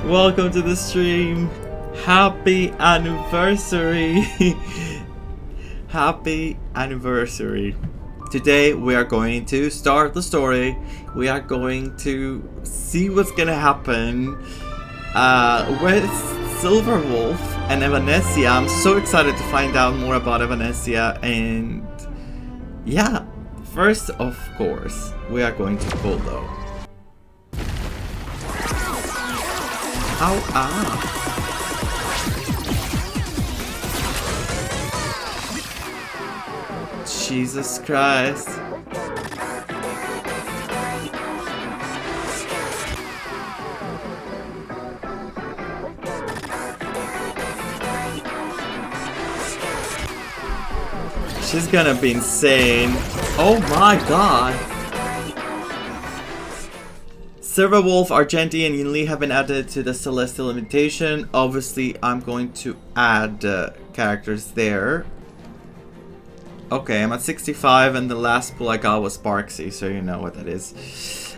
Welcome to the stream. Happy anniversary. Happy anniversary. Today we are going to start the story. We are going to see what's gonna happen with Silver Wolf and Evanescia. I'm so excited to find out more about Evanescia, and yeah, first of course we are going to pull though. Ow, ah. Jesus Christ. She's gonna be insane. Oh my god. Silver Wolf, Argenti, and Yinli have been added to the Celestial invitation. Obviously, I'm going to add characters there. Okay, I'm at 65, and the last pull I got was Sparksy, so you know what that is.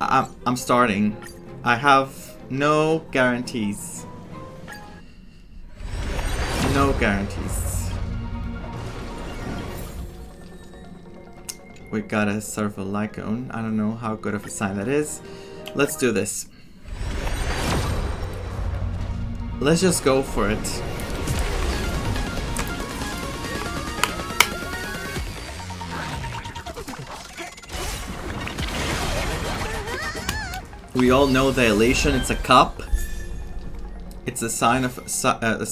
I'm starting. I have no guarantees. No guarantees. We got a Silver Lycone. I don't know how good of a sign that is. Let's do this. Let's just go for it. We all know the elation. It's a cup. It's a sign of a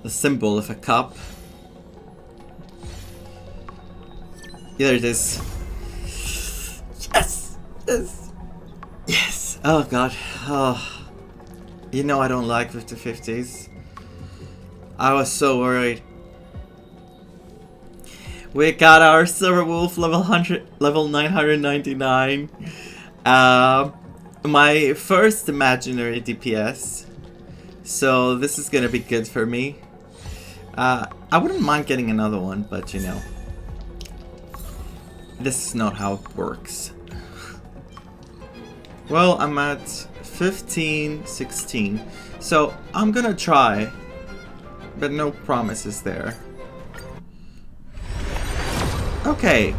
symbol of a cup. There it is. Yes! Yes! Yes! Oh god. Oh. You know I don't like 50-50s. I was so worried. We got our Silver Wolf level 999. My first imaginary DPS. So this is gonna be good for me. I wouldn't mind getting another one, but you know. This is not how it works. Well, I'm at 15, 16. So I'm gonna try, but no promises there. Okay.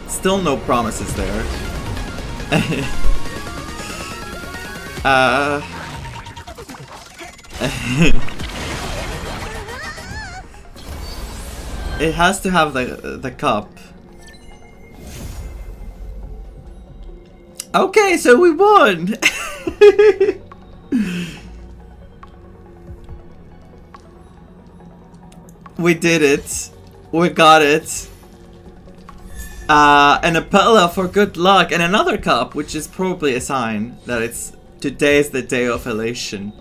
Still no promises there. It has to have the cup. Okay, so we won. We did it. We got it. An Apella for good luck, and another cup, which is probably a sign that today is the day of elation.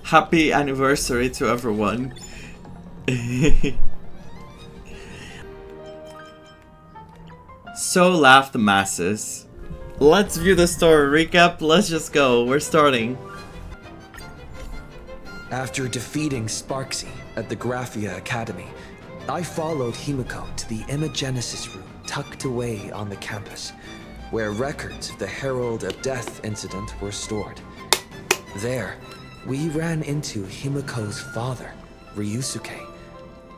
Happy anniversary to everyone. So laugh the masses. Let's view the story recap. Let's just go. We're starting. After defeating Sparksy at the Graphia Academy, I followed Himiko to the Imagenesis room tucked away on the campus, where records of the Herald of Death incident were stored. There, we ran into Himiko's father, Ryusuke,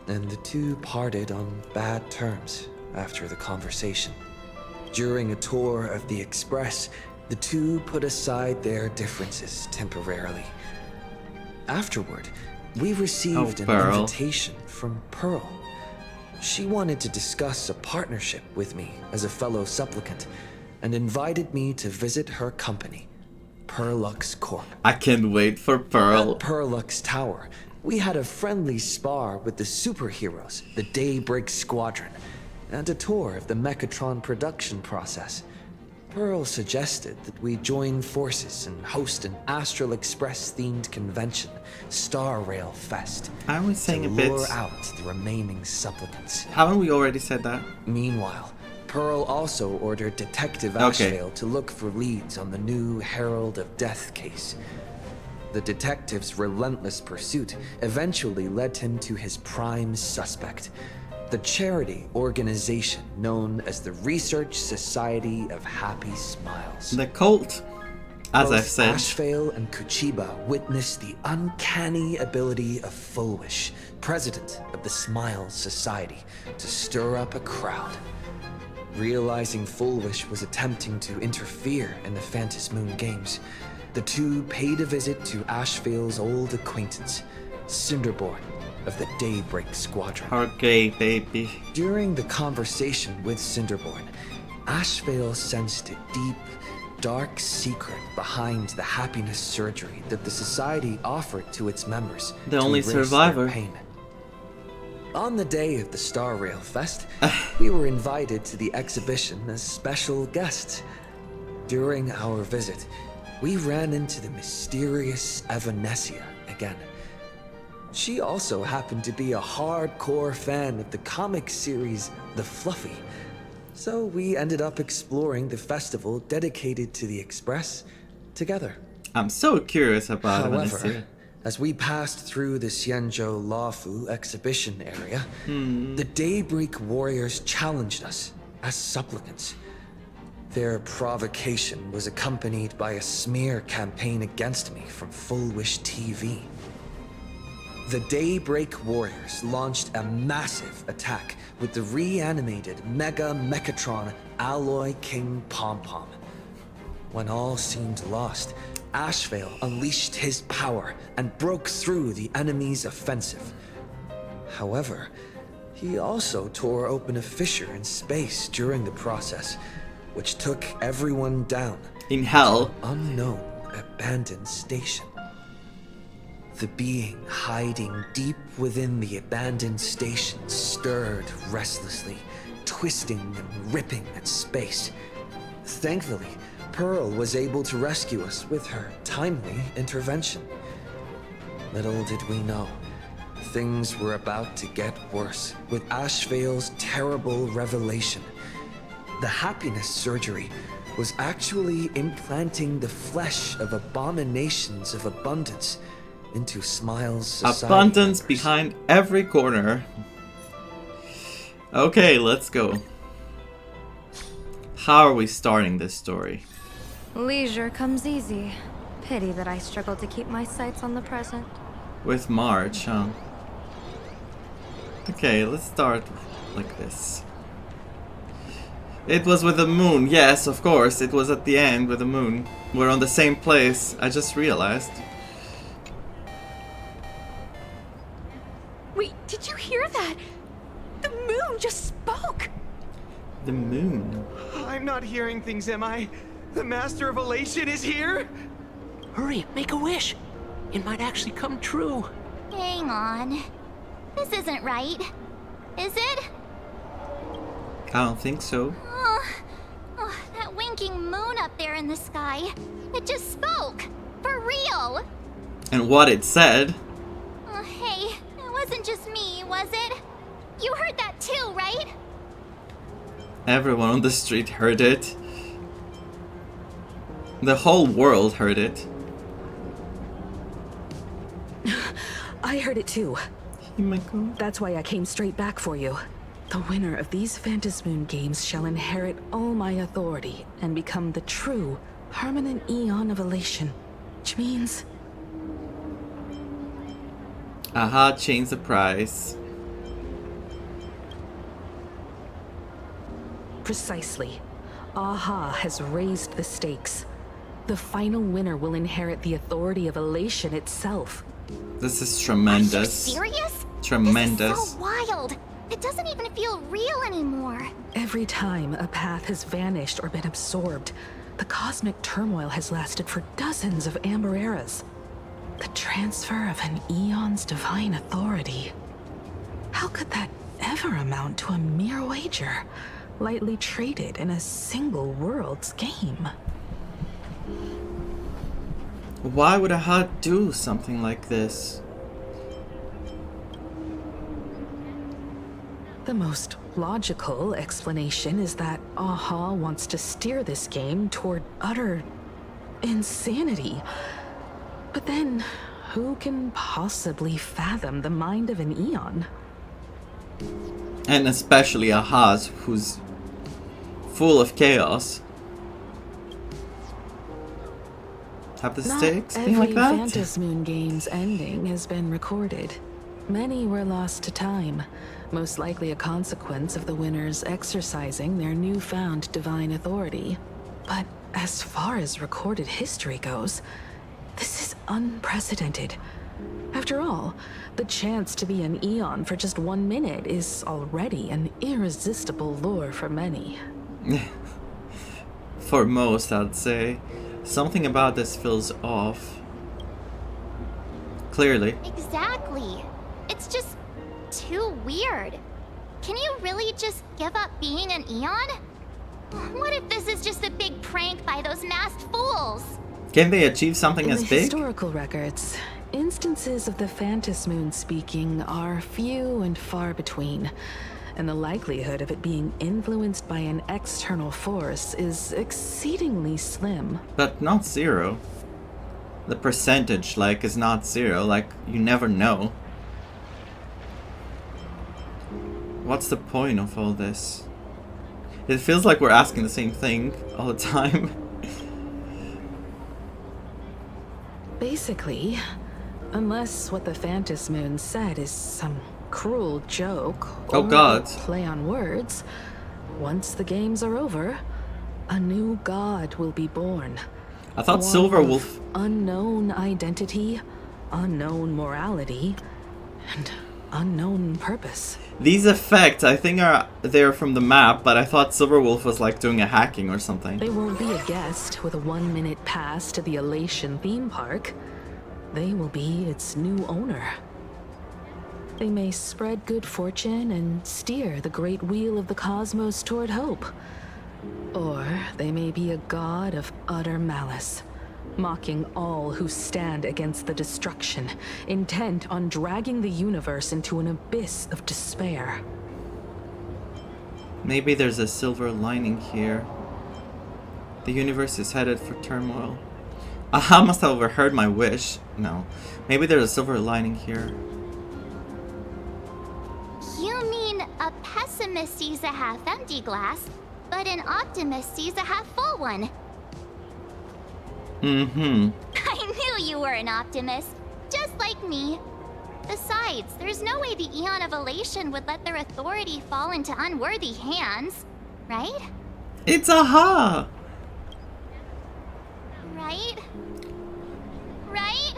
and the two parted on bad terms after the conversation. During a tour of the Express, the two put aside their differences temporarily. Afterward, we received an invitation from Pearl. She wanted to discuss a partnership with me as a fellow supplicant and invited me to visit her company, Perlux Corp. I can't wait for Pearl. At Perlux Tower, we had a friendly spar with the superheroes, the Daybreak Squadron, and a tour of the Mechatron production process. Pearl suggested that we join forces and host an Astral Express themed convention, Star Rail Fest, I was saying to a bit. lure out the remaining supplicants. Haven't we already said that? Meanwhile, Pearl also ordered Detective Ashvale to look for leads on the new Herald of Death case. The detective's relentless pursuit eventually led him to his prime suspect, the charity organization known as the Research Society of Happy Smiles. The cult. As Both I've said. Ashvale and Kuchiba witnessed the uncanny ability of Fulwish, president of the Smile Society, to stir up a crowd. Realizing Fulwish was attempting to interfere in the Phantom Moon games, the two paid a visit to Ashvale's old acquaintance, Cinderborn of the Daybreak Squadron. Okay, baby. During the conversation with Cinderborn, Ashvale sensed a deep, dark secret behind the happiness surgery that the society offered to its members. The to only erase their survivor. pain. On the day of the Star Rail Fest, we were invited to the exhibition as special guests. During our visit, we ran into the mysterious Evanessia again. She also happened to be a hardcore fan of the comic series The Fluffy, so we ended up exploring the festival dedicated to the Express together. I'm so curious about However, Evanessia. as we passed through the Xianzhou Lafu exhibition area, the Daybreak Warriors challenged us as supplicants. Their provocation was accompanied by a smear campaign against me from Fulwish TV. The Daybreak Warriors launched a massive attack with the reanimated Mega Mechatron Alloy King Pom-Pom. When all seemed lost, Ashvale unleashed his power and broke through the enemy's offensive. However, he also tore open a fissure in space during the process, which took everyone down In hell. to an unknown abandoned station. The being hiding deep within the abandoned station stirred restlessly, twisting and ripping at space. Thankfully, Pearl was able to rescue us with her timely intervention. Little did we know, things were about to get worse with Ashvale's terrible revelation. The happiness surgery was actually implanting the flesh of abominations of abundance into Smile's society Abundance members. behind every corner. Okay, let's go. How are we starting this story? Leisure comes easy. Pity that I struggle to keep my sights on the present. With March, huh? Okay, let's start like this. It was with the moon. Yes, of course. It was at the end with the moon. We're on the same place. I just realized. Wait, did you hear that? The moon just spoke! The moon. I'm not hearing things, am I? The Master of Elation is here? Hurry, make a wish. It might actually come true. Hang on. This isn't right. Is it? I don't think so. Oh, that winking moon up there in the sky. It just spoke. For real. And what it said. Oh, hey, it wasn't just me, was it? You heard that too, right? Everyone on the street heard it. The whole world heard it. I heard it too. Himiko. That's why I came straight back for you. The winner of these Phantasmoon games shall inherit all my authority and become the true, permanent Eon of Elation. Which means... Aha, change the price. Precisely. Aha has raised the stakes. The final winner will inherit the authority of Elation itself. This is Are you tremendous. serious? Tremendous. This is so wild. It doesn't even feel real anymore. Every time a path has vanished or been absorbed, the cosmic turmoil has lasted for dozens of Amber eras. The transfer of an Eon's divine authority. How could that ever amount to a mere wager, lightly traded in a single world's game? Why would Aha do something like this? The most logical explanation is that Aha wants to steer this game toward utter insanity. But then, who can possibly fathom the mind of an Eon? And especially Aha's, who's full of chaos. Have the Not stakes been every like that? Phantom Moon game's ending has been recorded. Many were lost to time, most likely a consequence of the winners exercising their newfound divine authority. But as far as recorded history goes, this is unprecedented. After all, the chance to be an Eon for just 1 minute is already an irresistible lure for many. For most, I'd say. Something about this feels off. Clearly. Exactly. It's just too weird. Can you really just give up being an Eon? What if this is just a big prank by those masked fools? Can they achieve something In as the big? historical records, instances of the Phantom Moon speaking are few and far between, and the likelihood of it being influenced by an external force is exceedingly slim. But not zero. The percentage, like, is not zero. Like, you never know. What's the point of all this? It feels like we're asking the same thing all the time. Basically, unless what the Phantom Moon said is some cruel joke Oh, or God. a play on words, once the games are over, a new god will be born. I thought One Silver of Wolf... unknown identity, unknown morality, and unknown purpose. These effects, I think, they're from the map, but I thought Silver Wolf was like doing a hacking or something. They won't be a guest with a 1-minute pass to the Elation theme park. They will be its new owner. They may spread good fortune and steer the great wheel of the cosmos toward hope. Or they may be a god of utter malice, mocking all who stand against the destruction, intent on dragging the universe into an abyss of despair. Maybe there's a silver lining here. The universe is headed for turmoil. Aha must have overheard my wish. No. Maybe there's a silver lining here. You mean a pessimist sees a half-empty glass, but an optimist sees a half-full one. Mm-hmm. I knew you were an optimist, just like me. Besides, there's no way the Eon of Elation would let their authority fall into unworthy hands, right? It's aha! Right? Right?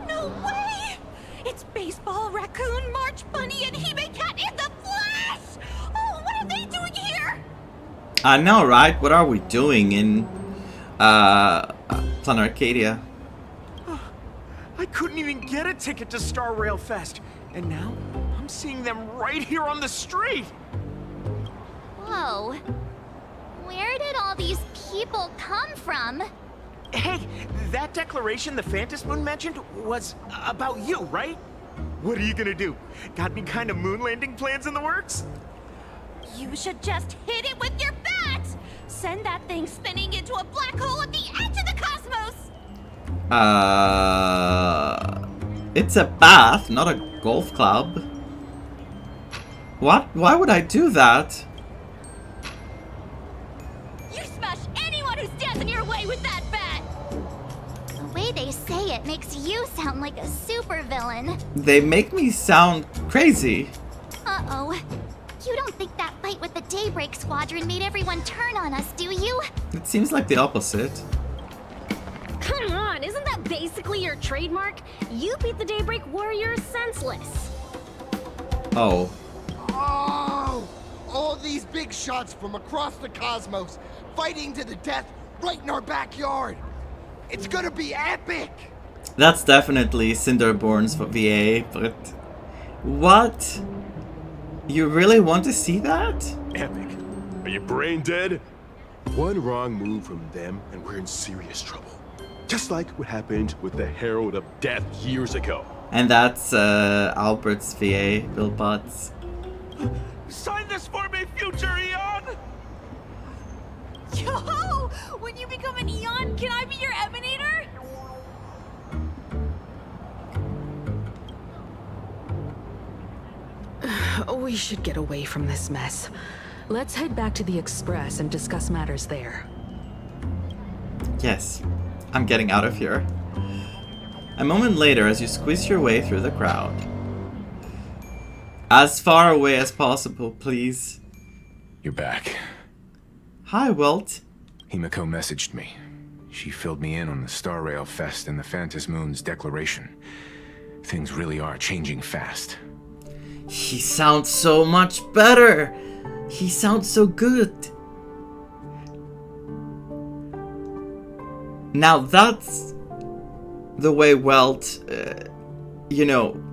No way! It's Baseball, Raccoon, March Bunny, and Hime Cat in the flesh! Oh, what are they doing here? I know, right? What are we doing in Planet Arcadia? I couldn't even get a ticket to Star Rail Fest, and now I'm seeing them right here on the street. Whoa. Where did all these people come from? Hey, that declaration the Phantom Moon mentioned was about you, right? What are you gonna do? Got any kind of moon landing plans in the works? You should just hit it with your bat! Send that thing spinning into a black hole at the edge of the cosmos! It's a bath, not a golf club. What? Why would I do that? You smash anyone who stands in your way with that bat! The way they say it makes you sound like a supervillain. They make me sound crazy. Uh-oh. You don't think that fight with the Daybreak Squadron made everyone turn on us, do you? It seems like the opposite. Come on, isn't that basically your trademark? You beat the Daybreak Warriors senseless. Oh. Oh! All these big shots from across the cosmos, fighting to the death right in our backyard. It's gonna be epic! That's definitely Cinderborn's VA, but... What? You really want to see that? Epic. Are you brain dead? One wrong move from them and we're in serious trouble. Just like what happened with the Herald of Death years ago. And that's Albert's VA, Bill Butts. Sign this for me, future Eon! Yo! When you become an Eon, can I be your Emanator? We should get away from this mess. Let's head back to the Express and discuss matters there. Yes, I'm getting out of here. A moment later, as you squeeze your way through the crowd. As far away as possible, please. You're back. Hi, Welt. Himiko messaged me. She filled me in on the Star Rail Fest and the Phantom Moon's declaration. Things really are changing fast. He sounds so much better. He sounds so good. Now that's the way Welt, you know,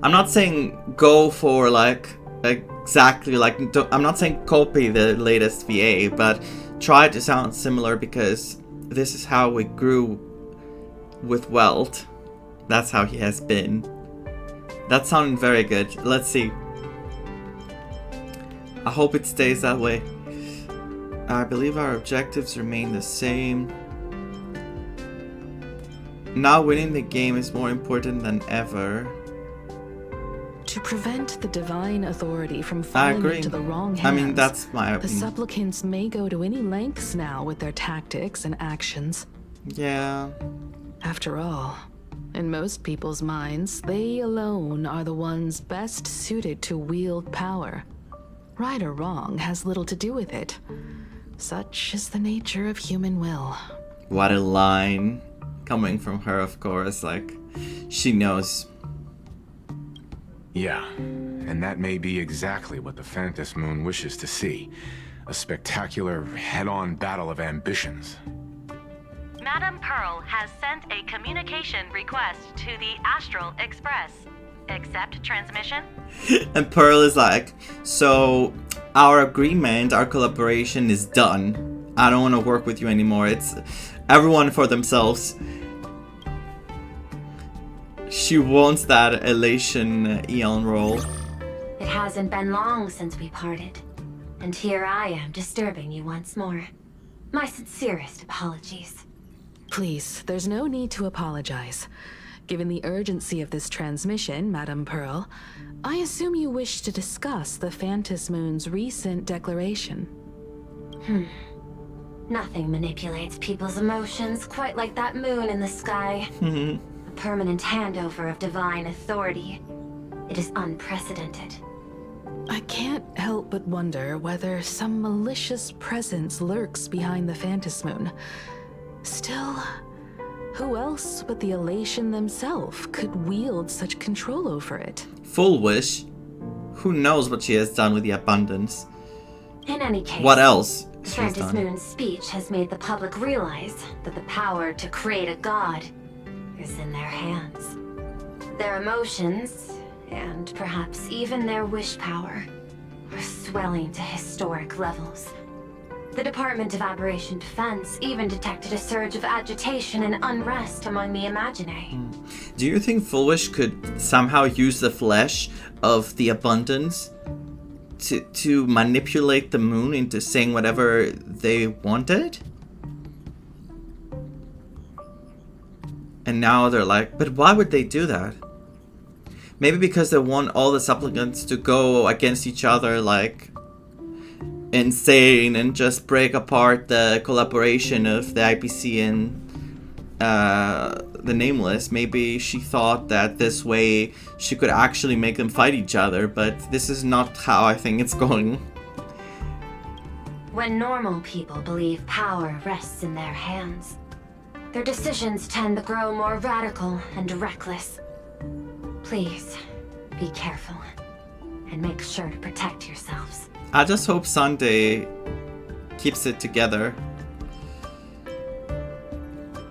I'm not saying go for like exactly like, I'm not saying copy the latest VA, but try to sound similar because this is how we grew with Welt. That's how he has been. That sounded very good. Let's see. I hope it stays that way. I believe our objectives remain the same. Now winning the game is more important than ever. To prevent the divine authority from falling into the wrong hands, I mean, that's my the opinion. supplicants may go to any lengths now with their tactics and actions. Yeah. After all, in most people's minds, they alone are the ones best suited to wield power. Right or wrong has little to do with it. Such is the nature of human will. What a line. Coming from her, of course, like, she knows. Yeah, and that may be exactly what the Phantom Moon wishes to see. A spectacular, head-on battle of ambitions. Madame Pearl has sent a communication request to the Astral Express. Accept transmission? And Pearl is like, so our agreement, our collaboration is done. I don't want to work with you anymore. It's everyone for themselves. She wants that elation Eon role. It hasn't been long since we parted, and here I am disturbing you once more. My sincerest apologies. Please, there's no need to apologize. Given the urgency of this transmission, Madame Pearl, I assume you wish to discuss the Phantom Moon's recent declaration. Nothing manipulates people's emotions quite like that moon in the sky. A permanent handover of divine authority. It is unprecedented. I can't help but wonder whether some malicious presence lurks behind the Phantom Moon. Still, who else but the elation themselves could wield such control over it? FULWISH. Who knows what she has done with the abundance? In any case, What else she's Phantom done? Moon's speech has made the public realize that the power to create a god is in their hands. Their emotions, and perhaps even their wish power, are swelling to historic levels. The Department of Aberration Defense even detected a surge of agitation and unrest among the Imaginae. Do you think FULWISH could somehow use the flesh of the abundance to manipulate the moon into saying whatever they wanted? And now they're like, but why would they do that? Maybe because they want all the supplicants to go against each other like insane and just break apart the collaboration of the IPC and the Nameless. Maybe she thought that this way she could actually make them fight each other, but this is not how I think it's going. When normal people believe power rests in their hands, their decisions tend to grow more radical and reckless. Please, be careful, and make sure to protect yourselves. I just hope Sunday keeps it together.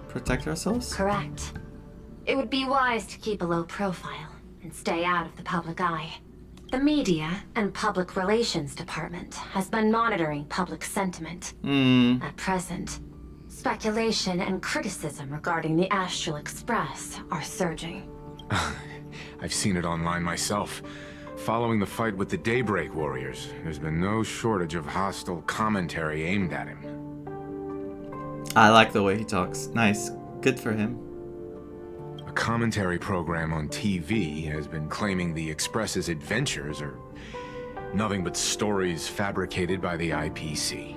Protect ourselves? Correct. It would be wise to keep a low profile and stay out of the public eye. The media and public relations department has been monitoring public sentiment. At present, speculation and criticism regarding the Astral Express are surging. I've seen it online myself. Following the fight with the Daybreak Warriors, there's been no shortage of hostile commentary aimed at him. I like the way he talks. Nice. Good for him. A commentary program on TV has been claiming the Express's adventures are Nothing but stories fabricated by the IPC.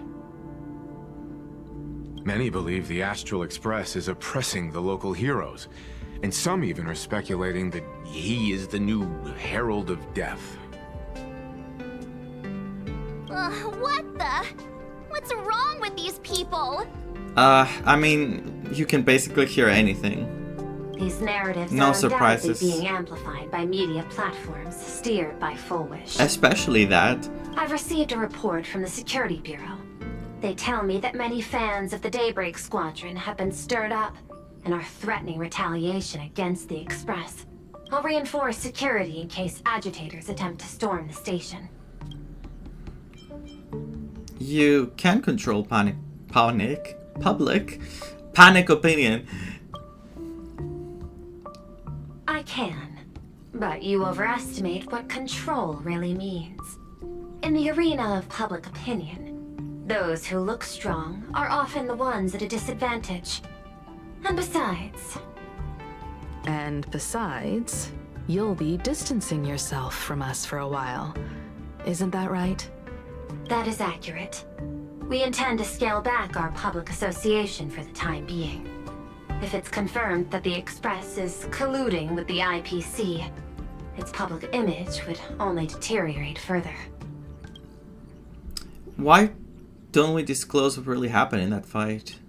Many believe the Astral Express is oppressing the local heroes, and some even are speculating that he is the new Herald of Death. What the? What's wrong with these people? I mean, you can basically hear anything. These narratives No are surprises. undoubtedly being amplified by media platforms steered by FULWISH. Especially that. I've received a report from the Security Bureau. They tell me that many fans of the Daybreak Squadron have been stirred up and are threatening retaliation against the Express. I'll reinforce security in case agitators attempt to storm the station. You can control public opinion. I can, but you overestimate what control really means. In the arena of public opinion, those who look strong are often the ones at a disadvantage. And besides... you'll be distancing yourself from us for a while. Isn't that right? That is accurate. We intend to scale back our public association for the time being. If it's confirmed that the Express is colluding with the IPC, its public image would only deteriorate further. Why don't we disclose what really happened in that fight?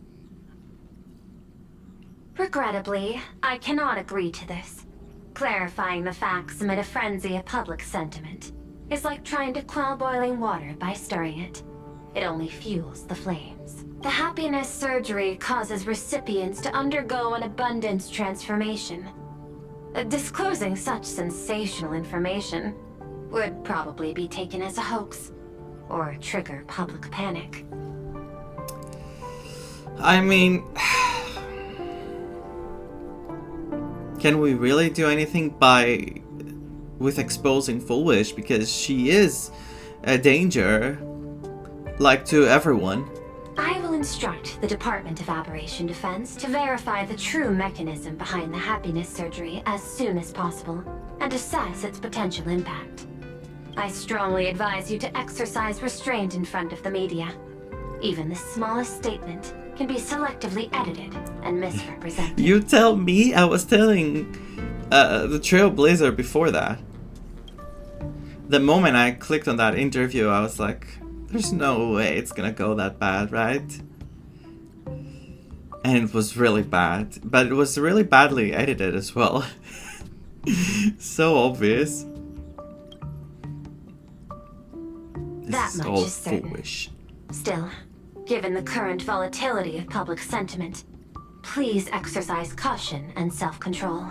Regrettably, I cannot agree to this. Clarifying the facts amid a frenzy of public sentiment is like trying to quell boiling water by stirring it. It only fuels the flames. The happiness surgery causes recipients to undergo an abundance transformation. Disclosing such sensational information would probably be taken as a hoax, or trigger public panic. I mean... Can we really do anything with exposing FULWISH, because she is a danger, like, to everyone? I will instruct the Department of Aberration Defense to verify the true mechanism behind the happiness surgery as soon as possible, and assess its potential impact. I strongly advise you to exercise restraint in front of the media. Even the smallest statement can be selectively edited and misrepresented. You tell me? I was telling the Trailblazer before that. The moment I clicked on that interview, I was like, there's no way it's gonna go that bad, right? And it was really bad. But it was really badly edited as well. So obvious. That much all is certain. FULWISH. Still, given the current volatility of public sentiment, please exercise caution and self-control.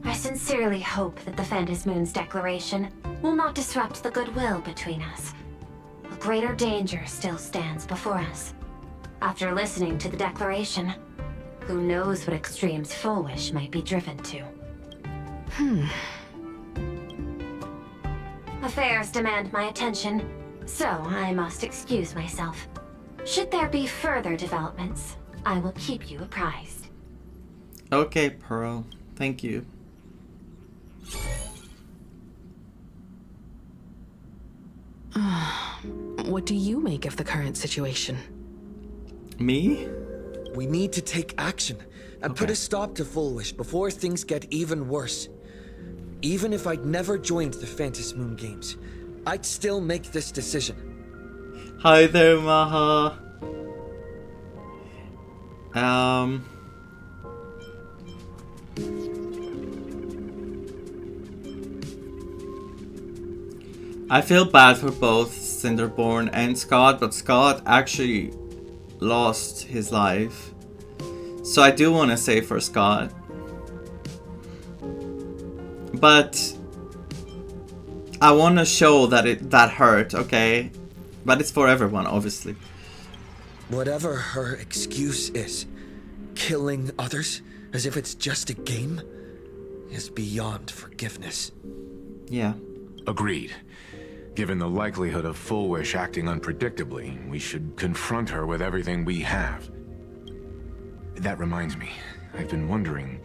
I sincerely hope that the Phantom Moon's declaration will not disrupt the goodwill between us. A greater danger still stands before us. After listening to the declaration, who knows what extremes FULWISH might be driven to. Affairs demand my attention, so I must excuse myself. Should there be further developments, I will keep you apprised. Okay, Pearl. Thank you. What do you make of the current situation? Me? We need to take action and put a stop to FULWISH before things get even worse. Even if I'd never joined the Phantom Moon Games, I'd still make this decision. Hi there, Maha. I feel bad for both Cinderborn and Scott, but Scott actually lost his life. So I do want to say for Scott. But I want to show that that hurt, okay? But it's for everyone, obviously. Whatever her excuse is, killing others as if it's just a game is beyond forgiveness. Yeah. Agreed. Given the likelihood of FULWISH acting unpredictably, we should confront her with everything we have. That reminds me, I've been wondering,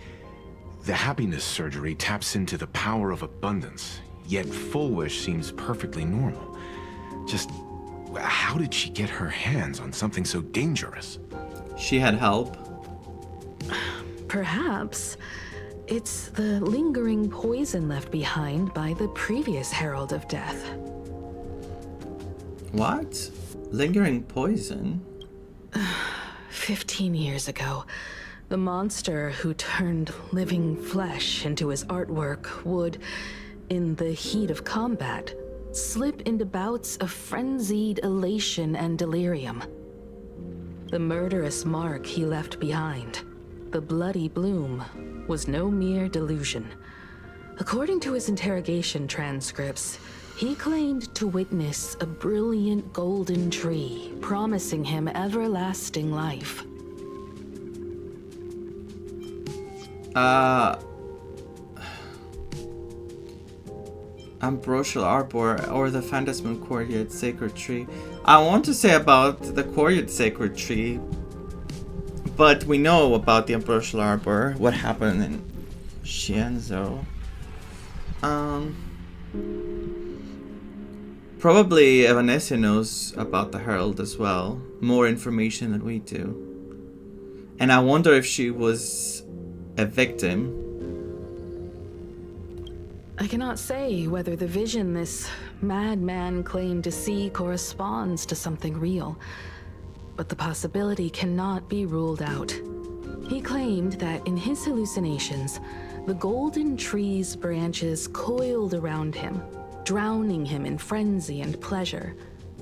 the happiness surgery taps into the power of abundance, yet Fulwish seems perfectly normal. Just how did she get her hands on something so dangerous? She had help. Perhaps it's the lingering poison left behind by the previous Herald of Death. What? Lingering poison? 15 years ago, the monster who turned living flesh into his artwork would, in the heat of combat, slip into bouts of frenzied elation and delirium. The murderous mark he left behind, the bloody bloom, was no mere delusion. According to his interrogation transcripts, he claimed to witness a brilliant golden tree promising him everlasting life. Ambrosial Arbor or the Phantasmal Courtyard Sacred Tree. I want to say about the Courtyard Sacred Tree, but we know about the Ambrosial Arbor, what happened in Shienzo. Probably Vanessa knows about the Herald as well, more information than we do. And I wonder if she was a victim. I cannot say whether the vision this madman claimed to see corresponds to something real, but the possibility cannot be ruled out. He claimed that in his hallucinations, the golden tree's branches coiled around him, drowning him in frenzy and pleasure.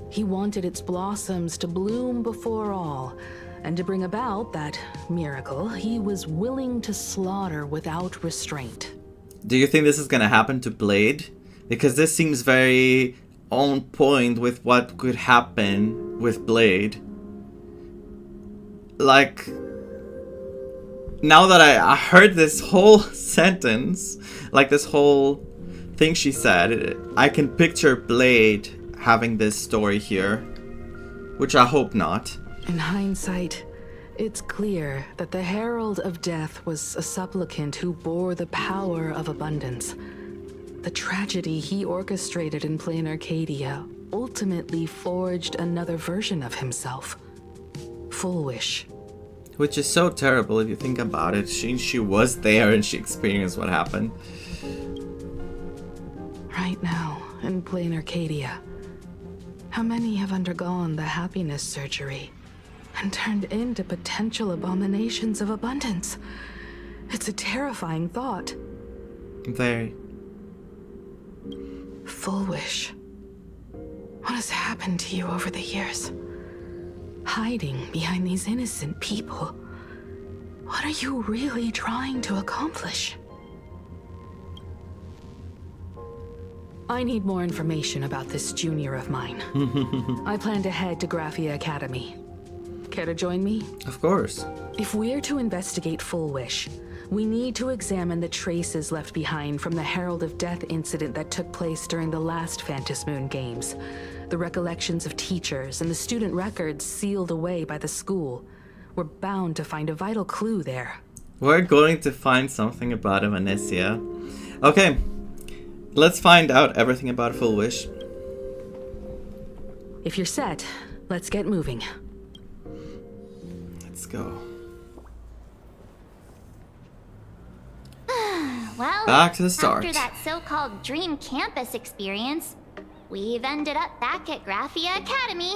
He wanted its blossoms to bloom before all, and to bring about that miracle, he was willing to slaughter without restraint. Do you think this is gonna happen to Blade? Because this seems very on point with what could happen with Blade. Like, now that I heard this whole sentence, like this whole thing she said, I can picture Blade having this story here, which I hope not. In hindsight, it's clear that the Herald of Death was a supplicant who bore the power of abundance. The tragedy he orchestrated in Plain Arcadia ultimately forged another version of himself. Fulwish. Which is so terrible if you think about it. She was there and she experienced what happened. Right now, in Plain Arcadia, how many have undergone the happiness surgery and turned into potential abominations of abundance? It's a terrifying thought. Very. Fulwish. What has happened to you over the years? Hiding behind these innocent people. What are you really trying to accomplish? I need more information about this junior of mine. I plan to head to Graphia Academy. Care to join me? Of course. If we're to investigate Fulwish, we need to examine the traces left behind from the Herald of Death incident that took place during the last Phantasmoon Games. The recollections of teachers and the student records sealed away by the school. We're bound to find a vital clue there. We're going to find something about Vanessa. Okay, let's find out everything about Fulwish. If you're set, let's get moving. Let's go. Well, back to the start. After that so-called dream campus experience, we've ended up back at Graphia Academy.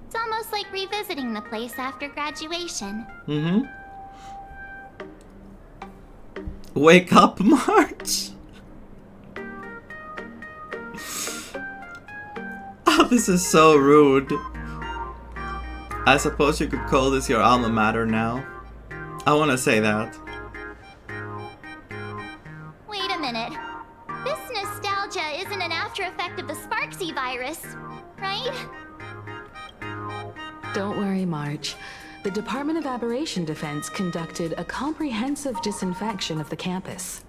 It's almost like revisiting the place after graduation. Wake up, March! Oh, this is so rude. I suppose you could call this your alma mater now. I want to say that. Wait a minute. This nostalgia isn't an after effect of the Sparksy virus, right? Don't worry, March. The Department of Aberration Defense conducted a comprehensive disinfection of the campus.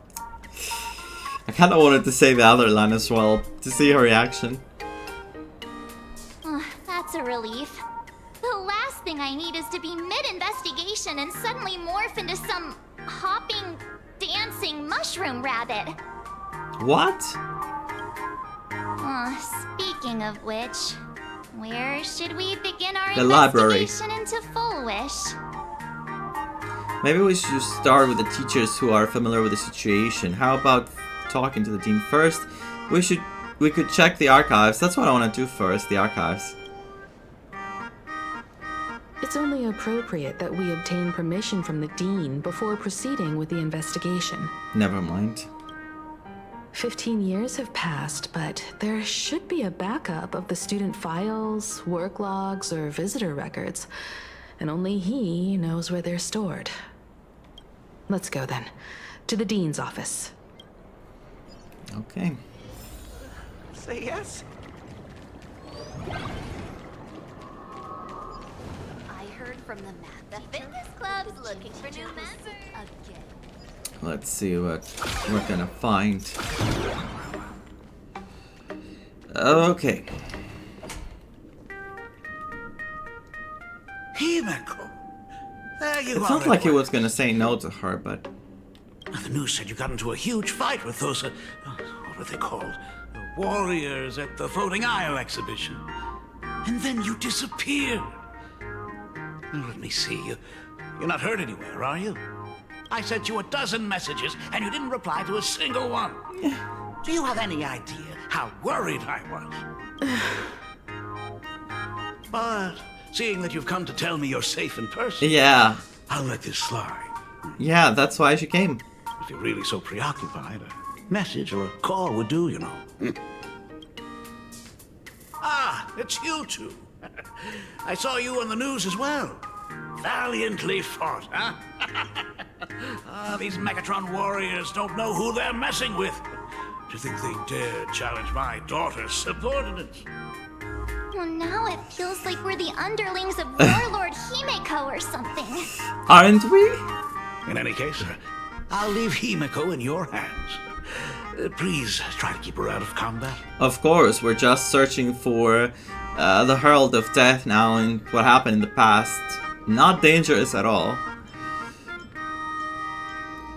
I kind of wanted to say the other line as well, to see her reaction. That's a relief. The last thing I need is to be mid-investigation and suddenly morph into some hopping, dancing mushroom rabbit. What? Speaking of which, where should we begin our The library. investigation into Fulwish? Maybe we should start with the teachers who are familiar with the situation. How about talking to the dean first? We could check the archives. That's what I want to do first, the archives. It's only appropriate that we obtain permission from the dean before proceeding with the investigation. Never mind. 15 years have passed, but there should be a backup of the student files, work logs, or visitor records. And only he knows where they're stored. Let's go then. To the dean's office. Okay. Say yes? I heard from the math. The fitness club's looking for new members again. Let's see what we're gonna find. Okay. Himeko. There you are. It sounds like he was gonna say no to her, but... The news said you got into a huge fight with those, what were they called? Warriors at the Floating Isle exhibition. And then you disappeared. Let me see. You're not hurt anywhere, are you? I sent you a dozen messages, and you didn't reply to a single one. Do you have any idea how worried I was? But seeing that you've come to tell me you're safe in person, yeah, I'll let this slide. Yeah, that's why she came. If you're really so preoccupied, a message or a call would do, you know. Ah, it's you two. I saw you on the news as well. Valiantly fought, huh? These Megatron warriors don't know who they're messing with. To think they dare challenge my daughter's subordinates. Well, now it feels like we're the underlings of Warlord Himeko or something. Aren't we? In any case, I'll leave Himeko in your hands. Please try to keep her out of combat. Of course, we're just searching for the Herald of Death now and what happened in the past. Not dangerous at all.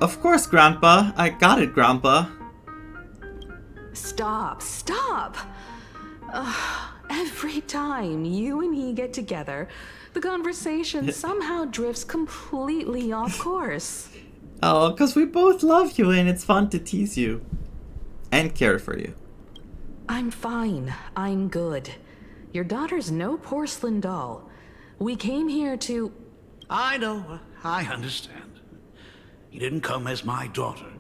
Of course, Grandpa. I got it, Grandpa. Stop. Every time you and he get together, the conversation somehow drifts completely off course. Oh, because we both love you and it's fun to tease you. And care for you. I'm fine. I'm good. Your daughter's no porcelain doll. We came here to... I know. I understand. You didn't come as my daughter.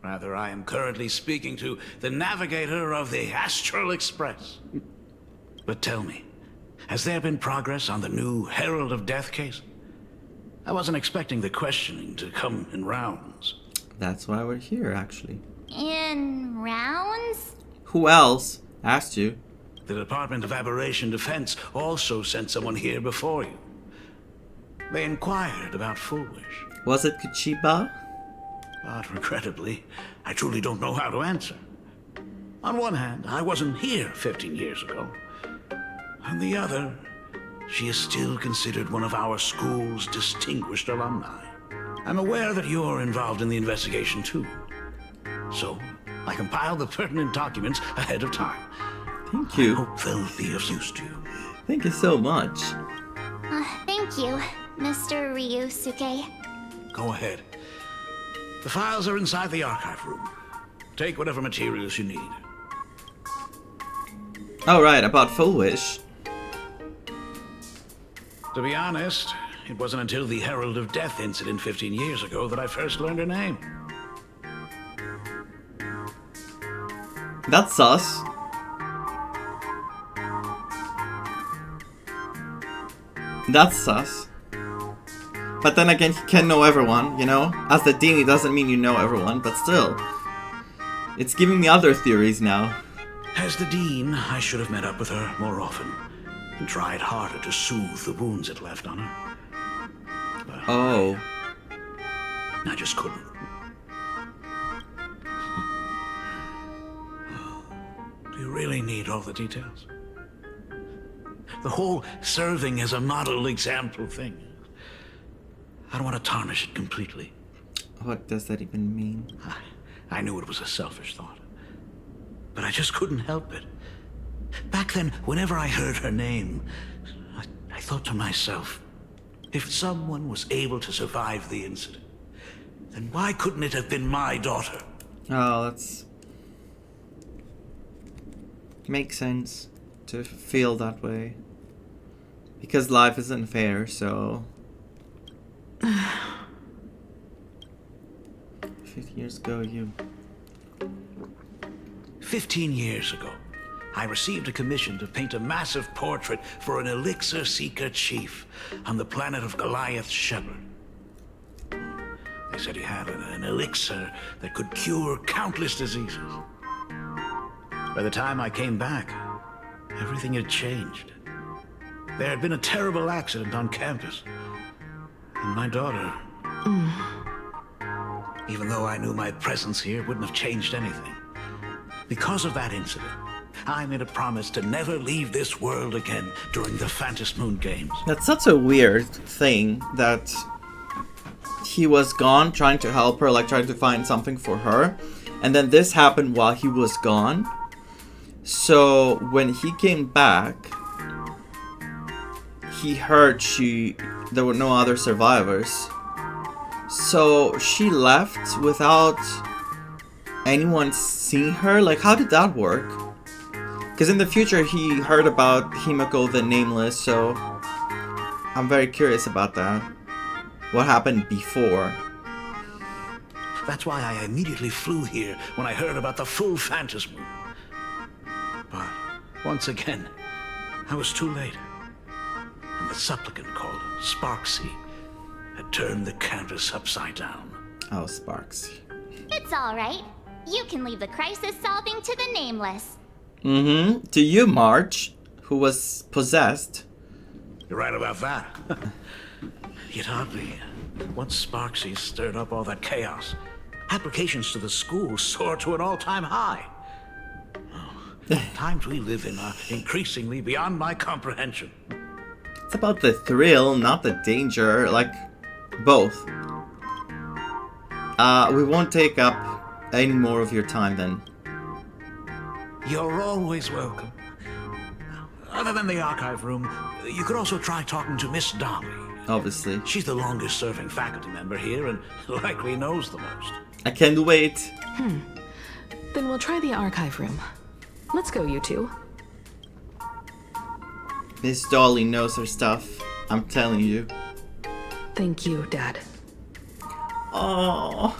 Rather, I am currently speaking to the navigator of the Astral Express. But tell me, has there been progress on the new Herald of Death case? I wasn't expecting the questioning to come in rounds. That's why we're here, actually. In rounds? Who else asked you? The Department of Aberration Defense also sent someone here before you. They inquired about Fulwish. Was it Kuchiba? But regrettably, I truly don't know how to answer. On one hand, I wasn't here 15 years ago. On the other, she is still considered one of our school's distinguished alumni. I'm aware that you're involved in the investigation too. So, I compiled the pertinent documents ahead of time. Thank you. I hope they'll be of use to you. Thank you so much. Thank you, Mr. Ryusuke. Go ahead. The files are inside the archive room. Take whatever materials you need. Oh, right, about Fulwish. To be honest, it wasn't until the Herald of Death incident 15 years ago that I first learned her name. That's sus. That's sus. But then again, he can know everyone, you know? As the dean, it doesn't mean you know everyone, but still. It's giving me other theories now. As the dean, I should have met up with her more often and tried harder to soothe the wounds it left on her. But oh. I just couldn't. Do you really need all the details? The whole serving as a model example thing. I don't want to tarnish it completely. What does that even mean? I knew it was a selfish thought. But I just couldn't help it. Back then, whenever I heard her name, I thought to myself, if someone was able to survive the incident, then why couldn't it have been my daughter? Oh, that's... makes sense to feel that way. Because life isn't fair, so... 50 years ago, you... 15 years ago, I received a commission to paint a massive portrait for an elixir seeker chief on the planet of Goliath's Shepherd. They said he had an elixir that could cure countless diseases. By the time I came back, everything had changed. There had been a terrible accident on campus. And my daughter... Even though I knew my presence here wouldn't have changed anything. Because of that incident, I made a promise to never leave this world again during the Phantom Moon Games. That's such a weird thing that he was gone trying to help her, like trying to find something for her. And then this happened while he was gone. So when he came back, he heard there were no other survivors. So she left without anyone seeing her? Like, how did that work? Because in the future he heard about Himiko the Nameless, so I'm very curious about that. What happened before? That's why I immediately flew here when I heard about the full Phantom Moon. But once again, I was too late. And the supplicant called Sparksy had turned the campus upside down. Oh, Sparksy. It's all right. You can leave the crisis solving to the Nameless. Mm-hmm. To you, March, who was possessed. You're right about that. Yet oddly, once Sparksy stirred up all that chaos, applications to the school soared to an all-time high. The times we live in are increasingly beyond my comprehension. It's about the thrill, not the danger. Like, both. We won't take up any more of your time then. You're always welcome. Other than the archive room, you could also try talking to Miss Dolly. Obviously. She's the longest serving faculty member here and likely knows the most. I can't wait. Then we'll try the archive room. Let's go, you two. Miss Dolly knows her stuff. I'm telling you. Thank you, Dad. Oh.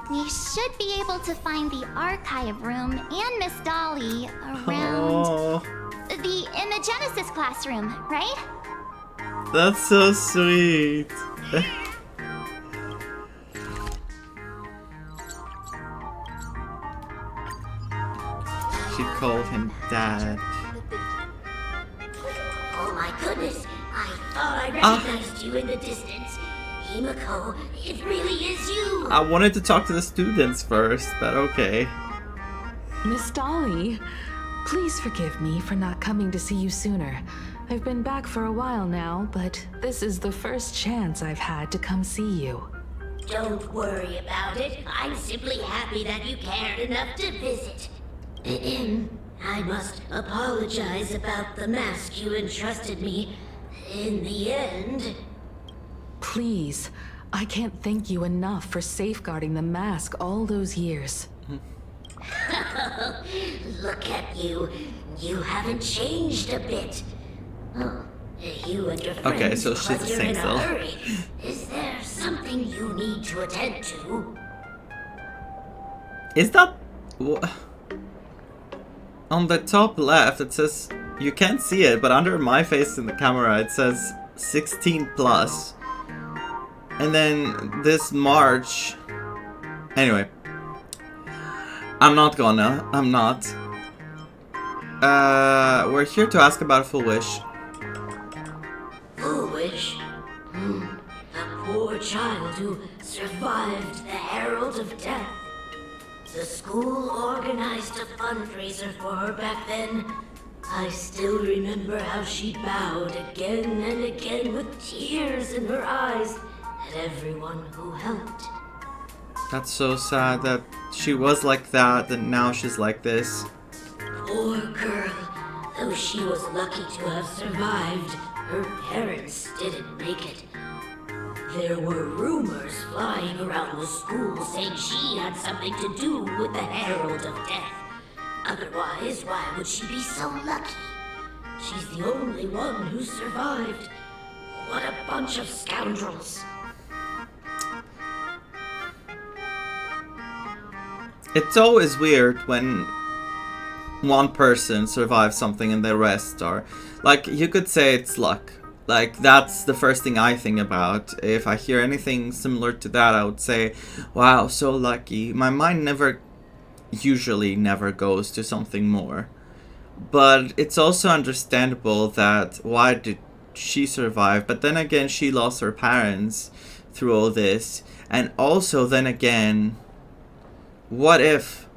We should be able to find the archive room and Miss Dolly around the Genesis classroom, right? That's so sweet. She called him Dad. Oh my goodness, I thought I recognized you in the distance. Himiko, it really is you! I wanted to talk to the students first, but okay. Miss Dolly, please forgive me for not coming to see you sooner. I've been back for a while now, but this is the first chance I've had to come see you. Don't worry about it. I'm simply happy that you cared enough to visit. I must apologize about the mask you entrusted me. In the end... Please, I can't thank you enough for safeguarding the mask all those years. Look at you. You haven't changed a bit. Oh, you and your friends, okay, so she's the same still. Is there something you need to attend to? Is that... On the top left, it says... You can't see it, but under my face in the camera, it says 16 plus. And then this March... Anyway. I'm not. We're here to ask about FULWISH. FULWISH? A poor child who survived the Herald of Death. The school organized a fundraiser for her back then. I still remember how she bowed again and again with tears in her eyes at everyone who helped. That's so sad that she was like that and now she's like this. poor girl. Though she was lucky to have survived, her parents didn't make it. There were rumors flying around the school saying she had something to do with the Herald of Death. Otherwise, why would she be so lucky? She's the only one who survived. What a bunch of scoundrels. It's always weird when one person survives something and the rest are... Like, you could say it's luck. Like, that's the first thing I think about. If I hear anything similar to that, I would say, wow, so lucky. My mind usually never goes to something more. But it's also understandable that why did she survive? But then again, she lost her parents through all this. And also, then again, what if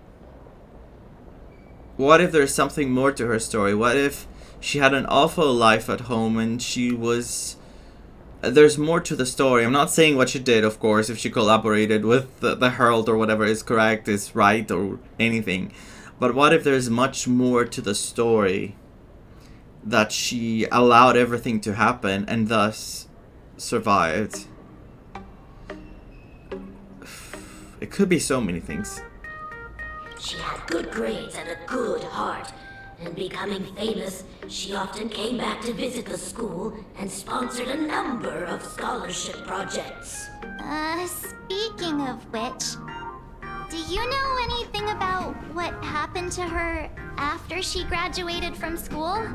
there's something more to her story? What if she had an awful life at home and she was... There's more to the story. I'm not saying what she did, of course, if she collaborated with the Herald or whatever is correct, is right, or anything. But what if there's much more to the story, that she allowed everything to happen and thus survived? It could be so many things. She had good grades and a good heart. And becoming famous, she often came back to visit the school and sponsored a number of scholarship projects. Speaking of which, do you know anything about what happened to her after she graduated from school?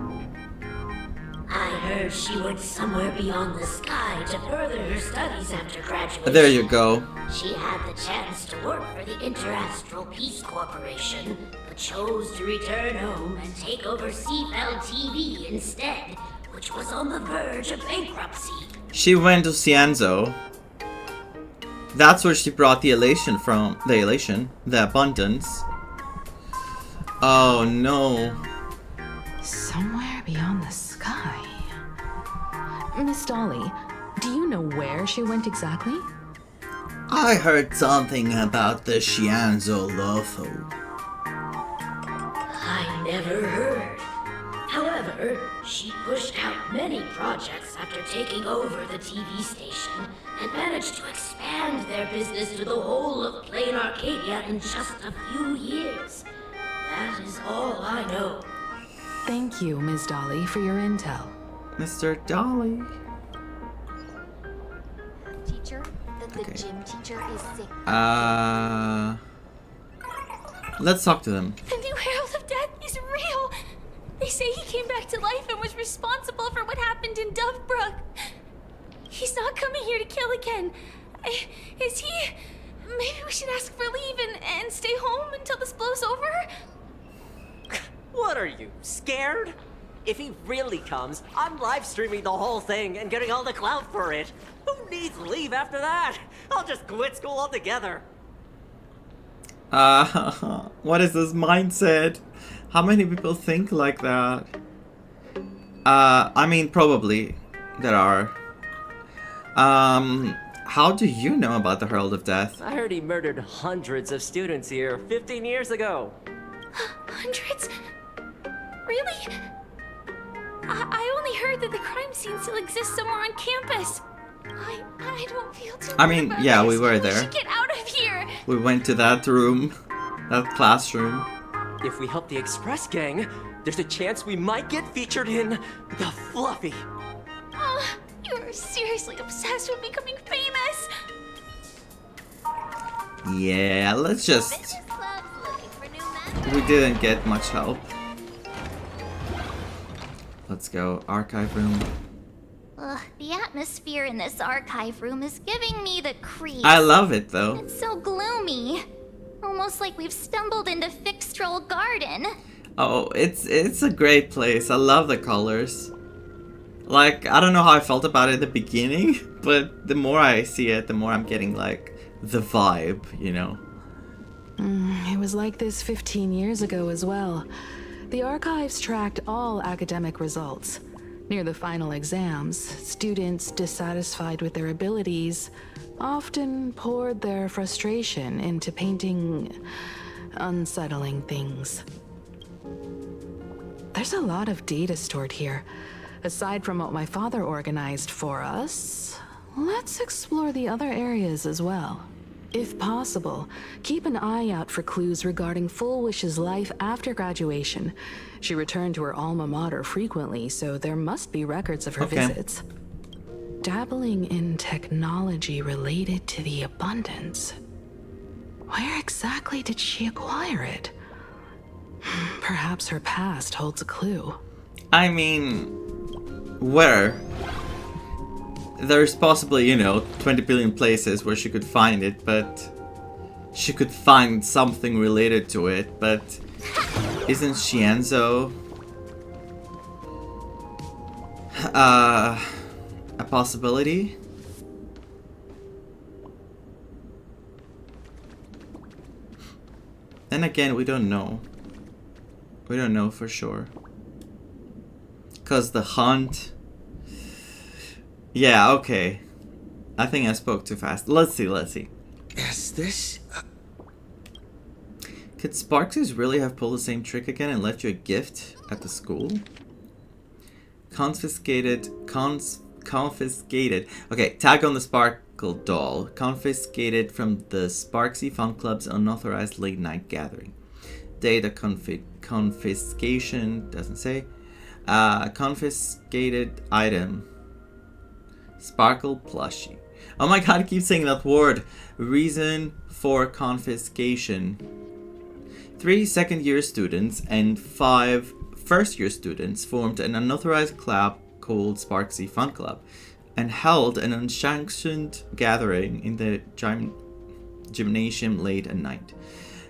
I heard she went somewhere beyond the sky to further her studies after graduation. There you go. She had the chance to work for the Interastral Peace Corporation, but chose to return home and take over CFL TV instead, which was on the verge of bankruptcy. She went to Cienzo. That's where she brought the elation from. The abundance. Oh no. Somewhere beyond the sky. Miss Dolly, do you know where she went exactly? I heard something about the Cienzo Lotho. I never heard. However, she pushed out many projects after taking over the TV station and managed to expand their business to the whole of Plain Arcadia in just a few years. That is all I know. Thank you, Ms. Dolly, for your intel. Mr. Dolly. Teacher, the gym teacher is sick. Let's talk to them. The new Herald of Death is real. They say he came back to life and was responsible for what happened in Dovebrook. He's not coming here to kill again. Is he? Maybe we should ask for leave and stay home until this blows over? What are you, scared? If he really comes, I'm live streaming the whole thing and getting all the clout for it. Who needs leave after that? I'll just quit school altogether. What is this mindset? How many people think like that? I mean, probably there are. How do you know about the Herald of Death? I heard he murdered hundreds of students here 15 years ago. Hundreds? Really? I only heard that the crime scene still exists somewhere on campus. I don't feel too good. I mean, about yeah, this. we were there. We should get out of here. We went to that room, that classroom. If we help the Express gang, there's a chance we might get featured in The Fluffy. You're seriously obsessed with becoming famous. Yeah, let's just... We didn't get much help. Let's go. Archive room. Ugh, the atmosphere in this archive room is giving me the creeps. I love it though. It's so gloomy. Almost like we've stumbled into Fixtroll Garden. Oh, it's a great place. I love the colors. Like, I don't know how I felt about it at the beginning, but the more I see it, the more I'm getting like the vibe, you know. It was like this 15 years ago as well. The archives tracked all academic results. Near the final exams, students dissatisfied with their abilities often poured their frustration into painting unsettling things. There's a lot of data stored here. Aside from what my father organized for us, let's explore the other areas as well. If possible, keep an eye out for clues regarding FULWISH's life after graduation. She returned to her alma mater frequently, so there must be records of her visits. Dabbling in technology related to the abundance. Where exactly did she acquire it? Perhaps her past holds a clue. I mean, where? There's possibly, you know, 20 billion places where she could find it, but she could find something related to it, but isn't Shienzo a possibility? Then again, we don't know. We don't know for sure. Because the hunt... Yeah, okay. I think I spoke too fast. Let's see. Is this... Could Sparksies really have pulled the same trick again and left you a gift at the school? Confiscated. Okay, tag on the Sparkle doll. Confiscated from the Sparksy Fun Club's unauthorized late night gathering. Data confiscation, doesn't say. Confiscated item. Sparkle plushie. Oh my god, I keep saying that word. Reason for confiscation. 3 second-year students and 5 first-year students formed an unauthorized club called Sparksy Fun Club and held an unsanctioned gathering in the gymnasium late at night.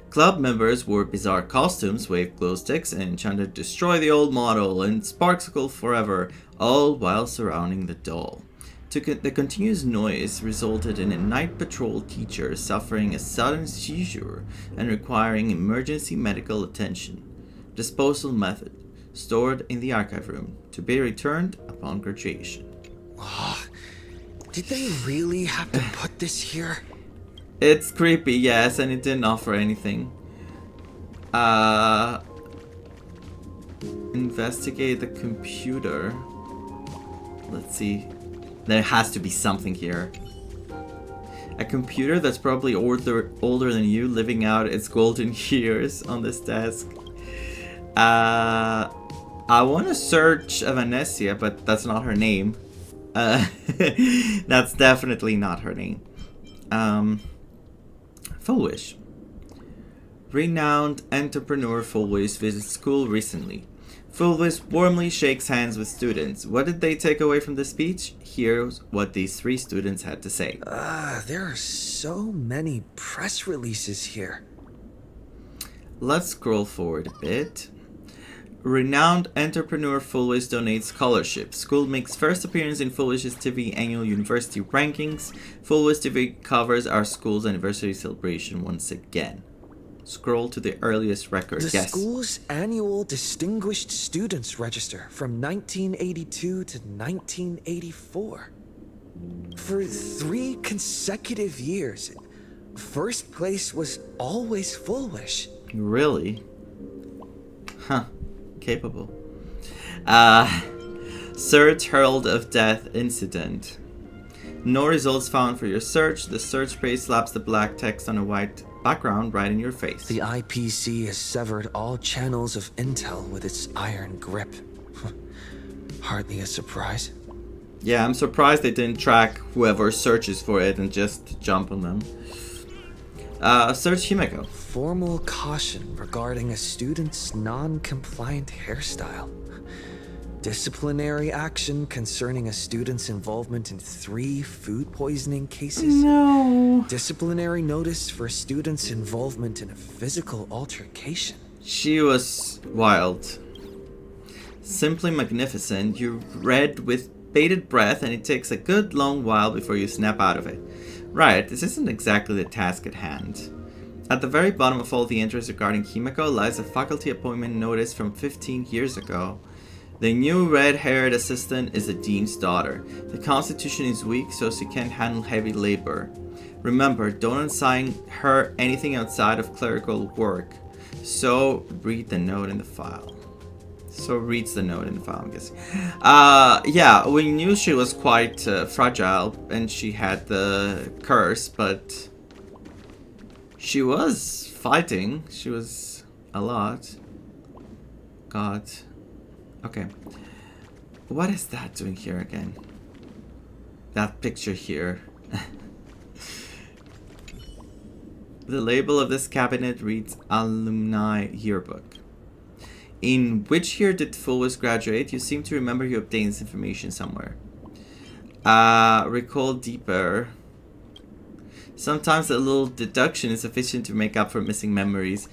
Club members wore bizarre costumes, waved glow sticks, and chanted "Destroy the old model" and "Sparksicle forever," all while surrounding the doll. The continuous noise resulted in a night patrol teacher suffering a sudden seizure and requiring emergency medical attention. Disposal method: stored in the archive room, to be returned upon graduation. Did they really have to put this here? It's creepy, yes, and it didn't offer anything. Investigate the computer. Let's see. There has to be something here. A computer that's probably older than you, living out its golden years on this desk. I want to search Vanessa, but that's not her name. That's definitely not her name. FULWISH. Renowned entrepreneur FULWISH visits school recently. FULWISH warmly shakes hands with students. What did they take away from the speech? Here's what these 3 students had to say. There are so many press releases here. Let's scroll forward a bit. Renowned entrepreneur FULWISH donates scholarship. School makes first appearance in FULWISH's TV annual university rankings. FULWISH TV covers our school's anniversary celebration once again. Scroll to the earliest record. The school's annual Distinguished Students Register from 1982 to 1984. For 3 consecutive years, first place was always FULWISH. Really? Huh. Capable. Search Herald of Death incident. No results found for your search. The search page slaps the black text on a white background right in your face. The IPC has severed all channels of intel with its iron grip. Hardly a surprise. Yeah, I'm surprised they didn't track whoever searches for it and just jump on them. Search Himeko. Formal caution regarding a student's non-compliant hairstyle. Disciplinary action concerning a student's involvement in 3 food poisoning cases. No. Disciplinary notice for a student's involvement in a physical altercation. She was wild. Simply magnificent. You read with bated breath, and it takes a good long while before you snap out of it. Right, this isn't exactly the task at hand. At the very bottom of all the entries regarding Himeko lies a faculty appointment notice from 15 years ago. The new red-haired assistant is the dean's daughter. The constitution is weak, so she can't handle heavy labor. Remember, don't assign her anything outside of clerical work. So, read the note in the file. So reads the note in the file, I'm guessing. Yeah, we knew she was quite fragile and she had the curse, but she was fighting. She was a lot. God. Okay. What is that doing here again? That picture here. The label of this cabinet reads Alumni Yearbook. In which year did FULWISH graduate? You seem to remember you obtained this information somewhere. Recall deeper. Sometimes a little deduction is sufficient to make up for missing memories.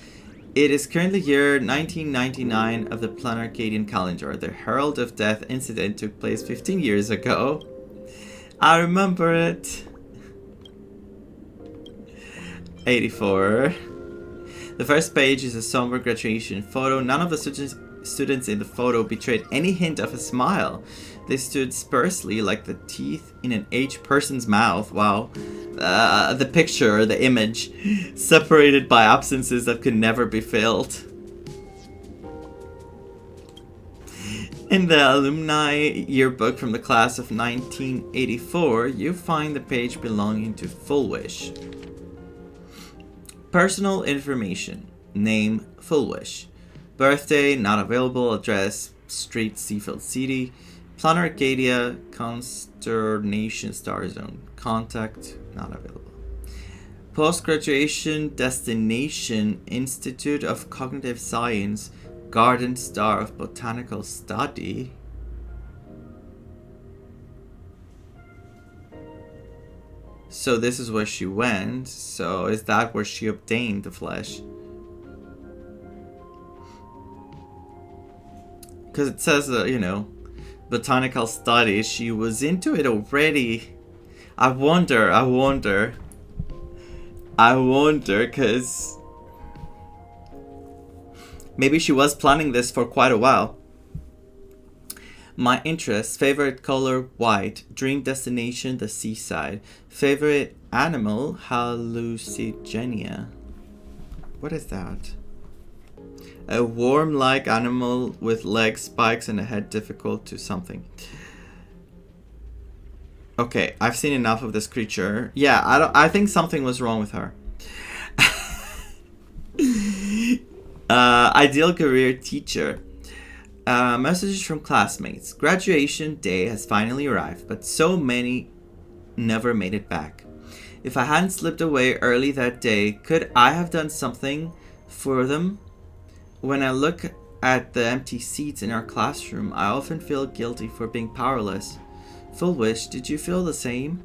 It is currently year 1999 of the Planarcadian calendar. The Herald of Death incident took place 15 years ago. I remember it. 84. The first page is a somber graduation photo. None of the students in the photo betrayed any hint of a smile. They stood sparsely like the teeth in an aged person's mouth. Wow. The picture, the image, separated by absences that could never be filled. In the alumni yearbook from the class of 1984, you find the page belonging to FULWISH. Personal information. Name, FULWISH. Birthday, not available. Address, Street, Seafield City. Plan Arcadia, Consternation Star Zone. Contact, not available. Post-graduation destination, Institute of Cognitive Science, Garden Star of Botanical Study. So this is where she went. So is that where she obtained the flesh? Because it says, you know, botanical studies. She was into it already. I wonder, because maybe she was planning this for quite a while. My interests: favorite color, white. Dream destination, the seaside. Favorite animal, hallucigenia. What is that? A worm-like animal with legs, spikes, and a head difficult to something. Okay, I've seen enough of this creature. Yeah, I think something was wrong with her. Ideal career, teacher. Messages from classmates. Graduation day has finally arrived, but so many never made it back. If I hadn't slipped away early that day, could I have done something for them? When I look at the empty seats in our classroom, I often feel guilty for being powerless. FULWISH, did you feel the same?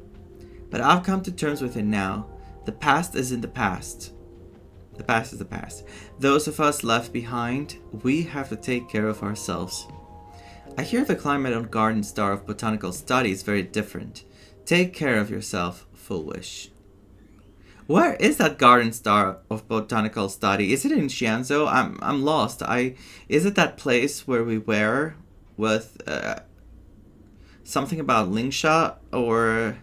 But I've come to terms with it now. The past is in the past. The past is the past. Those of us left behind, we have to take care of ourselves. I hear the climate on Garden Star of Botanical Study is very different. Take care of yourself, FULWISH. Where is that Garden Star of Botanical Study? Is it in Xianzhou? I'm lost. Is it that place where we were with something about Lingsha, or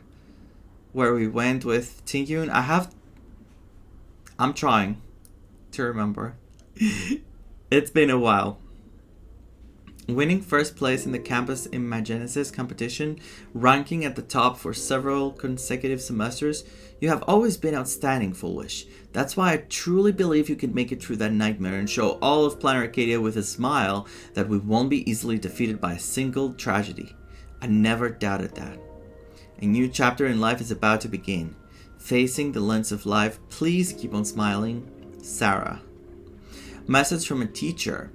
where we went with Tingyun? I'm trying to remember. It's been a while. Winning first place in the campus Imagenesis competition, ranking at the top for several consecutive semesters, you have always been outstanding, FULWISH. That's why I truly believe you can make it through that nightmare and show all of Planet Arcadia with a smile that we won't be easily defeated by a single tragedy. I never doubted that. A new chapter in life is about to begin. Facing the lens of life, please keep on smiling. Sarah. Message from a teacher.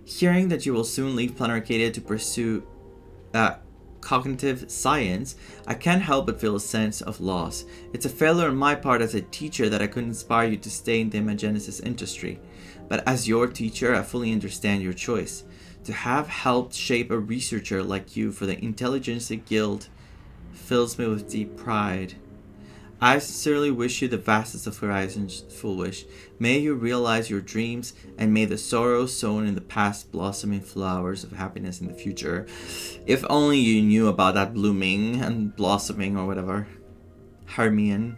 Hearing that you will soon leave Planet Arcadia to pursue cognitive science, I can't help but feel a sense of loss. It's a failure on my part as a teacher that I couldn't inspire you to stay in the Imagenesis industry. But as your teacher, I fully understand your choice. To have helped shape a researcher like you for the Intelligentsia Guild fills me with deep pride. I sincerely wish you the vastest of horizons, FULWISH. May you realize your dreams, and may the sorrows sown in the past blossom in flowers of happiness in the future. If only you knew about that blooming and blossoming or whatever. Hermione.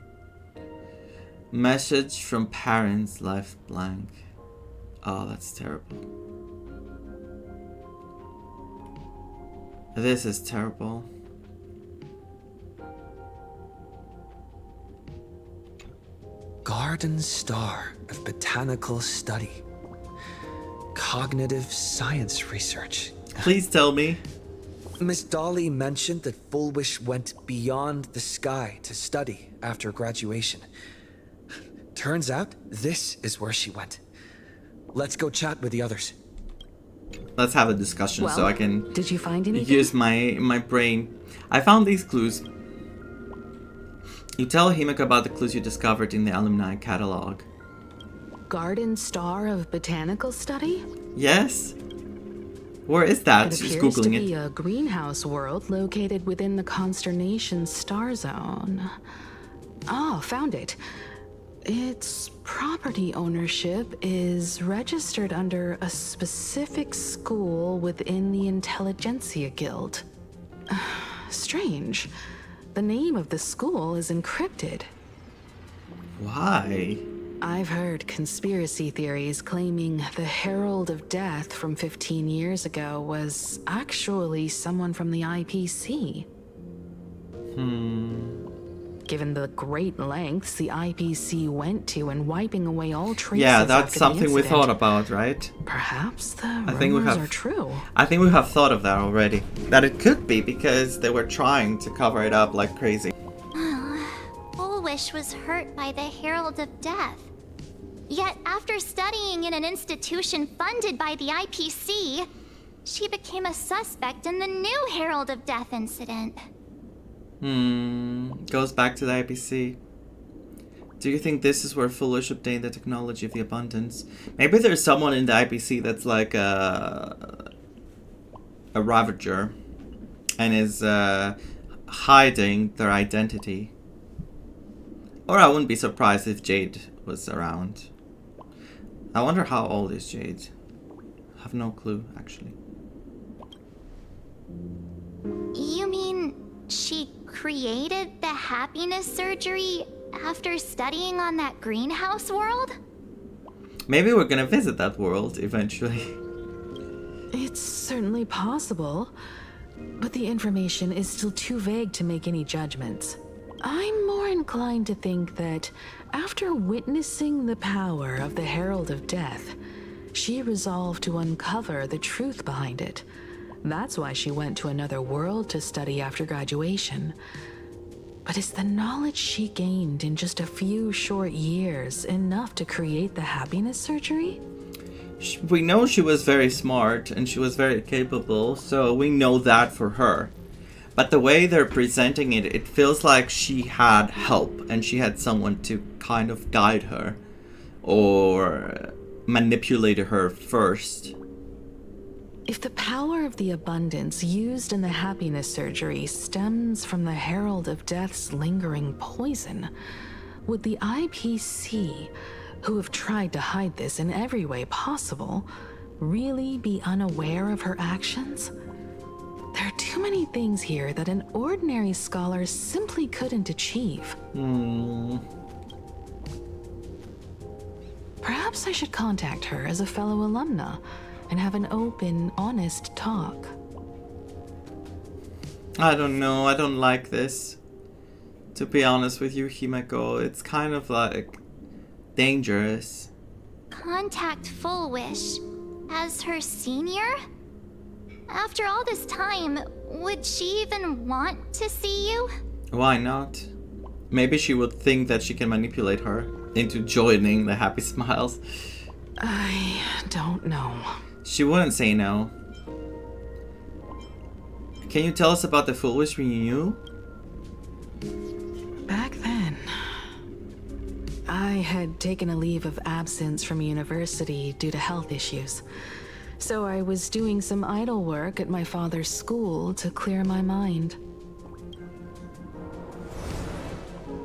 Message from parents left blank. Oh, that's terrible. This is terrible. Garden Star of Botanical Study. Cognitive science research. Please tell me. Miss Dolly mentioned that Fulwish went beyond the sky to study after graduation. Turns out, this is where she went. Let's go chat with the others. Let's have a discussion so I can did you find anything? use my brain. I found these clues. You tell Himiko about the clues you discovered in the alumni catalog. Garden Star of Botanical Study? Yes. Where is that? It She's appears to googling be it. a greenhouse world located within the constellation star zone. Oh, found it. Its property ownership is registered under a specific school within the Intelligentsia Guild. Strange. The name of the school is encrypted. Why? I've heard conspiracy theories claiming the Herald of Death from 15 years ago was actually someone from the IPC. Given the great lengths the IPC went to in wiping away all traces. Yeah, that's after the something we incident, thought about, right? Perhaps the I think we rumors have. are true. I think we have thought of that already. That it could be because they were trying to cover it up like crazy. Fulwish was hurt by the Herald of Death. Yet after studying in an institution funded by the IPC, she became a suspect in the new Herald of Death incident. Goes back to the IPC. Do you think this is where Fulwish obtained the technology of the abundance? Maybe there's someone in the IPC that's like a Ravager and is hiding their identity. Or I wouldn't be surprised if Jade was around. I wonder how old is Jade? I have no clue, actually. You mean she created the happiness surgery after studying on that greenhouse world? Maybe we're gonna visit that world eventually. It's certainly possible, but the information is still too vague to make any judgments. I'm more inclined to think that after witnessing the power of the Herald of Death, she resolved to uncover the truth behind it. That's why she went to another world to study after graduation. But is the knowledge she gained in just a few short years enough to create the happiness surgery? We know she was very smart and she was very capable, so we know that for her. But the way they're presenting it, it feels like she had help and she had someone to kind of guide her or manipulate her first. If the power of the abundance used in the happiness surgery stems from the Herald of Death's lingering poison, would the IPC, who have tried to hide this in every way possible, really be unaware of her actions? There are too many things here that an ordinary scholar simply couldn't achieve. Perhaps I should contact her as a fellow alumna and have an open, honest talk. I don't know, I don't like this. To be honest with you, Himeko, it's kind of like dangerous. Contact Fulwish as her senior? After all this time, would she even want to see you? Why not? Maybe she would think that she can manipulate her into joining the Happy Smiles. I don't know. She wouldn't say no. Can you tell us about the Fulwish we knew? Back then, I had taken a leave of absence from university due to health issues. So I was doing some idle work at my father's school to clear my mind.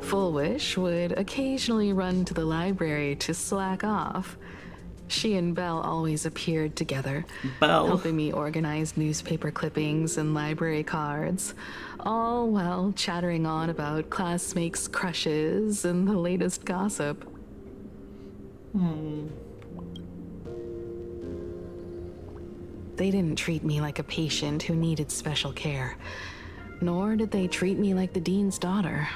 Fulwish would occasionally run to the library to slack off. She and Belle always appeared together, helping me organize newspaper clippings and library cards, all while chattering on about classmates' crushes and the latest gossip. They didn't treat me like a patient who needed special care. Nor did they treat me like the dean's daughter.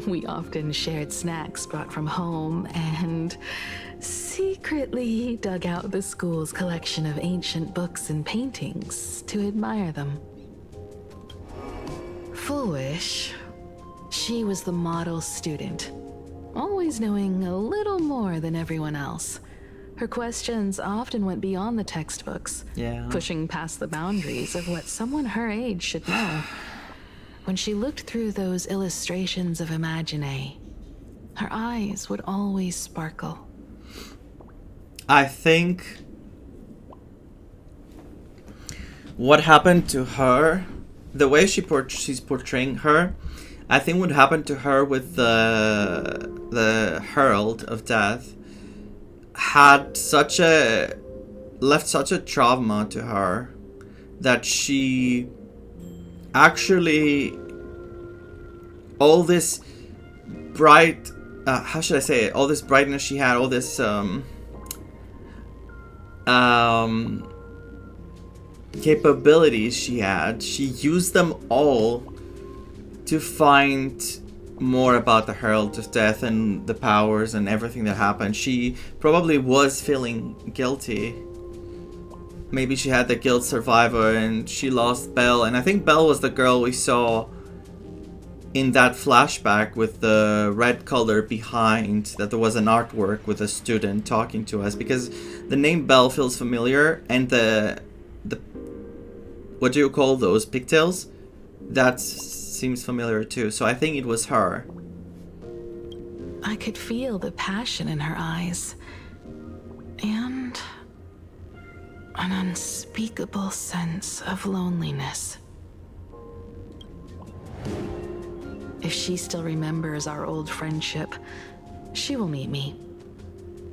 We often shared snacks brought from home and secretly dug out the school's collection of ancient books and paintings to admire them. FULWISH, she was the model student, always knowing a little more than everyone else. Her questions often went beyond the textbooks, pushing past the boundaries of what someone her age should know. When she looked through those illustrations of Imagine, her eyes would always sparkle. I think what happened to her, the way she's portraying her, I think what happened to her with the Herald of Death had left such a trauma to her that she actually, all this bright, how should I say it, all this brightness she had, all this capabilities she had, she used them all to find more about the Herald of Death and the powers and everything that happened. She probably was feeling guilty. Maybe she had the guilt survivor and she lost Belle. And I think Belle was the girl we saw in that flashback with the red color behind, that there was an artwork with a student talking to us, because the name Belle feels familiar, and the what do you call those, pigtails? That seems familiar too. So I think it was her. I could feel the passion in her eyes and an unspeakable sense of loneliness. If she still remembers our old friendship, she will meet me.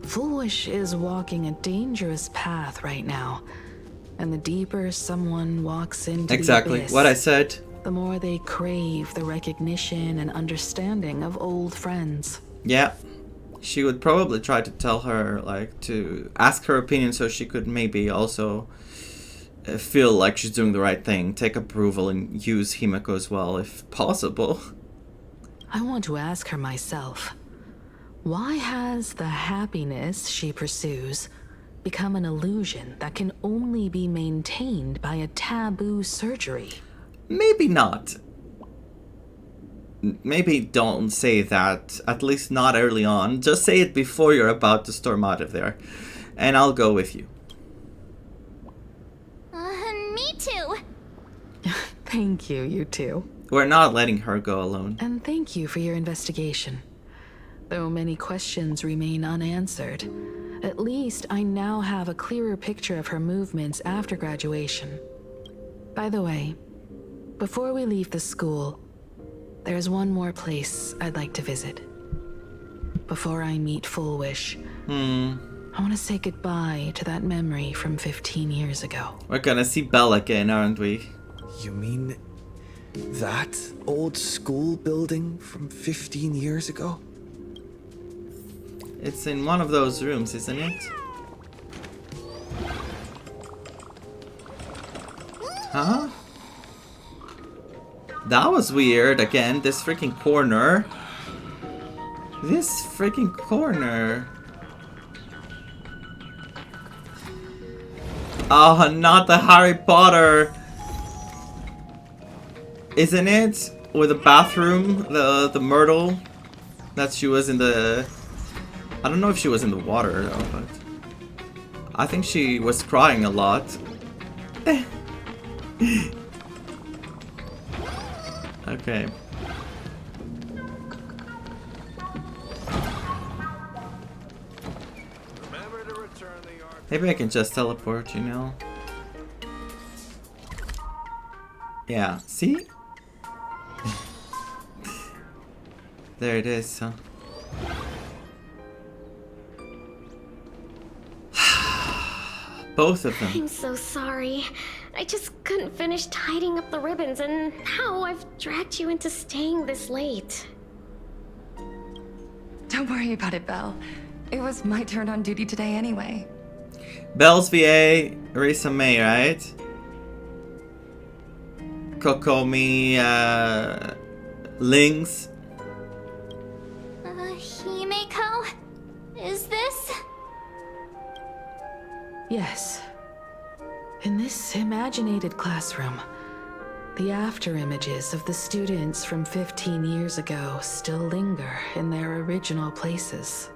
FULWISH is walking a dangerous path right now, and the deeper someone walks into exactly the abyss, what I said, the more they crave the recognition and understanding of old friends. Yeah, she would probably try to tell her, like, to ask her opinion so she could maybe also feel like she's doing the right thing, take approval, and use Himeko as well if possible. I want to ask her myself, why has the happiness she pursues become an illusion that can only be maintained by a taboo surgery? Maybe not. Maybe don't say that, at least not early on. Just say it before you're about to storm out of there. And I'll go with you. Me too. Thank you, you two. We're not letting her go alone. And thank you for your investigation. Though many questions remain unanswered, at least I now have a clearer picture of her movements after graduation. By the way, before we leave the school, there's one more place I'd like to visit. Before I meet FULWISH, I want to say goodbye to that memory from 15 years ago. We're gonna see Belle again, aren't we? You mean that old school building from 15 years ago? It's in one of those rooms, isn't it? Huh? That was weird. Again, this freaking corner. This freaking corner. Oh, not the Harry Potter. Isn't it? With the bathroom, the Myrtle. That she was in the... I don't know if she was in the water though, but... I think she was crying a lot. Okay. Maybe I can just teleport, you know? Yeah, see? There it is, huh? Both of them. I'm so sorry. I just couldn't finish tidying up the ribbons, and now I've dragged you into staying this late. Don't worry about it, Belle. It was my turn on duty today anyway. Bells VA, Risa May, right? Kokomi, Lynx. Himeko? Is this? Yes. In this imaginated classroom, the after images of the students from 15 years ago still linger in their original places.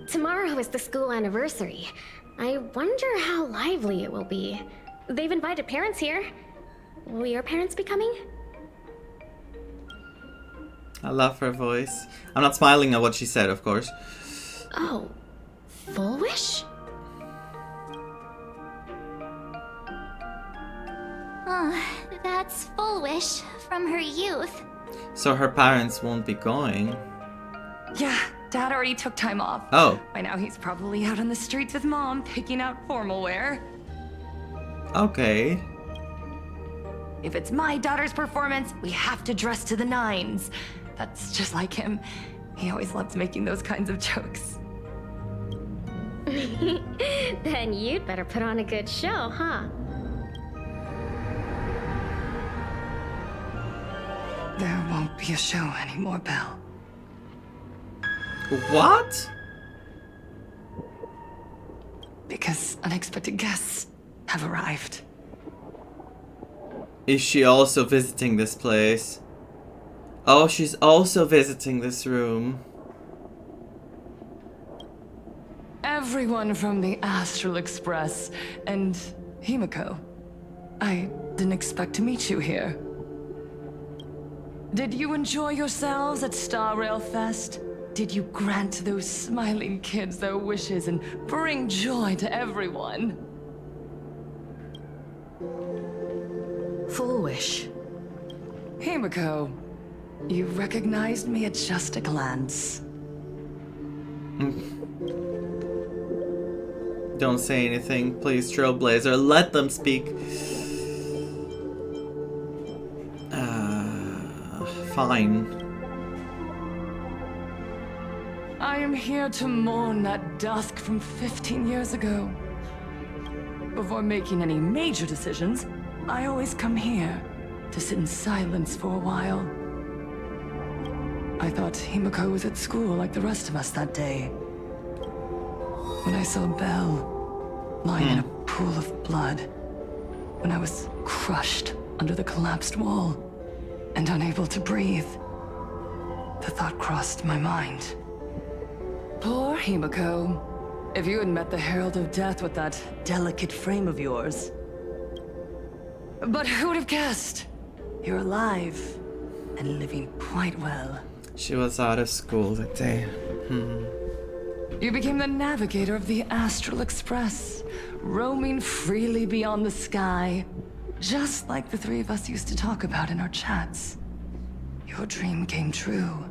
Tomorrow is the school anniversary. I wonder how lively it will be. They've invited parents here. Will your parents be coming? I love her voice. I'm not smiling at what she said, of course. Oh, FULWISH? That's FULWISH from her youth. So her parents won't be going. Yeah, Dad already took time off. Oh. By now he's probably out on the streets with Mom, picking out formal wear. Okay. If it's my daughter's performance, we have to dress to the nines. That's just like him. He always loves making those kinds of jokes. Then you'd better put on a good show, huh? There won't be a show anymore, Belle. What? Because unexpected guests have arrived. Is she also visiting this place? Oh, she's also visiting this room. Everyone from the Astral Express and Himeko. I didn't expect to meet you here. Did you enjoy yourselves at Star Rail Fest? Did you grant those smiling kids their wishes and bring joy to everyone? FULWISH. Himeko, you recognized me at just a glance. Don't say anything, please, Trailblazer. Let them speak. Fine. I am here to mourn that dusk from 15 years ago. Before making any major decisions, I always come here to sit in silence for a while. I thought Himeko was at school like the rest of us that day. When I saw Belle lying in a pool of blood, when I was crushed under the collapsed wall and unable to breathe, the thought crossed my mind. Poor Himeko. If you had met the Herald of Death with that delicate frame of yours. But who would have guessed? You're alive and living quite well. She was out of school that day. You became the navigator of the Astral Express, roaming freely beyond the sky, just like the three of us used to talk about in our chats. Your dream came true.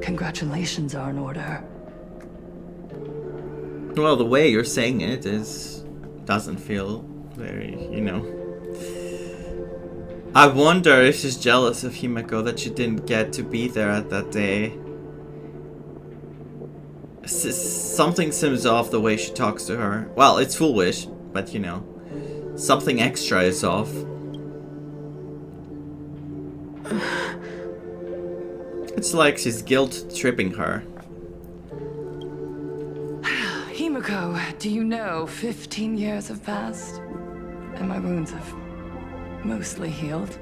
Congratulations are in order. Well, the way you're saying it doesn't feel very, you know. I wonder if she's jealous of Himeko that she didn't get to be there at that day. Something seems off the way she talks to her. Well, it's FULWISH, but you know, something extra is off. It's like she's guilt-tripping her. Himeko, do you know 15 years have passed? And my wounds have mostly healed.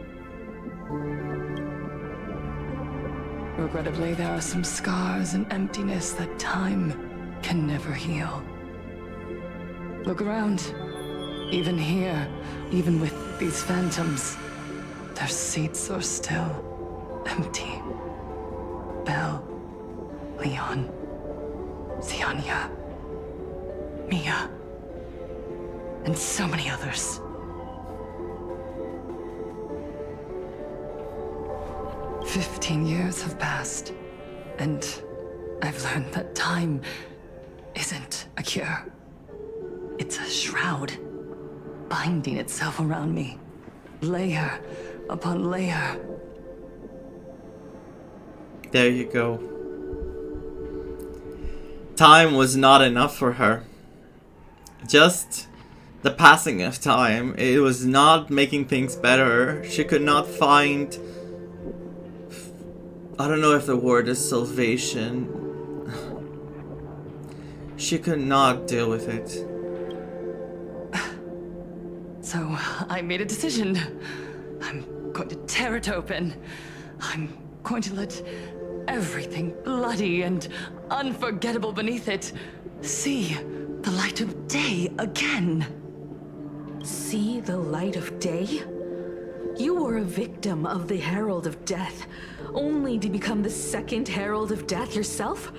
Regrettably, there are some scars and emptiness that time can never heal. Look around. Even here, even with these phantoms, their seats are still empty. Belle, Leon, Xianya, Mia, and so many others. "15 years have passed, and I've learned that time isn't a cure. It's a shroud, binding itself around me, layer upon layer. There you go. Time was not enough for her. Just the passing of time. It was not making things better. She could not find... I don't know if the word is salvation. She could not deal with it. So I made a decision. I'm going to tear it open. I'm going to let everything bloody and unforgettable beneath it see the light of day again. See the light of day? You were a victim of the Herald of Death, only to become the second Herald of Death yourself?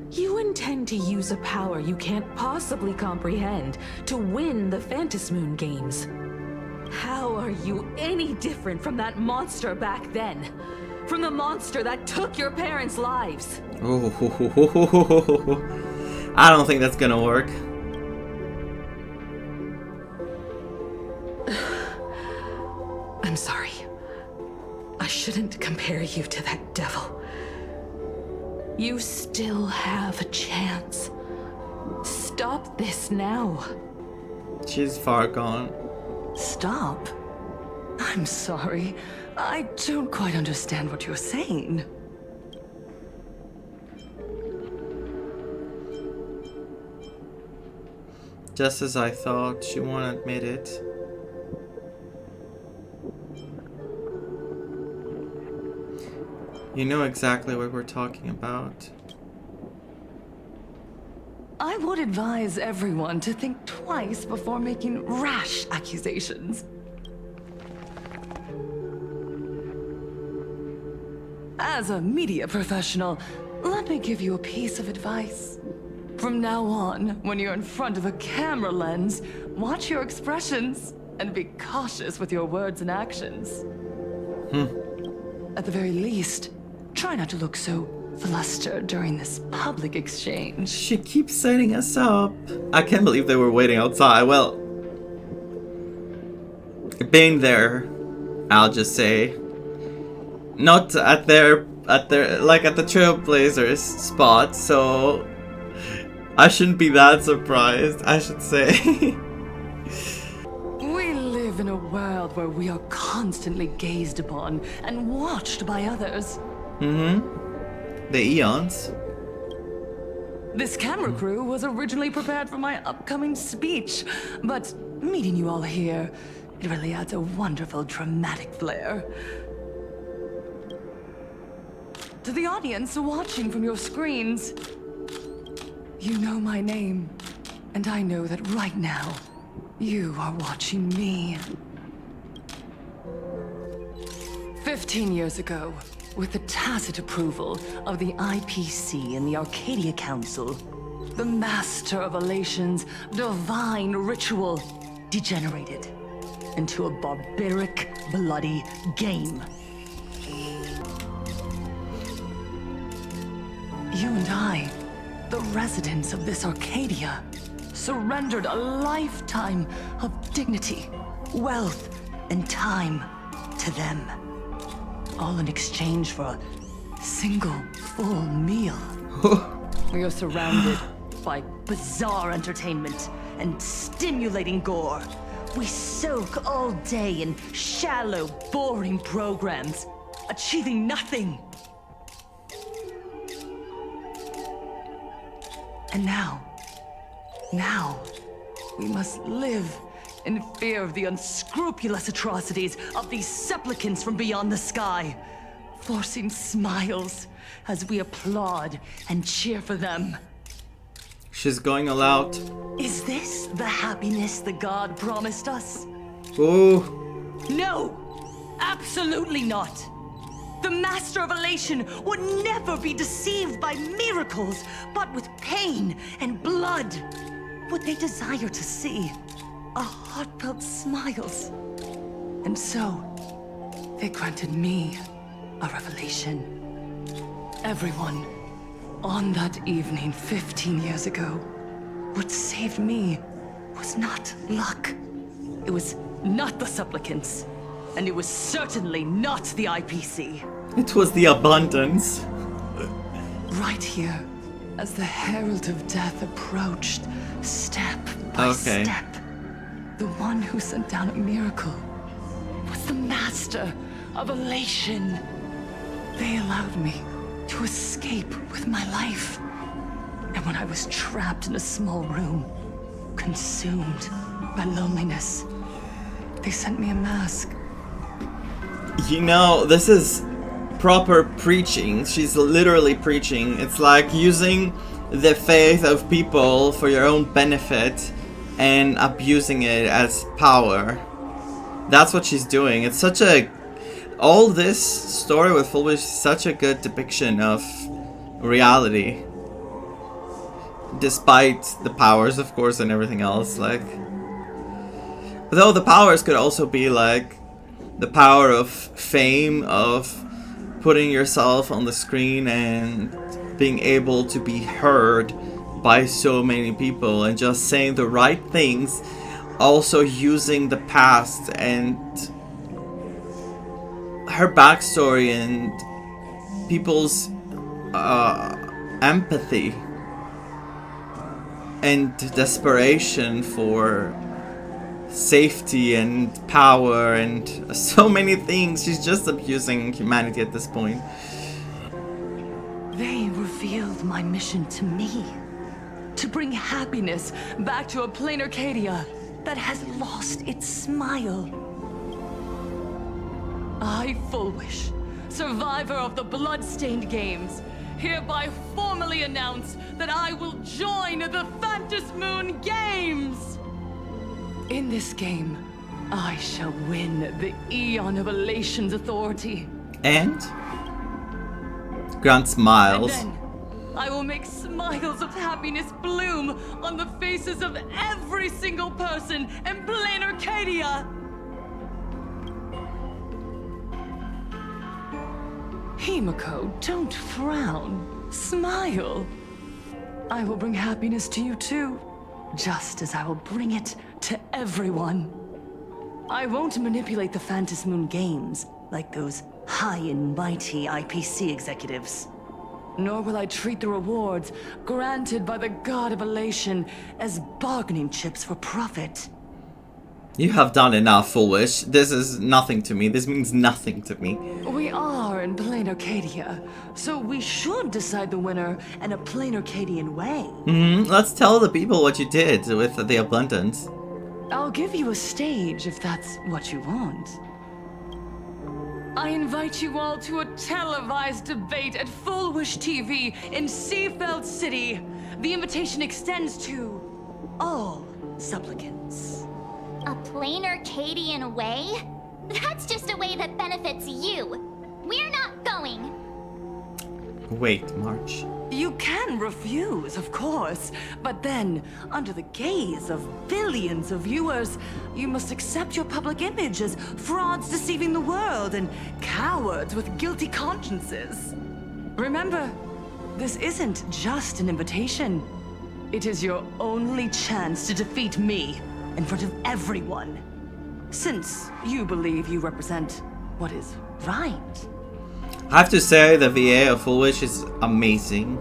You intend to use a power you can't possibly comprehend to win the Phantasmoon games. How are you any different from that monster back then? From the monster that took your parents' lives? Oh, I don't think that's gonna work. I'm sorry. I shouldn't compare you to that devil. You still have a chance. Stop this now. She's far gone. Stop? I'm sorry. I don't quite understand what you're saying. Just as I thought, she won't admit it. You know exactly what we're talking about. I would advise everyone to think twice before making rash accusations. As a media professional, let me give you a piece of advice. From now on, when you're in front of a camera lens, watch your expressions and be cautious with your words and actions. At the very least, try not to look so flustered during this public exchange. She keeps setting us up. I can't believe they were waiting outside. Well, being there, I'll just say, not at their like at the Trailblazers spot, so I shouldn't be that surprised, I should say. We live in a world where we are constantly gazed upon and watched by others. The Eons. This camera crew was originally prepared for my upcoming speech, but meeting you all here, it really adds a wonderful dramatic flair. To the audience watching from your screens, you know my name, and I know that right now, you are watching me. 15 years ago, with the tacit approval of the IPC and the Arcadia Council, the Master of Elation's divine ritual degenerated into a barbaric, bloody game. You and I, the residents of this Arcadia, surrendered a lifetime of dignity, wealth, and time to them. All in exchange for a single full meal. We are surrounded by bizarre entertainment and stimulating gore. We soak all day in shallow, boring programs, achieving nothing. And now, we must live in fear of the unscrupulous atrocities of these supplicants from beyond the sky, forcing smiles as we applaud and cheer for them. She's going all out. Is this the happiness the god promised us? Ooh. No! Absolutely not! The Master of Elation would never be deceived by miracles, but with pain and blood. What they desire to see are heartfelt smiles. And so, they granted me a revelation. Everyone, on that evening 15 years ago, what saved me was not luck. It was not the supplicants. And it was certainly not the IPC. It was the abundance. right here, as the Herald of Death approached, step by step. The one who sent down a miracle was the master of elation. They allowed me to escape with my life. And when I was trapped in a small room, consumed by loneliness, they sent me a mask. You know, this is proper preaching. She's literally preaching. It's like using the faith of people for your own benefit and abusing it as power. That's what she's doing. It's such a... all this story with FULWISH is such a good depiction of reality. Despite the powers, of course, and everything else. Like, though the powers could also be like the power of fame, of putting yourself on the screen and being able to be heard by so many people and just saying the right things, also using the past and her backstory and people's empathy and desperation for safety and power and so many things. She's just abusing humanity at this point. They revealed my mission to me. To bring happiness back to a plain Arcadia that has lost its smile. I, FULWISH, survivor of the Bloodstained Games, hereby formally announce that I will join the Phantasmoon Games! In this game, I shall win the Eon of Elation's authority. And? Grant smiles. And then, I will make smiles of happiness bloom on the faces of every single person in plain Arcadia! Himiko, don't frown. Smile. I will bring happiness to you too, just as I will bring it to everyone. I won't manipulate the Phantasmoon Games like those high and mighty IPC executives. Nor will I treat the rewards granted by the God of Elation as bargaining chips for profit. You have done enough, FULWISH. This is nothing to me. This means nothing to me. We are in plain Arcadia, so we should decide the winner in a plain Arcadian way. Let's tell the people what you did with the abundance. I'll give you a stage if that's what you want. I invite you all to a televised debate at FULWISH TV in Seafeld City. The invitation extends to all supplicants. A plain Arcadian way? That's just a way that benefits you. We're not going. Wait, March. You can refuse, of course, but then, under the gaze of billions of viewers, you must accept your public image as frauds deceiving the world and cowards with guilty consciences. Remember, this isn't just an invitation. It is your only chance to defeat me in front of everyone. Since you believe you represent what is right. I have to say the VA of FULWISH is amazing.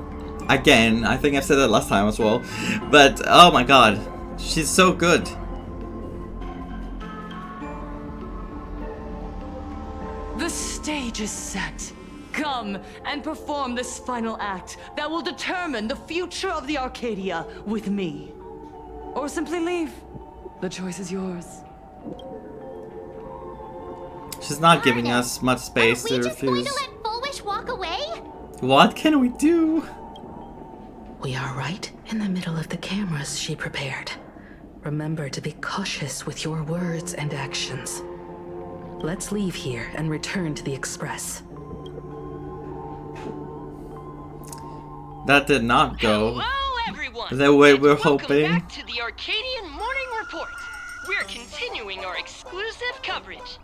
Again, I think I've said that last time as well. But oh my god, she's so good. The stage is set. Come and perform this final act that will determine the future of the Arcadia with me. Or simply leave. The choice is yours. She's not giving us much space to refuse. Going to let FULWISH walk away? What can we do? We are right in the middle of the cameras she prepared. Remember to be cautious with your words and actions. Let's leave here and return to the Express. That did not go Hello, everyone. the way we're Welcome hoping. back to the Arcadian Morning Report. We're continuing our exclusive coverage.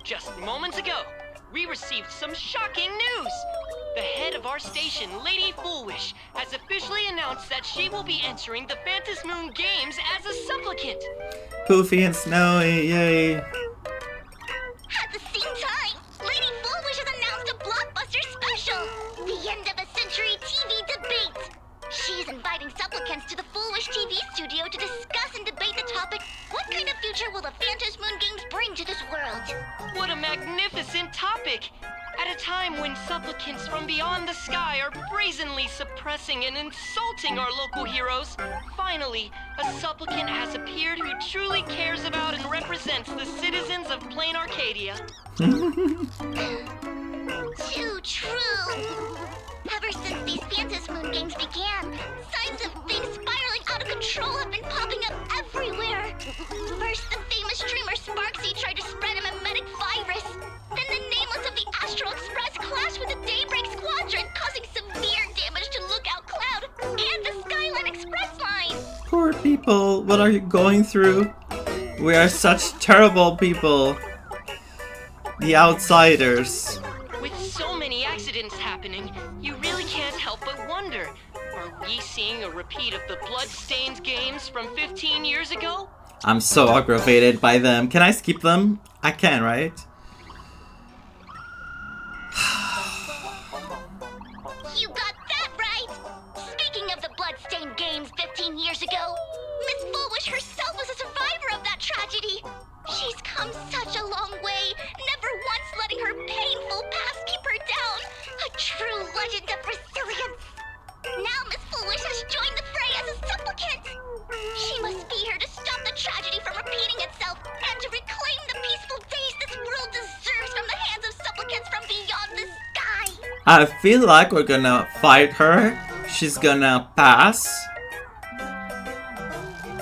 Just moments ago, we received some shocking news. The head of our station, Lady FULWISH, has officially announced that she will be entering the Phantasmoon Games as a supplicant. Poofy and Snowy, yay. At the same time, Lady FULWISH has announced a blockbuster special, the end of a century TV future will the Phantasm Moon Games bring to this world? What a magnificent topic! At a time when supplicants from beyond the sky are brazenly suppressing and insulting our local heroes, finally, a supplicant has appeared who truly cares about and represents the citizens of Plain Arcadia. Too true. Ever since these Phantasm Moon Games began, signs of things spiraling out of control have been popping up everywhere. First, the famous dreamer Sparksy tried to spread a mimetic virus. Then the nameless of the Astral Express clashed with the Daybreak Squadron, causing severe damage to Lookout Cloud and the Skyline Express line. Poor people, what are you going through? We are such terrible people. The outsiders. With so many accidents happening, you really can't help but wonder, are we seeing a repeat of the blood-stained games from 15 years ago? I'm so aggravated by them. Can I skip them? I can, right? You got that right! Speaking of the blood-stained games 15 years ago, Miss Fulwish herself was a survivor of that tragedy. She's come such a long way, never once letting her painful past keep her down. A true legend of resilience. Now Miss Fulwish has joined the fray as a supplicant. She must be here to stop the tragedy from repeating itself and to reclaim the peaceful days this world deserves from the hands of supplicants from beyond the sky. I feel like we're gonna fight her. She's gonna pass.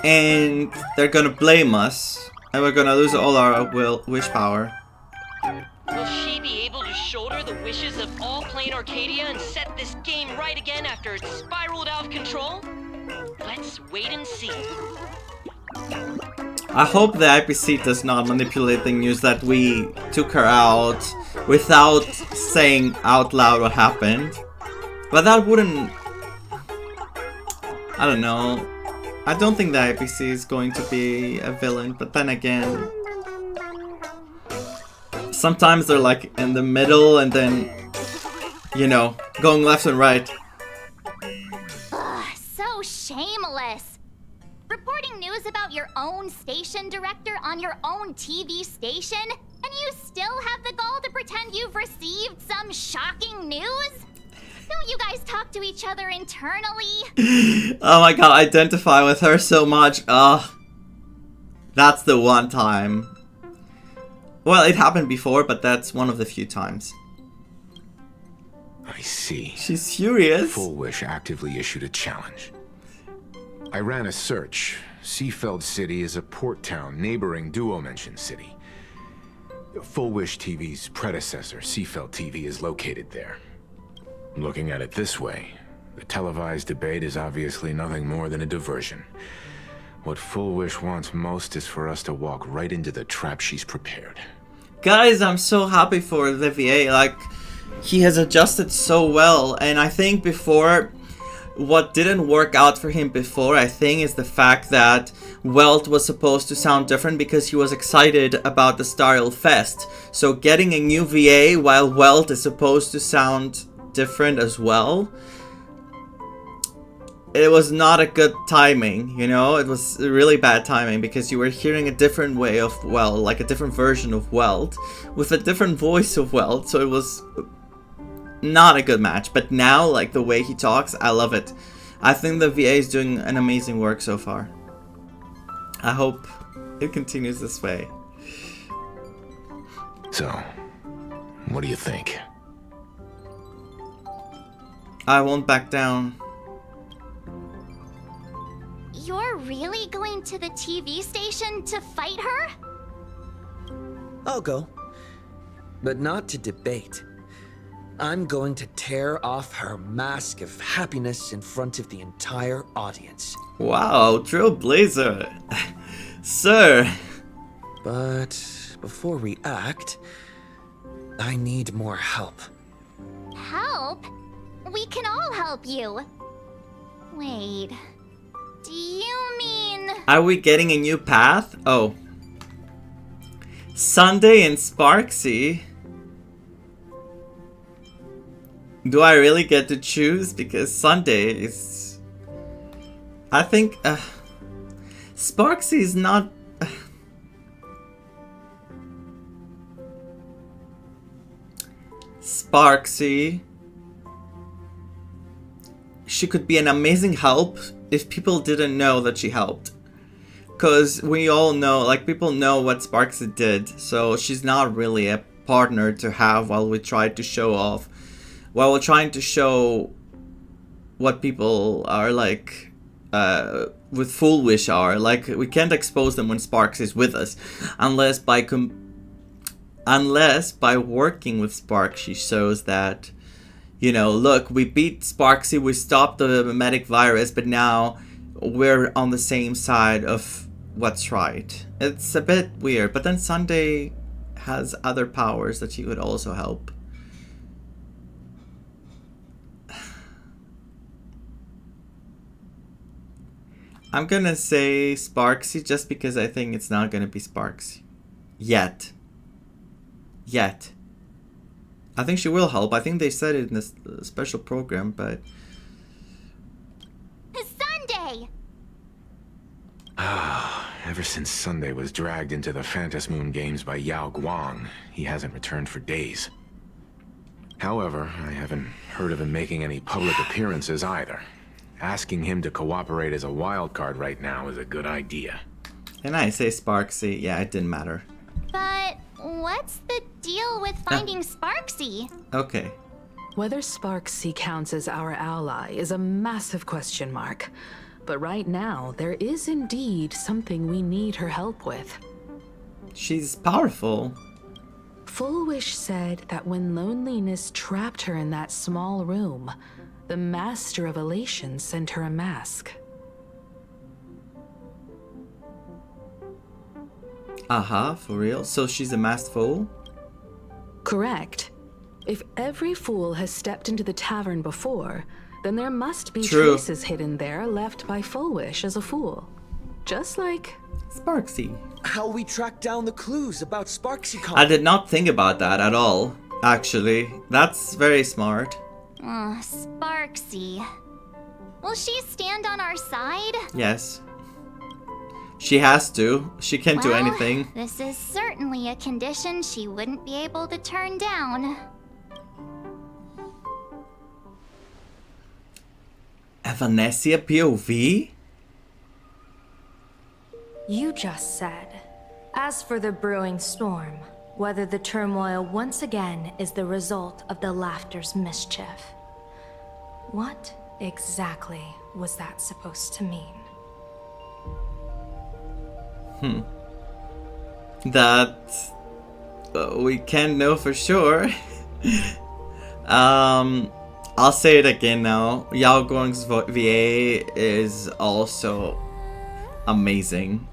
And they're gonna blame us. And we're gonna lose all our wish power. Will she be able to shoulder the wishes of all Plain Arcadia and set this game right again after it's spiraled out of control? Let's wait and see. I hope the IPC does not manipulate the news that we took her out without saying out loud what happened. But that wouldn't... I don't know. I don't think the IPC is going to be a villain, but then again... Sometimes they're like in the middle and then, you know, going left and right. Ugh, so shameless. Reporting news about your own station director on your own TV station, and you still have the gall to pretend you've received some shocking news? Don't you guys talk to each other internally? Oh my god, I identify with her so much. That's the one time. Well, it happened before, but that's one of the few times. I see. She's furious. FULWISH actively issued a challenge. I ran a search. Seafeld City is a port town neighboring Duo-Mention City. FULWISH TV's predecessor, Seafeld TV, is located there. Looking at it this way, the televised debate is obviously nothing more than a diversion. What FULWISH wants most is for us to walk right into the trap she's prepared. Guys, I'm so happy for the VA. Like, he has adjusted so well, and I think before, what didn't work out for him before, I think, is the fact that Welt was supposed to sound different because he was excited about the Starl Fest. So getting a new VA while Welt is supposed to sound different as well, it was not a good timing, you know? It was really bad timing because you were hearing a different way of Welt, like a different version of Welt, with a different voice of Welt, so it was not a good match. But now, like, the way he talks, I love it. I think the VA is doing an amazing work so far. I hope it continues this way. So, what do you think? I won't back down. You're really going to the TV station to fight her? I'll go. But not to debate. I'm going to tear off her mask of happiness in front of the entire audience. Wow, Trailblazer. Sir. But before we act, I need more help. Help? We can all help you. Wait. Do you mean... Are we getting a new path? Oh. Sunday and Sparksy. Do I really get to choose? Because Sunday is... I think... Sparksy is not... Sparksy, she could be an amazing help if people didn't know that she helped. Because we all know, like, people know what Sparksy did, so she's not really a partner to have while we try to show off. While we're trying to show what people are like, with FULWISH are. Like, we can't expose them when Sparks is with us, unless by working with Sparks she shows that, you know, look, we beat Sparksy, we stopped the mimetic virus, but now we're on the same side of what's right. It's a bit weird, but then Sunday has other powers that she could also help. I'm gonna say Sparksy just because I think it's not gonna be Sparksy. Yet. I think she will help. I think they said it in this special program, but... Sunday! Ever since Sunday was dragged into the Phantom Moon Games by Yao Guang, he hasn't returned for days. However, I haven't heard of him making any public appearances either. Asking him to cooperate as a wild card right now is a good idea. And I say Sparksy. Yeah, it didn't matter. But what's the deal with finding Sparksy? Okay. Whether Sparksy counts as our ally is a massive question mark. But right now, there is indeed something we need her help with. She's powerful. FULWISH said that when loneliness trapped her in that small room, the Master of Elation sent her a mask. For real? So she's a masked fool? Correct. If every fool has stepped into the tavern before, then there must be True. traces hidden there left by FULWISH as a fool. Just like... Sparksy. How we track down the clues about Sparksy. I did not think about that at all, actually. That's very smart. Sparksy. Will she stand on our side? Yes. She has to. She can't do anything. This is certainly a condition she wouldn't be able to turn down. Evanesia POV? You just said. As for the brewing storm, whether the turmoil once again is the result of the Laughter's mischief. What exactly was that supposed to mean? That we can't know for sure. I'll say it again now. Yao Guang's VA is also amazing.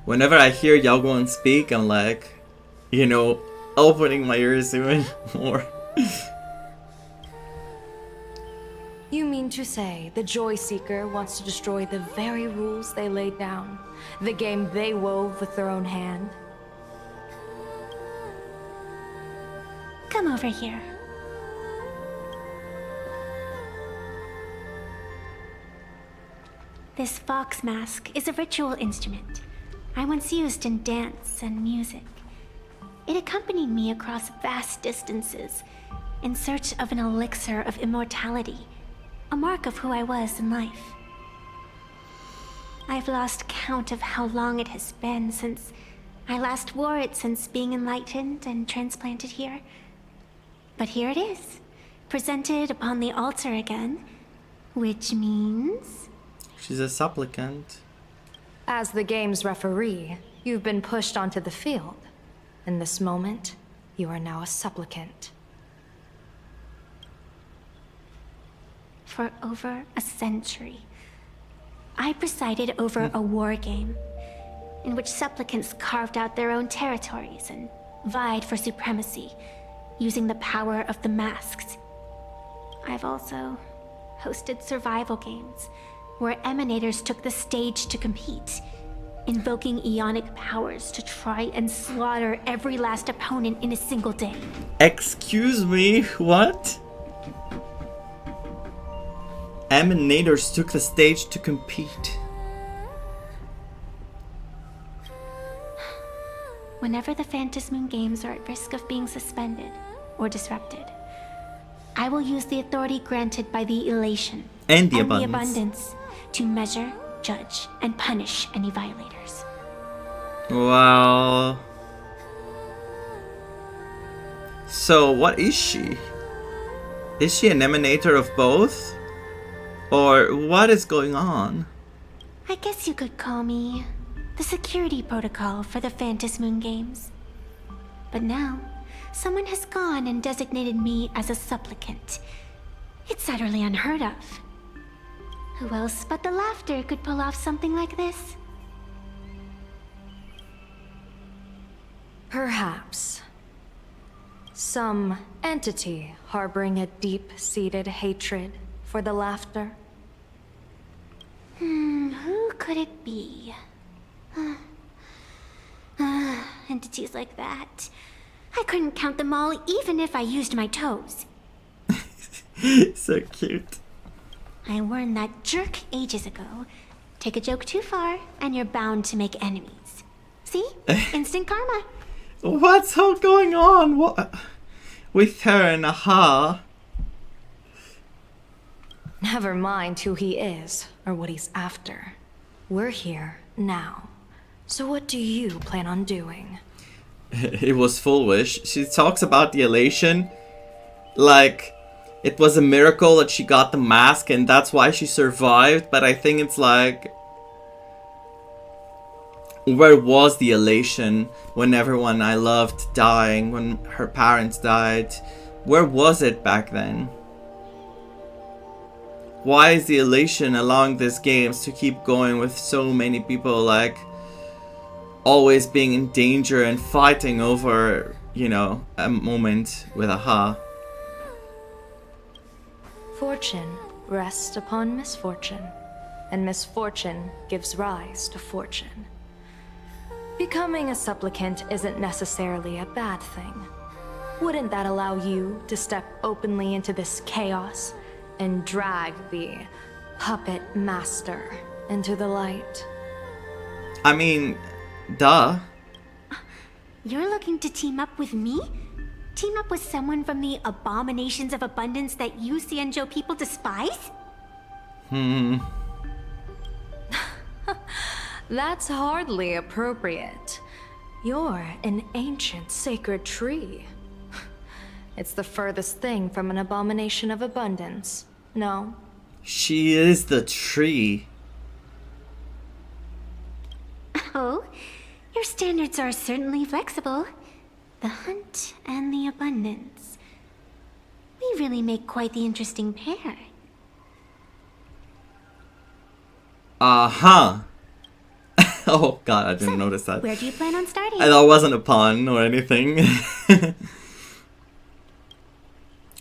Whenever I hear Yao Guang speak, I'm like, you know, opening my ears even more. You mean to say the Joy Seeker wants to destroy the very rules they laid down? The game they wove with their own hand? Come over here. This fox mask is a ritual instrument I once used in dance and music. It accompanied me across vast distances in search of an elixir of immortality, a mark of who I was in life. I've lost count of how long it has been since I last wore it since being enlightened and transplanted here. But here it is, presented upon the altar again, which means... She's a supplicant. As the game's referee, you've been pushed onto the field. In this moment, you are now a supplicant. For over a century, I presided over a war game in which supplicants carved out their own territories and vied for supremacy, using the power of the masks. I've also hosted survival games where emanators took the stage to compete, invoking eonic powers to try and slaughter every last opponent in a single day. Excuse me, what? Emanators took the stage to compete. Whenever the Phantom Moon Games are at risk of being suspended, or disrupted. I will use the authority granted by the elation and the abundance to measure, judge, and punish any violators. Well... So, what is she? Is she an emanator of both? Or what is going on? I guess you could call me the security protocol for the Phantom Moon Games. But now, someone has gone and designated me as a supplicant. It's utterly unheard of. Who else but the Laughter could pull off something like this? Perhaps. Some entity harboring a deep-seated hatred for the Laughter. Who could it be? Entities like that. I couldn't count them all even if I used my toes. So cute. I warned that jerk ages ago. Take a joke too far, and you're bound to make enemies. See? Instant karma. What's all going on? What? With her and Aha? Never mind who he is, or what he's after. We're here, now. So what do you plan on doing? It was FULWISH. She talks about the elation. Like, it was a miracle that she got the mask and that's why she survived. But I think it's like... Where was the elation when everyone I loved dying, when her parents died? Where was it back then? Why is the elation allowing these games to keep going with so many people like always being in danger and fighting over, you know, a moment with Aha? Fortune rests upon misfortune, and misfortune gives rise to fortune. Becoming a supplicant isn't necessarily a bad thing. Wouldn't that allow you to step openly into this chaos and drag the puppet master into the light? I mean, duh. You're looking to team up with me? Team up with someone from the abominations of abundance that you Xianzhou people despise? That's hardly appropriate. You're an ancient sacred tree. It's the furthest thing from an abomination of abundance, no? She is the tree. Oh, your standards are certainly flexible. The hunt and the abundance. We really make quite the interesting pair. Uh-huh. Oh god, I didn't notice that. Where do you plan on starting? I thought it wasn't a pun or anything.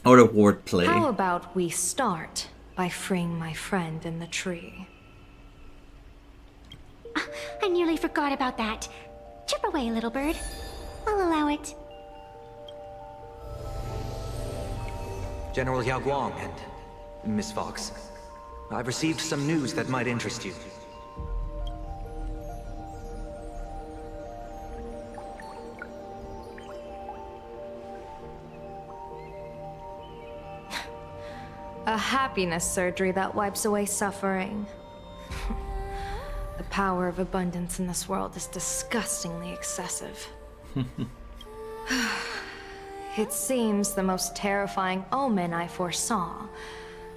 Or a wordplay. How about we start by freeing my friend in the tree? I nearly forgot about that. Chip away, little bird. I'll allow it. General Yao Guang and Miss Fox, I've received some news that might interest you. A happiness surgery that wipes away suffering. The power of abundance in this world is disgustingly excessive. It seems the most terrifying omen I foresaw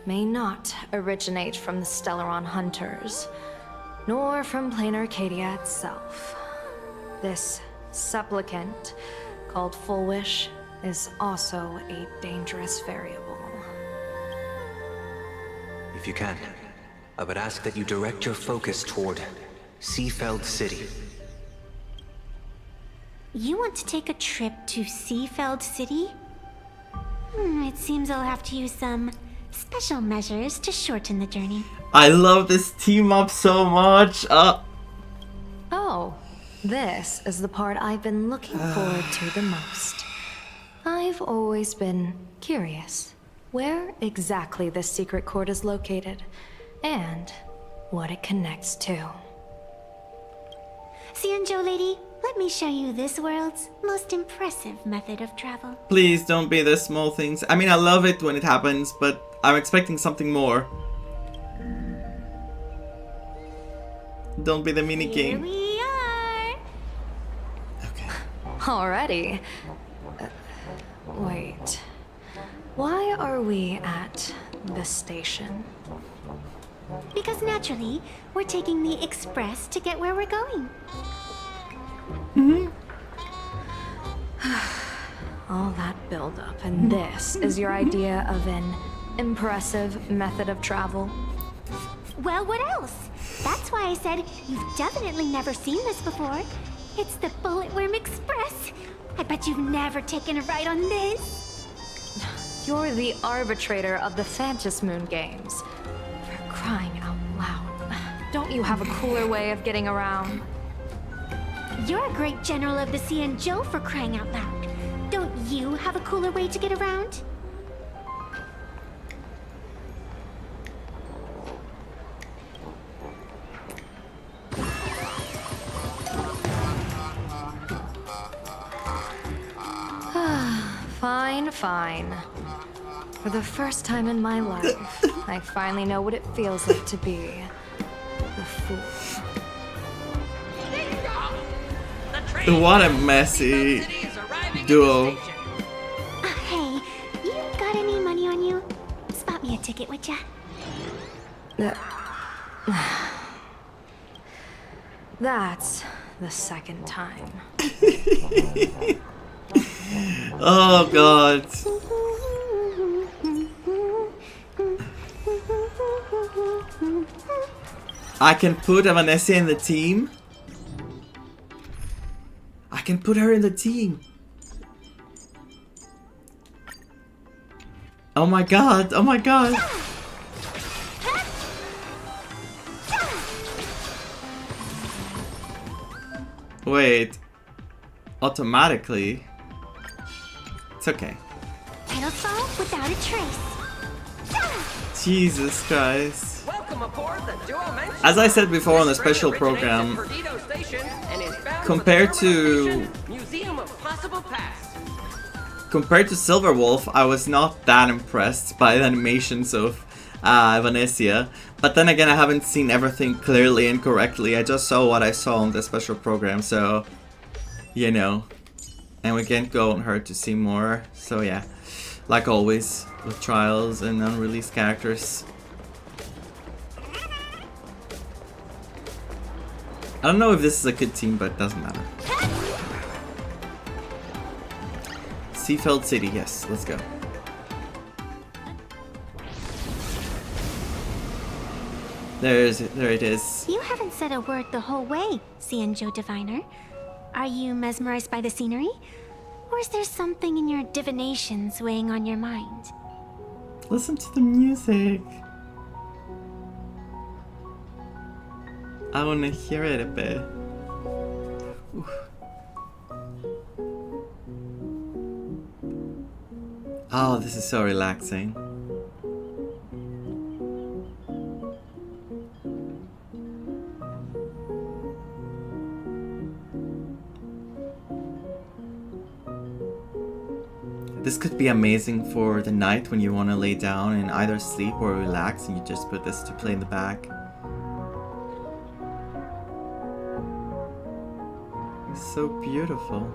may not originate from the Stellaron hunters, nor from plain Arcadia itself. This supplicant, called FULWISH, is also a dangerous variable. If you can, I would ask that you direct your focus toward Seafeld City. You want to take a trip to Seafeld City? It seems I'll have to use some special measures to shorten the journey. I love this team up so much. Oh, this is the part I've been looking forward to the most. I've always been curious where exactly this secret court is located, and what it connects to. Xianzhou lady, Let me show you this world's most impressive method of travel. Please don't be the small things. I mean, I love it when it happens, but I'm expecting something more. Don't be the mini Here king. we are. Alrighty. Wait. Why are we at this station? Because naturally, we're taking the express to get where we're going. All that buildup, and this is your idea of an impressive method of travel? Well, what else? That's why I said you've definitely never seen this before. It's the Bulletworm Express. I bet you've never taken a ride on this. You're the arbitrator of the Phantom Moon games. For crying out loud. Don't you have a cooler way of getting around? You're a great general of the Cianjo, for crying out loud. Don't you have a cooler way to get around? Fine. For the first time in my life, I finally know what it feels like to be the fool. What a messy duo. Hey, you got any money on you? Spot me a ticket, would ya? That's the second time. Oh god. I can put Vanessa in the team. I can put her in the team. Oh my god, oh my god. Wait. Automatically? It's okay. Title song without a trace. Jesus Christ. Welcome aboard the Duo-Mention. As I said before on the special program, compared to Silver Wolf, I was not that impressed by the animations of Vanessa. But then again, I haven't seen everything clearly and correctly. I just saw what I saw on the special program, so you know. And we can't go on her to see more. So yeah, like always with trials and unreleased characters. I don't know if this is a good team, but it doesn't matter. Seafeld City, yes, let's go. There it is. You haven't said a word the whole way, Cianjo Diviner. Are you mesmerized by the scenery? Or is there something in your divinations weighing on your mind? Listen to the music. I want to hear it a bit. Oof. Oh, this is so relaxing. This could be amazing for the night when you want to lay down and either sleep or relax, and you just put this to play in the back. It's so beautiful.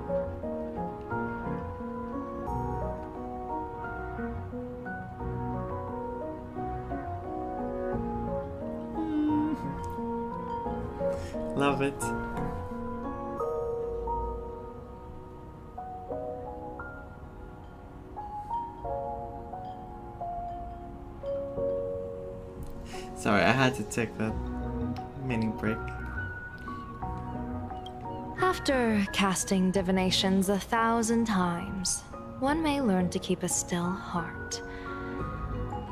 Love it. Sorry, I had to take that mini break. After casting divinations 1,000 times, one may learn to keep a still heart.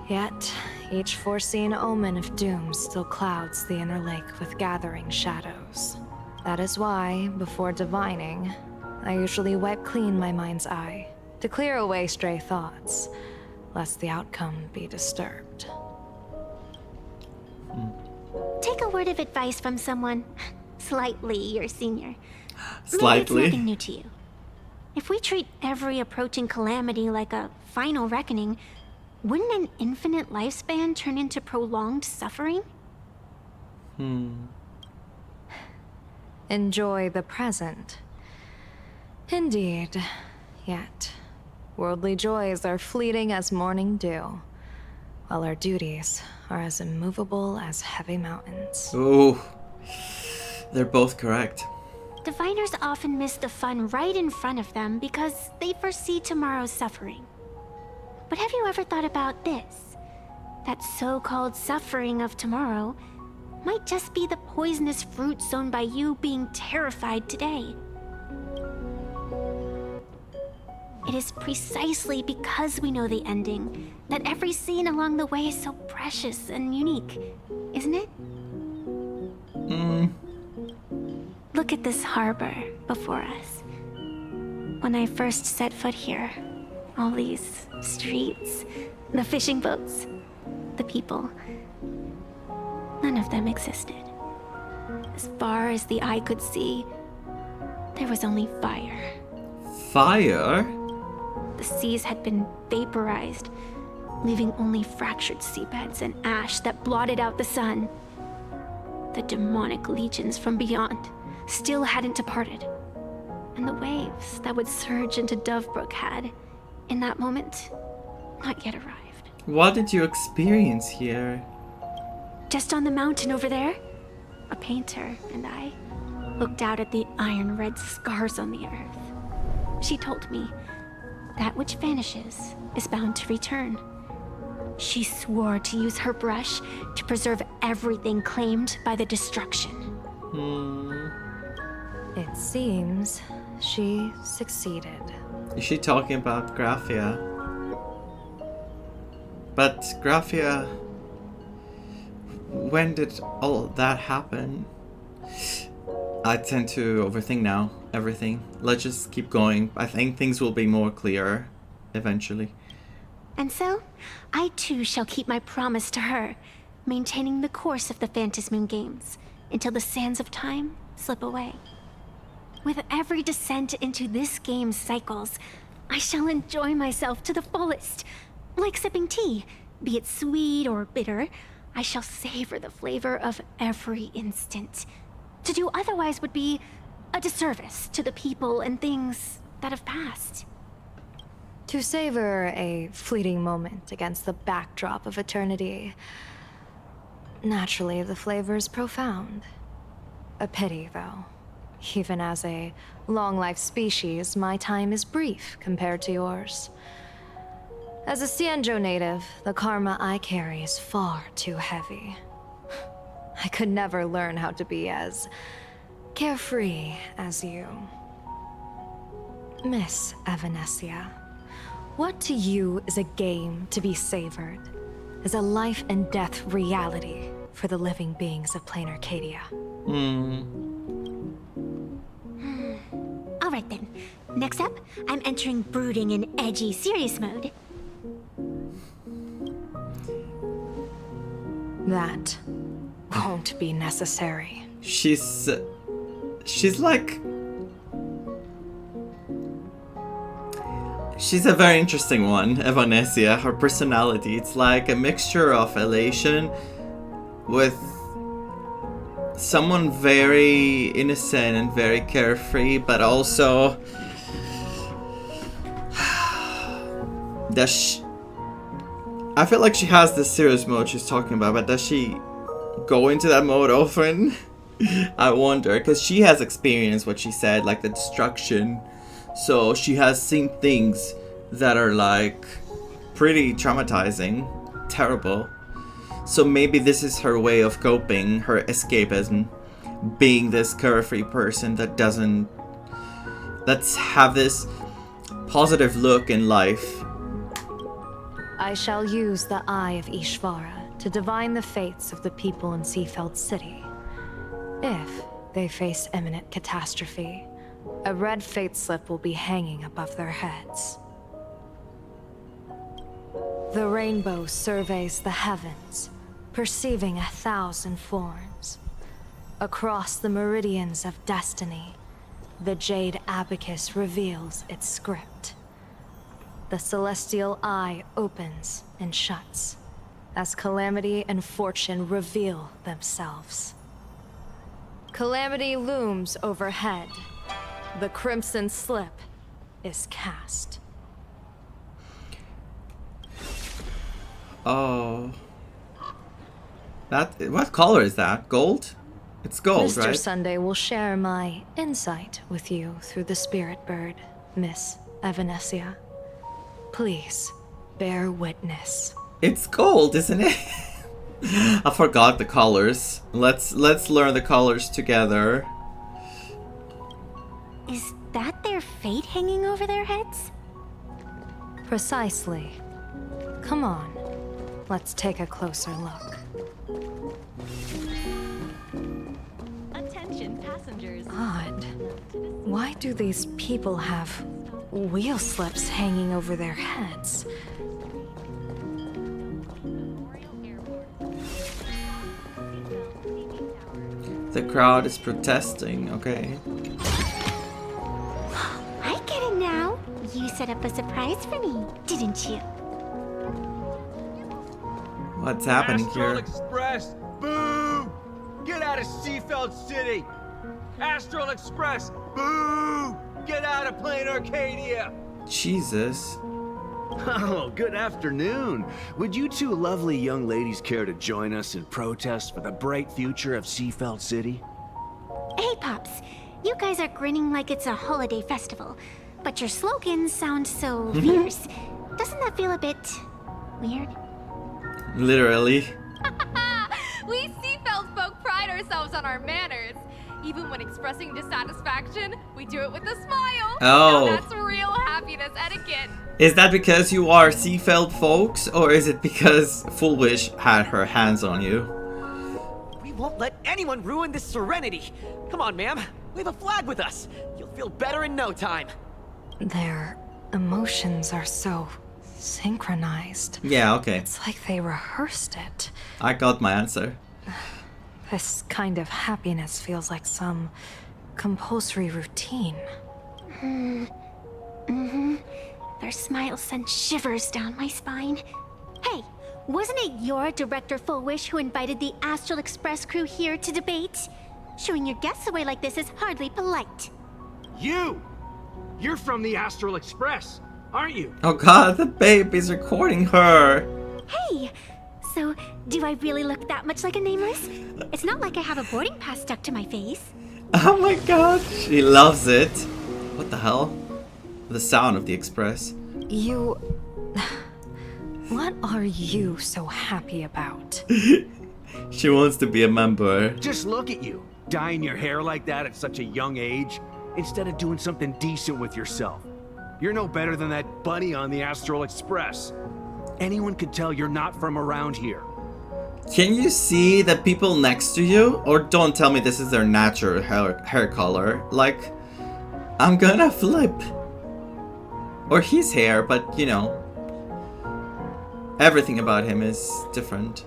Yet, each foreseen omen of doom still clouds the inner lake with gathering shadows. That is why, before divining, I usually wipe clean my mind's eye to clear away stray thoughts, lest the outcome be disturbed. Take a word of advice from someone slightly your senior. Slightly. Maybe it's nothing new to you. If we treat every approaching calamity like a final reckoning, wouldn't an infinite lifespan turn into prolonged suffering? Enjoy the present. Indeed. Yet, worldly joys are fleeting as morning dew, while our duties are as immovable as heavy mountains. Oh, they're both correct. Diviners often miss the fun right in front of them because they foresee tomorrow's suffering. But have you ever thought about this? That so-called suffering of tomorrow might just be the poisonous fruit sown by you being terrified today. It is precisely because we know the ending that every scene along the way is so precious and unique, isn't it? Look at this harbor before us. When I first set foot here, all these streets, the fishing boats, the people, none of them existed. As far as the eye could see, there was only fire. Fire? The seas had been vaporized, leaving only fractured seabeds and ash that blotted out the sun. The demonic legions from beyond still hadn't departed, and the waves that would surge into Dovebrook had, in that moment, not yet arrived. What did you experience here? Just on the mountain over there, a painter and I looked out at the iron red scars on the earth. She told me, that which vanishes is bound to return. She swore to use her brush to preserve everything claimed by the destruction. It seems she succeeded. Is she talking about Graphia? But Graphia, when did all that happen? I tend to overthink now, everything. Let's just keep going. I think things will be more clear eventually. And so, I too shall keep my promise to her, maintaining the course of the Phantasmoon Games until the sands of time slip away. With every descent into this game's cycles, I shall enjoy myself to the fullest. Like sipping tea, be it sweet or bitter, I shall savor the flavor of every instant. To do otherwise would be a disservice to the people and things that have passed. To savor a fleeting moment against the backdrop of eternity. Naturally, the flavor is profound. A pity, though. Even as a long-life species, my time is brief compared to yours. As a Xianzhou native, the karma I carry is far too heavy. I could never learn how to be as carefree as you. Miss Evanesia, what to you is a game to be savored? Is a life and death reality for the living beings of plain Arcadia? Alright then. Next up, I'm entering brooding and edgy serious mode. That won't be necessary. She's like... She's a very interesting one, Evanesia. Her personality, it's like a mixture of elation with someone very innocent and very carefree, but also I feel like she has this serious mode she's talking about, but does she go into that mode often? I wonder, because she has experienced what she said, like the destruction. So she has seen things that are like pretty traumatizing, terrible. So maybe this is her way of coping, her escapism, being this carefree person that doesn't, let's have this positive look in life. I shall use the Eye of Ishvara to divine the fates of the people in Seafeld City. If they face imminent catastrophe, a red fate slip will be hanging above their heads. The rainbow surveys the heavens, perceiving 1,000 forms. Across the meridians of destiny, the Jade Abacus reveals its script. The celestial eye opens and shuts as Calamity and Fortune reveal themselves. Calamity looms overhead. The crimson slip is cast. Oh. What color is that? Gold? It's gold, Mr. right? Sunday will share my insight with you through the spirit bird, Miss Evanesia. Please, bear witness. It's gold, isn't it? I forgot the colors. Let's learn the colors together. Is that their fate hanging over their heads? Precisely. Come on, let's take a closer look. Attention passengers. Odd. Why do these people have wheel slips hanging over their heads? The crowd is protesting, okay. I get it now. You set up a surprise for me, didn't you? What's happening Astral here? Express, boo! Get out of Seafeld City! Astral Express, boo! Get out of Plain Arcadia! Jesus. Oh, good afternoon. Would you two lovely young ladies care to join us in protest for the bright future of Seafeld City? Hey, Pops. You guys are grinning like it's a holiday festival, but your slogans sound so fierce. Doesn't that feel a bit weird? Literally. We Seafeld folk pride ourselves on our manners. Even when expressing dissatisfaction, we do it with a smile. Oh. Now that's real happiness etiquette. Is that because you are Seafeld folks, or is it because FULWISH had her hands on you? We won't let anyone ruin this serenity. Come on, ma'am. Wave a flag with us. You'll feel better in no time. Their emotions are so synchronized. Yeah, okay. It's like they rehearsed it. I got my answer. This kind of happiness feels like some compulsory routine. Their smiles sent shivers down my spine. Hey, wasn't it your director FULWISH who invited the Astral Express crew here to debate? Showing your guests away like this is hardly polite. You! You're from the Astral Express, aren't you? Oh god, the baby's recording her. Hey, so do I really look that much like a nameless? It's not like I have a boarding pass stuck to my face. Oh my god, she loves it. What the hell? The sound of the express. You... What are you so happy about? She wants to be a member. Just look at you, dyeing your hair like that at such a young age, instead of doing something decent with yourself. You're no better than that bunny on the Astral Express. Anyone could tell you're not from around here. Can you see the people next to you? Or don't tell me this is their natural hair color. Like, I'm gonna flip. Or his hair, but you know. Everything about him is different.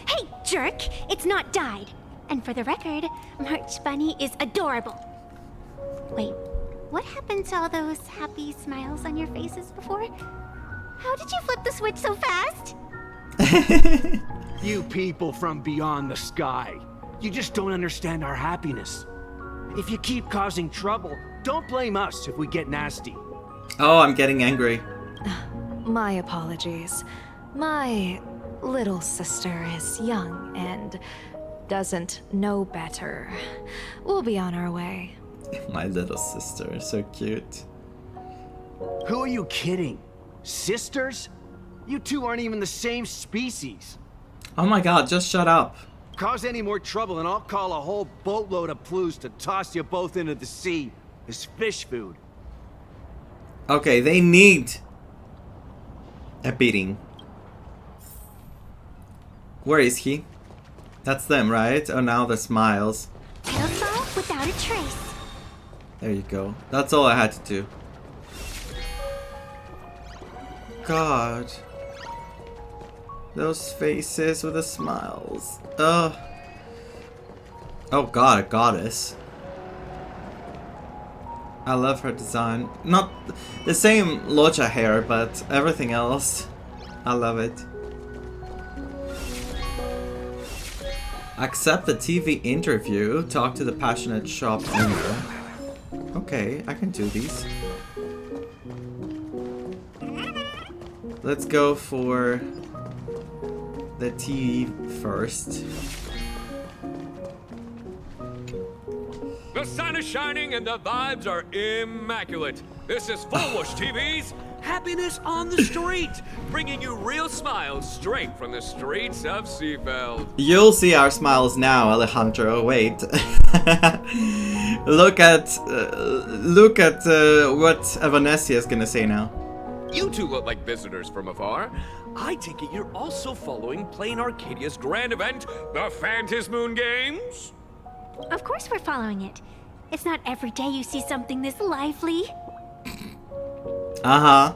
Hey, jerk! It's not dyed. And for the record, March Bunny is adorable. Wait, what happened to all those happy smiles on your faces before? How did you flip the switch so fast? You people from beyond the sky. You just don't understand our happiness. If you keep causing trouble, don't blame us if we get nasty. Oh, I'm getting angry. My apologies. My little sister is young and doesn't know better. We'll be on our way. My little sister, so cute. Who are you kidding? Sisters? You two aren't even the same species. Oh my god, just shut up. Cause any more trouble and I'll call a whole boatload of Plus to toss you both into the sea as fish food. Okay, they need a beating. Where is he? That's them, right? Oh, now the smiles. Pedal without a trace. There you go. That's all I had to do. God. Those faces with the smiles. Ugh. Oh god, a goddess. I love her design. Not the same Locha hair, but everything else. I love it. Accept the TV interview. Talk to the passionate shop owner. Okay, I can do these. Let's go for the TV first. The sun is shining and the vibes are immaculate. This is FULWISH TV's Happiness on the Street, bringing you real smiles straight from the streets of Seafeld. You'll see our smiles now, Alejandro. Wait. Look at what Evanesia is gonna say now. You two look like visitors from afar. I take it you're also following Plain Arcadia's grand event, the Phantasmoon Games? Of course we're following it. It's not every day you see something this lively. Uh-huh.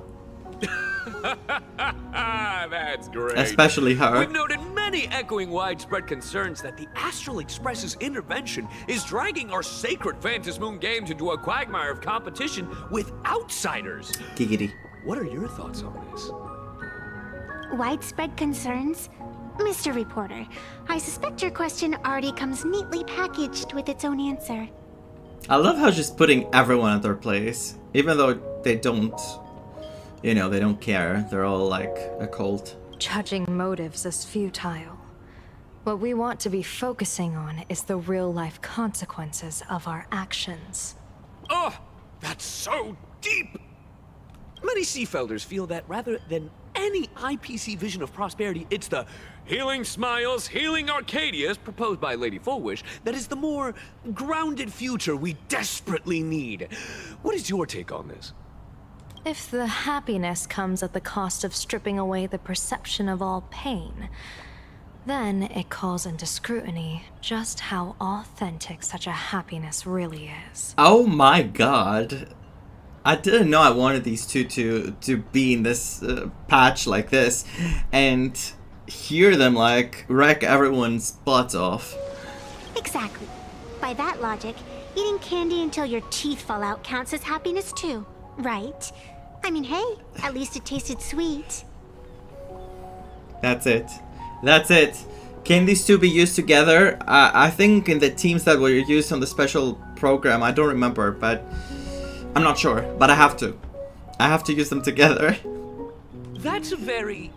That's great. Especially her. We've noted many echoing widespread concerns that the Astral Express's intervention is dragging our sacred Phantasmoon Games into a quagmire of competition with outsiders. Giggity. What are your thoughts on this? Widespread concerns? Mr. Reporter, I suspect your question already comes neatly packaged with its own answer. I love how she's putting everyone at their place, even though they don't, you know, they don't care. They're all like a cult. Judging motives is futile. What we want to be focusing on is the real-life consequences of our actions. Oh, that's so deep! Many Seafelders feel that rather than any IPC vision of prosperity, it's the healing smiles, healing Arcadias proposed by Lady FULWISH that is the more grounded future we desperately need. What is your take on this? If the happiness comes at the cost of stripping away the perception of all pain, then it calls into scrutiny just how authentic such a happiness really is. Oh my god. I didn't know I wanted these two to be in this patch like this and hear them like wreck everyone's butts off. Exactly. By that logic, eating candy until your teeth fall out counts as happiness too, right? I mean, hey, at least it tasted sweet. That's it. That's it. Can these two be used together? I think in the teams that were used on the special program, I don't remember, but I'm not sure, but I have to. I have to use them together. That's a very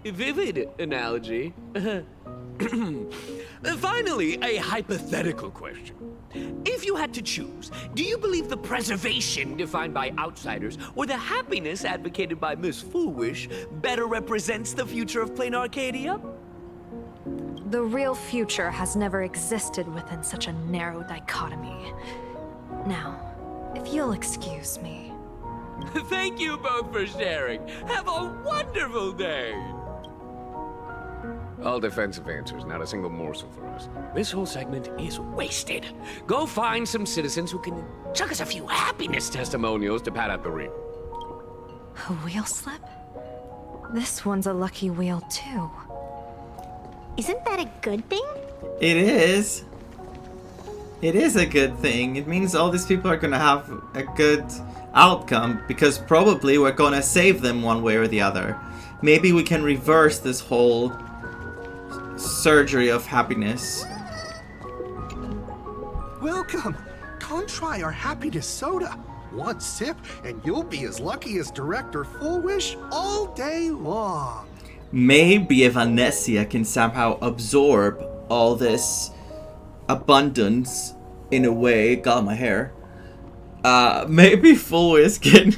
vivid analogy. Finally, a hypothetical question. If you had to choose, do you believe the preservation defined by outsiders or the happiness advocated by Miss FULWISH better represents the future of Plain Arcadia? The real future has never existed within such a narrow dichotomy. Now, if you'll excuse me. Thank you both for sharing. Have a wonderful day. All defensive answers, not a single morsel for us. This whole segment is wasted. Go find some citizens who can chuck us a few happiness testimonials to pad out the rear. A wheel slip? This one's a lucky wheel too. Isn't that a good thing? It is. It is a good thing. It means all these people are gonna have a good outcome because probably we're gonna save them one way or the other. Maybe we can reverse this whole surgery of happiness. Welcome! Come try our happiness soda. One sip and you'll be as lucky as Director FULWISH all day long. Maybe Evanesia can somehow absorb all this abundance in a way. God, my hair. Maybe FULWISH can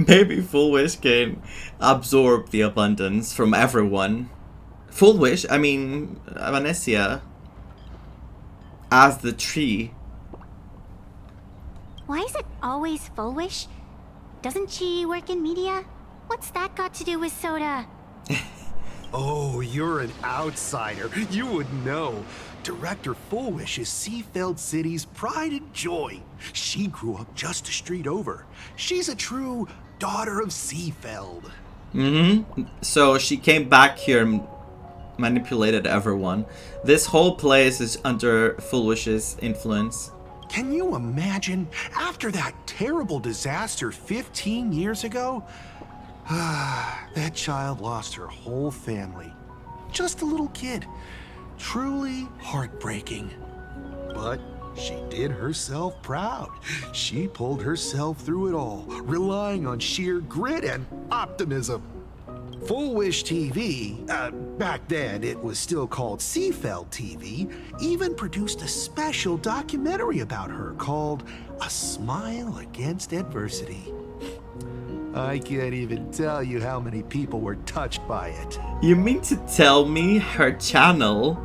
maybe FULWISH can absorb the abundance from everyone. FULWISH, I mean Evanesia, as the tree. Why is it always FULWISH? Doesn't she work in media? What's that got to do with soda? Oh, you're an outsider. You would know. Director FULWISH is Seafeld City's pride and joy. She grew up just a street over. She's a true daughter of Seafeld. So she came back here and manipulated everyone. This whole place is under FULWISH's influence. Can you imagine? After that terrible disaster 15 years ago, that child lost her whole family. Just a little kid. Truly heartbreaking. But she did herself proud. She pulled herself through it all, relying on sheer grit and optimism. FULWISH TV, back then it was still called Seafeld TV, even produced a special documentary about her called A Smile Against Adversity. I can't even tell you how many people were touched by it. You mean to tell me her channel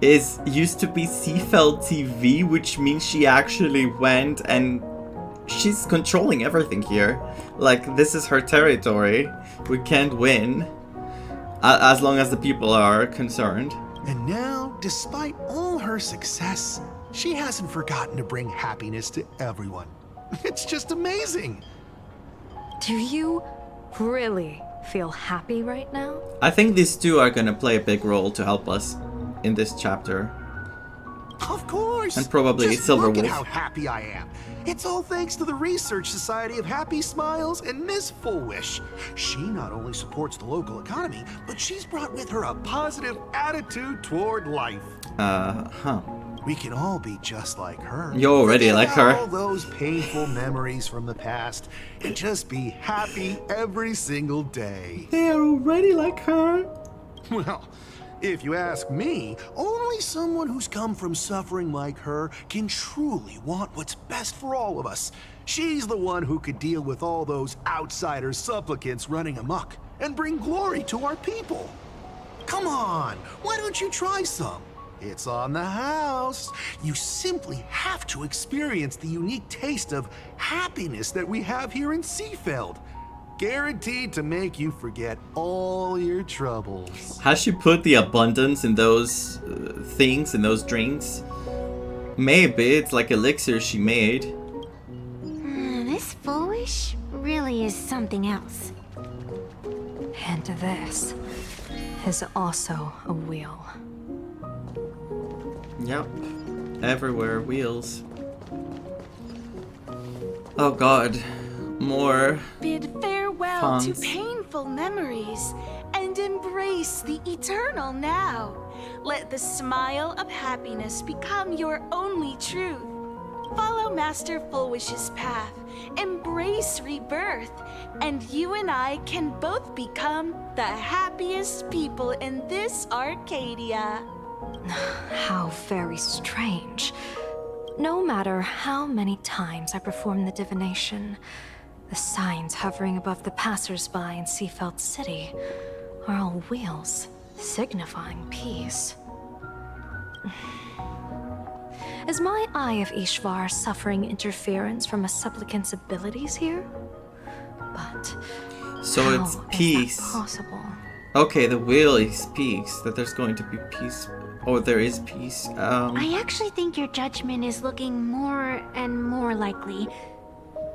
used to be Seafeld TV, which means she actually went and she's controlling everything here. Like, this is her territory. We can't win as long as the people are concerned. And now, despite all her success, she hasn't forgotten to bring happiness to everyone. It's just amazing. Do you really feel happy right now? I think these two are gonna play a big role to help us in this chapter. Of course. And probably Just Silver look Wolf. at how happy I am. It's all thanks to the Research Society of Happy Smiles and Miss FULWISH. She not only supports the local economy, but she's brought with her a positive attitude toward life. We can all be just like her. You already Forget like her. all those painful memories from the past and just be happy every single day. They are already like her. Well, if you ask me, only someone who's come from suffering like her can truly want what's best for all of us. She's the one who could deal with all those outsider supplicants running amok and bring glory to our people. Come on, why don't you try some? It's on the house. You simply have to experience the unique taste of happiness that we have here in Seafeld. Guaranteed to make you forget all your troubles. Has she put the abundance in those things, in those drinks? Maybe it's like elixir she made. This FULWISH really is something else. And this is also a wheel. Yep. Everywhere wheels. Oh god. More Bid farewell fonts. to painful memories and embrace the eternal now. Let the smile of happiness become your only truth. Follow Master FULWISH's path, embrace rebirth, and you and I can both become the happiest people in this Arcadia. How very strange. No matter how many times I perform the divination, the signs hovering above the passers-by in Seafeld City are all wheels, signifying peace. Is my Eye of Ishvar suffering interference from a supplicant's abilities here? But So how it's is peace. that possible? Okay, the wheel is peace. That there's going to be peace. Or there is peace. I actually think your judgment is looking more and more likely.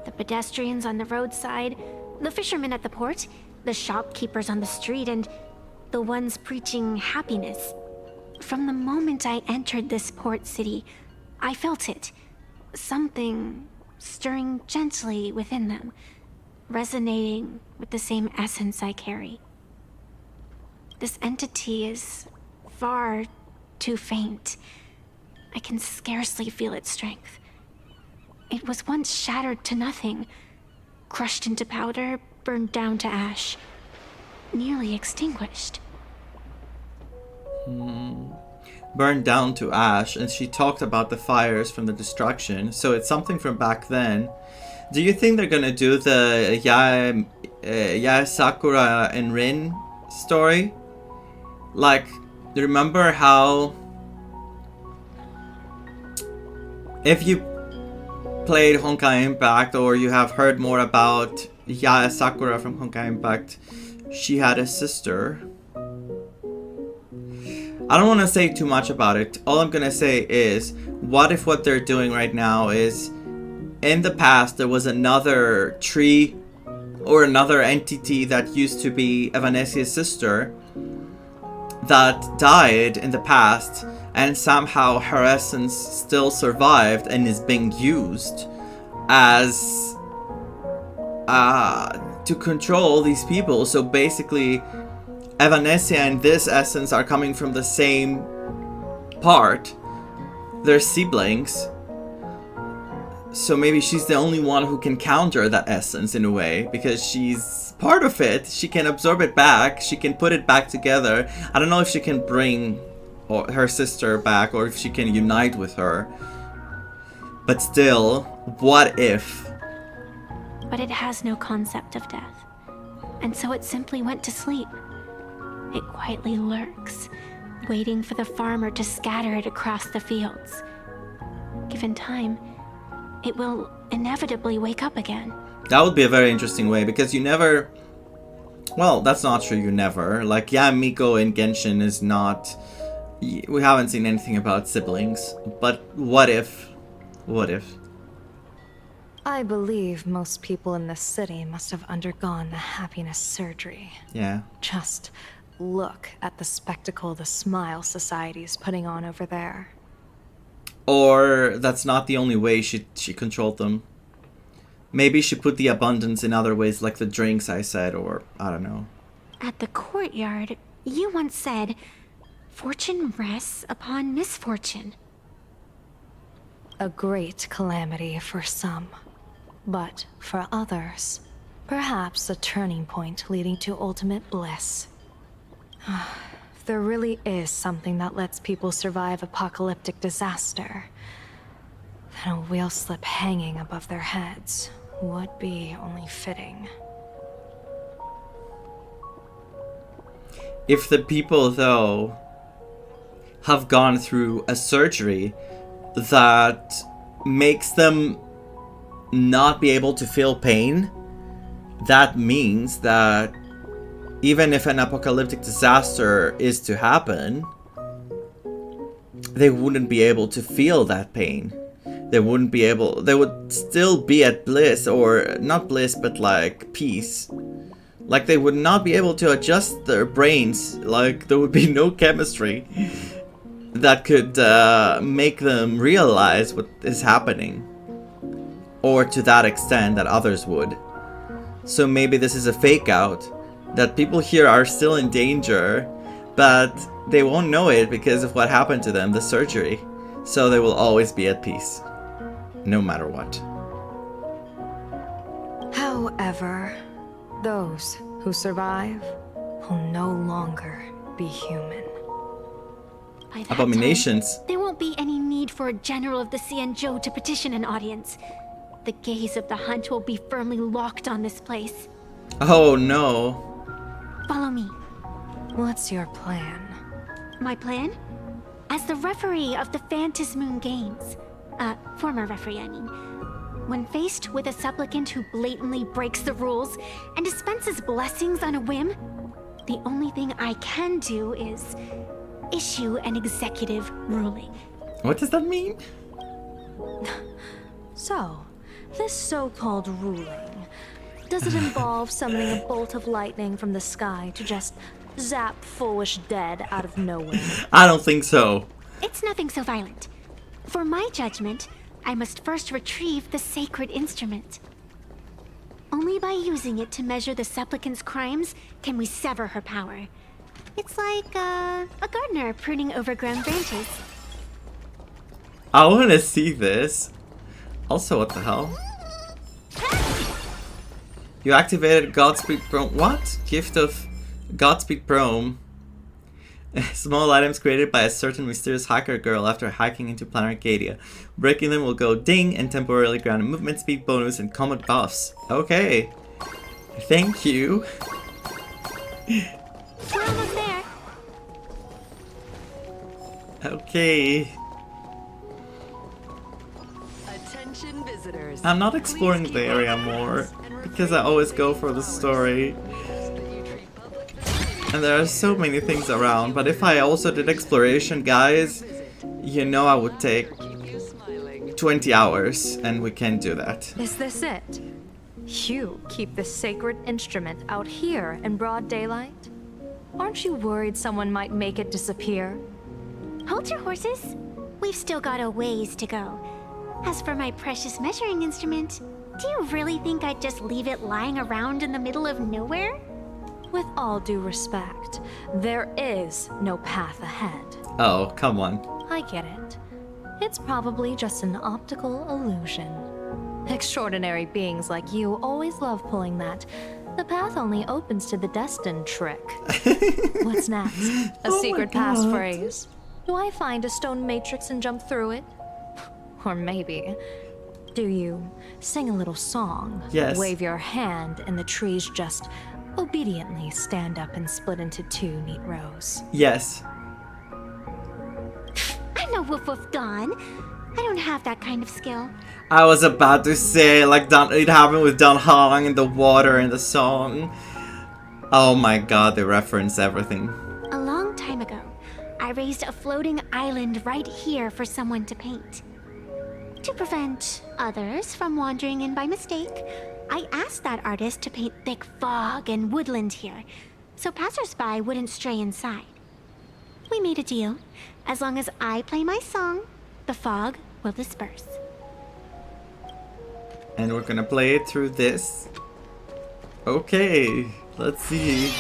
The pedestrians on the roadside, the fishermen at the port, the shopkeepers on the street, and the ones preaching happiness. From the moment I entered this port city, I felt it. Something stirring gently within them, resonating with the same essence I carry. This entity is far too faint. I can scarcely feel its strength. It was once shattered to nothing, crushed into powder, burned down to ash, nearly extinguished. Burned down to ash, and she talked about the fires from the destruction, so it's something from back then. Do you think they're gonna do the Yae Sakura and Rin story? Like, remember how if you played Honkai Impact or you have heard more about Yae Sakura from Honkai Impact, she had a sister. I don't want to say too much about it. All I'm gonna say is, what if what they're doing right now is, in the past there was another tree or another entity that used to be Evanesia's sister that died in the past, and somehow her essence still survived and is being used as to control these people. So basically, Evanescia and this essence are coming from the same part. They're siblings. So maybe she's the only one who can counter that essence in a way, because she's part of it. She can absorb it back. She can put it back together. I don't know if she can bring her sister back or if she can unite with her. But still, what if? But it has no concept of death. And so it simply went to sleep. It quietly lurks, waiting for the farmer to scatter it across the fields. Given time, it will inevitably wake up again. That would be a very interesting way, because you never... Well, that's not true, you never. Like, yeah, Miko in Genshin is not... We haven't seen anything about siblings. But what if? What if? I believe most people in this city must have undergone the happiness surgery. Yeah. Just look at the spectacle the Smile Society is putting on over there. Or that's not the only way she controlled them. Maybe she put the abundance in other ways, like the drinks I said, or I don't know. At the courtyard, you once said, "Fortune rests upon misfortune." A great calamity for some, but for others, perhaps a turning point leading to ultimate bliss. If there really is something that lets people survive apocalyptic disaster, then a wheel slip hanging above their heads would be only fitting. If the people, though, have gone through a surgery that makes them not be able to feel pain, that means that even if an apocalyptic disaster is to happen, they wouldn't be able to feel that pain. They wouldn't be able... They would still be at bliss, or not bliss, but like peace. Like they would not be able to adjust their brains. Like there would be no chemistry that could make them realize what is happening. Or to that extent that others would. So maybe this is a fake out. That people here are still in danger, but they won't know it because of what happened to them, the surgery. So they will always be at peace. No matter what. However, those who survive will no longer be human. By that Abominations. time, there won't be any need for a general of the Xianzhou to petition an audience. The gaze of the hunt will be firmly locked on this place. Oh no. Follow me. What's your plan? My plan? As the referee of the Phantasmoon Games, former referee, I mean, when faced with a supplicant who blatantly breaks the rules and dispenses blessings on a whim, the only thing I can do is issue an executive ruling. What does that mean? So, this so-called ruling, does it involve summoning a bolt of lightning from the sky to just zap FULWISH dead out of nowhere? I don't think so. It's nothing so violent. For my judgment, I must first retrieve the sacred instrument. Only by using it to measure the supplicant's crimes can we sever her power. It's like a gardener pruning overgrown branches. I want to see this. Also, what the hell? You activated Godspeed Chrome. What? Gift of Godspeed Chrome. Small items created by a certain mysterious hacker girl after hacking into Planet Arcadia. Breaking them will go ding and temporarily grant a movement speed bonus and combat buffs. Okay. Thank you. We're almost there. Okay. Attention visitors. I'm not exploring the area more because I always go for the story. And there are so many things around, but if I also did exploration, guys, you know I would take 20 hours, and we can't do that. Is this it? You keep the sacred instrument out here in broad daylight? Aren't you worried someone might make it disappear? Hold your horses. We've still got a ways to go. As for my precious measuring instrument, do you really think I'd just leave it lying around in the middle of nowhere? With all due respect, there is no path ahead. Oh, come on. I get it. It's probably just an optical illusion. Extraordinary beings like you always love pulling that "the path only opens to the destined" trick. What's next? A secret passphrase? Do I find a stone matrix and jump through it? Or maybe, do you sing a little song, Yes. wave your hand, and the trees just obediently stand up and split into 2 neat rows? Yes. I'm no Woof Woof Dawn. I don't have that kind of skill. I was about to say, like, it happened with Don Hong and the water and the song. Oh my god, they reference everything. A long time ago, I raised a floating island right here for someone to paint. To prevent others from wandering in by mistake, I asked that artist to paint thick fog and woodland here, so passersby wouldn't stray inside. We made a deal. As long as I play my song, the fog will disperse. And we're gonna play it through this. Okay, let's see.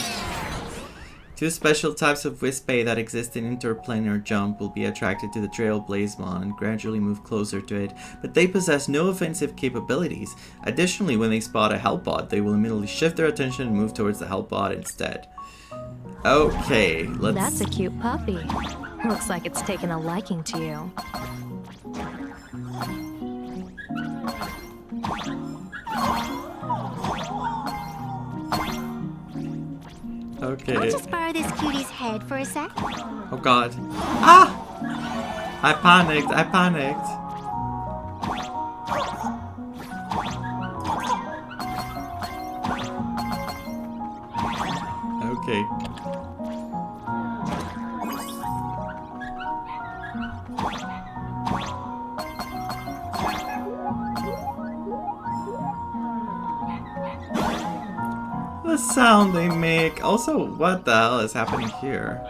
2 special types of Wispy that exist in interplanar jump will be attracted to the Trailblazing and gradually move closer to it, but they possess no offensive capabilities. Additionally, when they spot a Hellbot, they will immediately shift their attention and move towards the Hellbot instead. Okay, let's... That's a cute puppy. Looks like it's taken a liking to you. Okay. I'll just borrow this cutie's head for a sec. Oh god. Ah! I panicked, I panicked. Okay. The sound they make. Also, what the hell is happening here?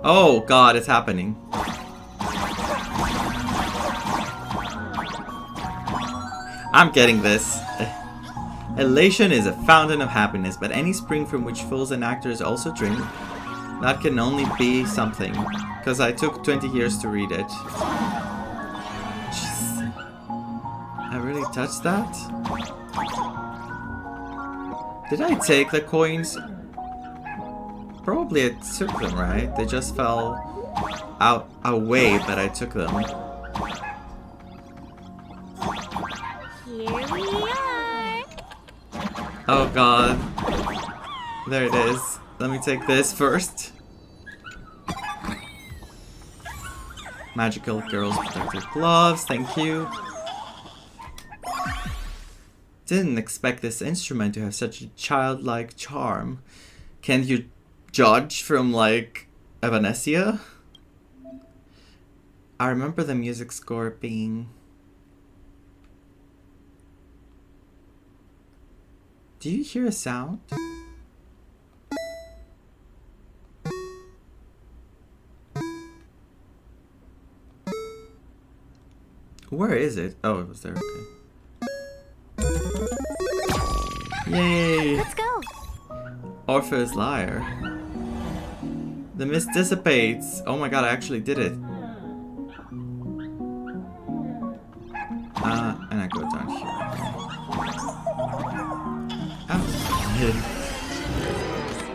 Oh god, it's happening. I'm getting this. Elation is a fountain of happiness, but any spring from which fools and actors also drink, that can only be something. Because I took 20 years to read it. Jeez. I really touched that? Did I take the coins? Probably I took them, right? They just fell out away, but I took them. Here we are. Oh god. There it is. Let me take this first. Magical Girls Protective Gloves, thank you. Didn't expect this instrument to have such a childlike charm. Can you judge from, like, Evanescence? I remember the music score being... Do you hear a sound? Where is it? Oh, it was there, okay. Yay! Let's go. Orpheus Lyre. The mist dissipates. Oh my god, I actually did it. And I go down here. Oh,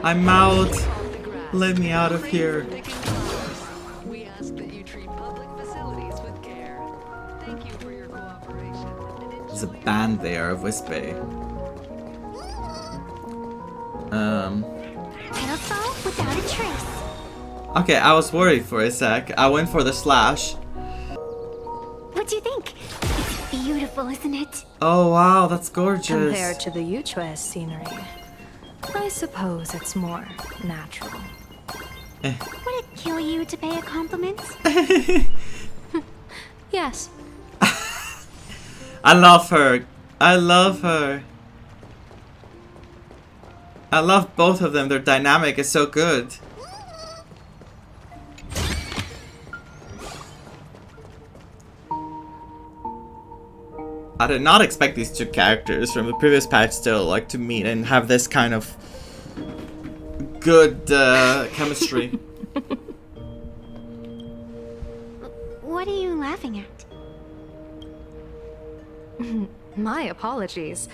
I'm out! Let me out of here. We ask that you treat public facilities with care. Thank you for your cooperation. There's a band there of Wispy. Pedestal without a trace. Okay, I was worried for a sec. I went for the slash. What do you think? It's beautiful, isn't it? Oh wow, that's gorgeous. Compared to the Yuchuez scenery, I suppose it's more natural. Would it kill you to pay a compliment? Yes. I love her. I love her. I love both of them. Their dynamic is so good. I did not expect these two characters from the previous patch still like to meet and have this kind of good chemistry. What are you laughing at? My apologies.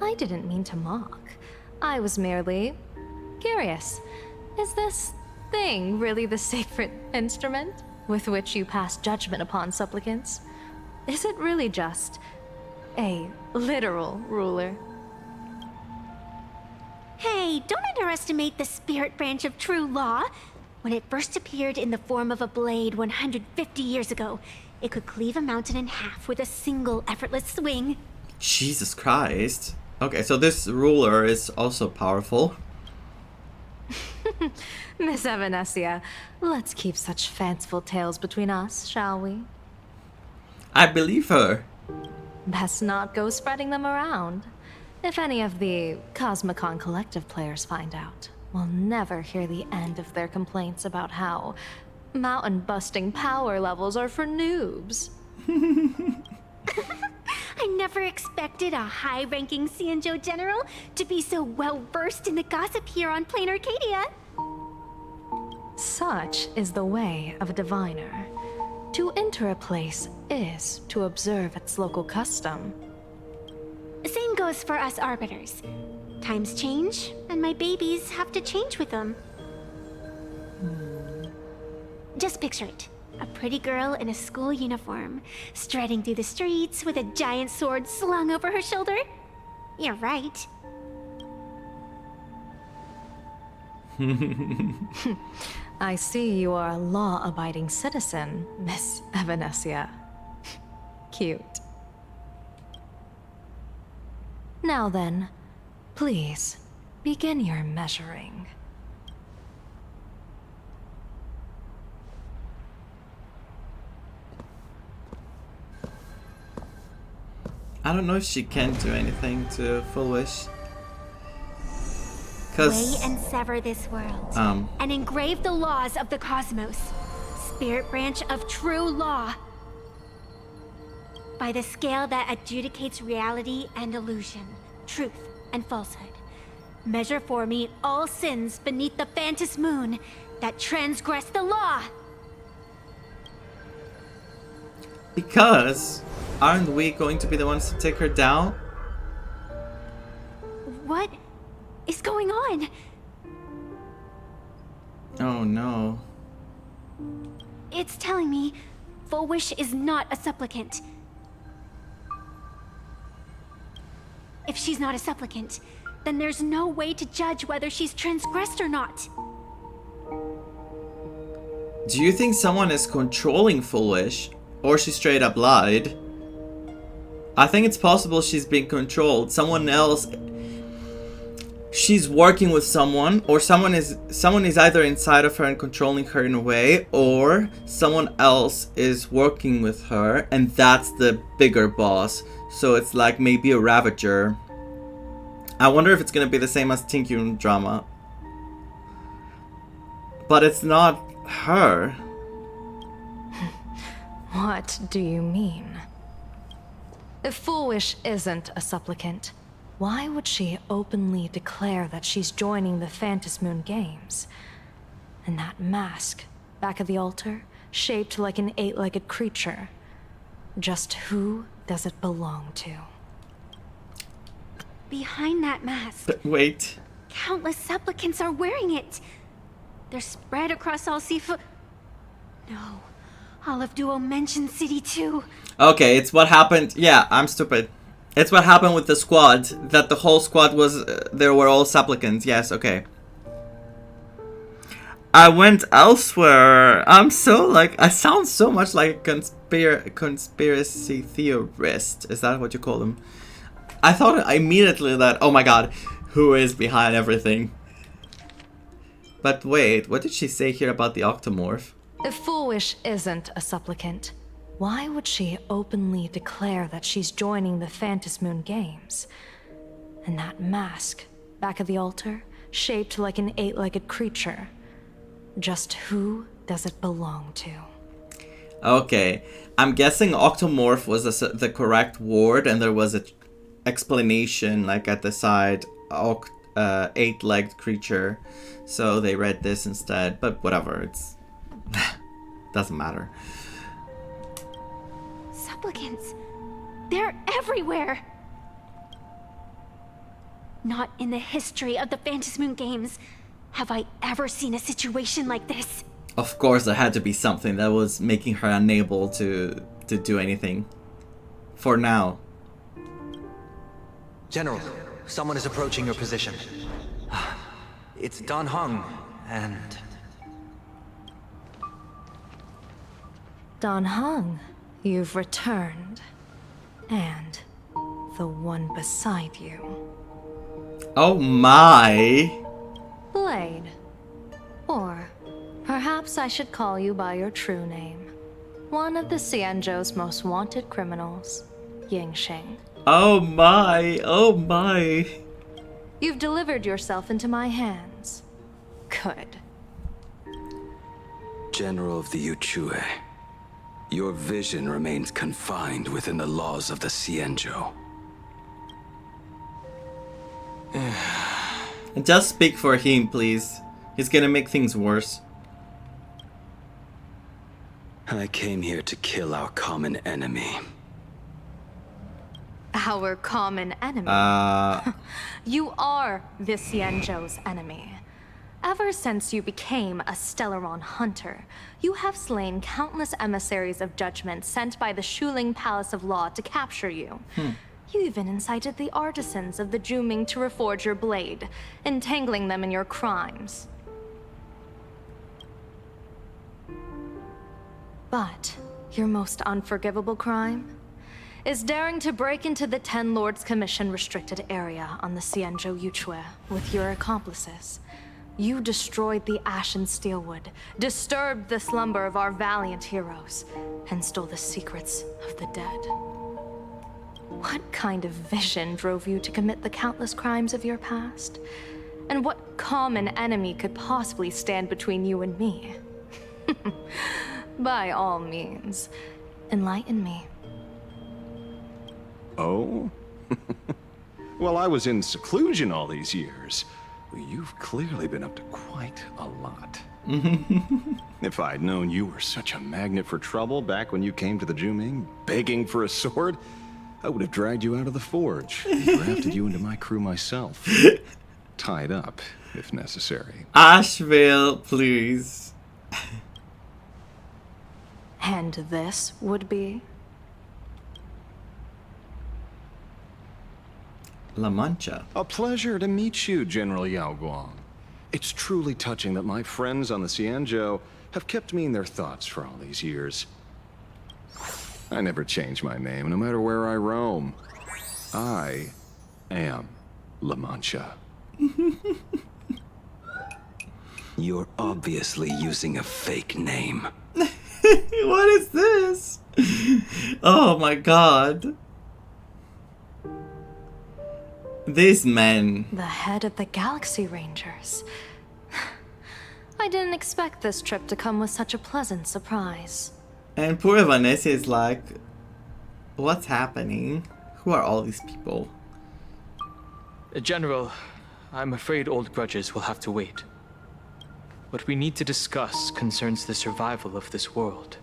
I didn't mean to mock. I was merely curious. Is this thing really the sacred instrument with which you pass judgment upon supplicants? Is it really just a literal ruler? Hey, don't underestimate the spirit branch of true law. When it first appeared in the form of a blade 150 years ago, it could cleave a mountain in half with a single effortless swing. Jesus Christ. Okay, so this ruler is also powerful. Miss Evanescia, let's keep such fanciful tales between us, shall we? I believe her. Best not go spreading them around. If any of the Cosmicon Collective players find out, we'll never hear the end of their complaints about how mountain-busting power levels are for noobs. I never expected a high-ranking Xianzhou general to be so well-versed in the gossip here on Plain Arcadia. Such is the way of a diviner. To enter a place is to observe its local custom. Same goes for us arbiters. Times change, and my babies have to change with them. Just picture it. A pretty girl in a school uniform, striding through the streets with a giant sword slung over her shoulder. You're right. I see you are a law-abiding citizen, Miss Evanescia. Cute. Now then, please, begin your measuring. I don't know if she can do anything to FULWISH. Weigh and sever this world, and engrave the laws of the cosmos. Spirit branch of true law. By the scale that adjudicates reality and illusion, truth and falsehood. Measure for me all sins beneath the phantom moon that transgress the law. Because aren't we going to be the ones to take her down? What is going on? Oh no. It's telling me FULWISH is not a supplicant. If she's not a supplicant, then there's no way to judge whether she's transgressed or not. Do you think someone is controlling FULWISH? Or she straight up lied? I think it's possible she's being controlled. Someone else... She's working with someone, or someone is either inside of her and controlling her in a way, or someone else is working with her, and that's the bigger boss. So it's like maybe a Ravager. I wonder if it's gonna be the same as Tinkyun drama. But it's not her. What do you mean? If FULWISH isn't a supplicant, why would she openly declare that she's joining the Phantom Moon Games? And that mask, back of the altar, shaped like an 8-legged creature. Just who does it belong to? Behind that mask, But wait. countless supplicants are wearing it. They're spread across all Sifu... No. All of Duo mentioned City too. Okay, it's what happened. Yeah, I'm stupid. It's what happened with the squad. That the whole squad was... they were all supplicants. Yes, okay. I went elsewhere. I'm so like... I sound so much like a conspiracy theorist. Is that what you call them? I thought immediately that... oh my god. Who is behind everything? But wait, what did she say here about the Octomorph? If FULWISH isn't a supplicant, why would she openly declare that she's joining the Phantom Moon Games? And that mask, back of the altar, shaped like an 8-legged creature. Just who does it belong to? Okay, I'm guessing octomorph was the correct word, and there was an explanation like at the side, 8-legged creature, so they read this instead. But whatever, it's doesn't matter. Supplicants. They're everywhere. Not in the history of the Phantasmoon games have I ever seen a situation like this. Of course, there had to be something that was making her unable to do anything. For now. General, someone is approaching your position. It's Dan Heng, and... Dan Heng, you've returned. And the one beside you. Oh my! Blade. Or perhaps I should call you by your true name. One of the Xianzhou's most wanted criminals, Yingxing. Oh my! Oh my! You've delivered yourself into my hands. Good. General of the Yuchue, your vision remains confined within the laws of the Xianzhou. Just speak for him, please. He's gonna make things worse. I came here to kill our common enemy. Our common enemy? You are the Xianzhou's enemy. Ever since you became a Stellaron hunter, you have slain countless emissaries of judgment sent by the Shuling Palace of Law to capture you. You even incited the artisans of the Juming to reforge your blade, entangling them in your crimes. But your most unforgivable crime is daring to break into the Ten Lords Commission restricted area on the Xianzhou Yuchue with your accomplices. You destroyed the Ashen Steelwood, disturbed the slumber of our valiant heroes, and stole the secrets of the dead. What kind of vision drove you to commit the countless crimes of your past? And what common enemy could possibly stand between you and me? By all means, enlighten me. Oh? Well, I was in seclusion all these years. Well, you've clearly been up to quite a lot. If I'd known you were such a magnet for trouble back when you came to the Juming, begging for a sword, I would have dragged you out of the forge and drafted you into my crew myself. Tied up, if necessary. Asheville, please. And this would be? La Mancha. A pleasure to meet you, General Yao Guang. It's truly touching that my friends on the Xianzhou have kept me in their thoughts for all these years. I never change my name, no matter where I roam. I am La Mancha. You're obviously using a fake name. What is this? Oh my god. These men. The head of the Galaxy Rangers. I didn't expect this trip to come with such a pleasant surprise. And poor Vanessa is like, what's happening? Who are all these people? General, I'm afraid old grudges will have to wait. What we need to discuss concerns the survival of this world,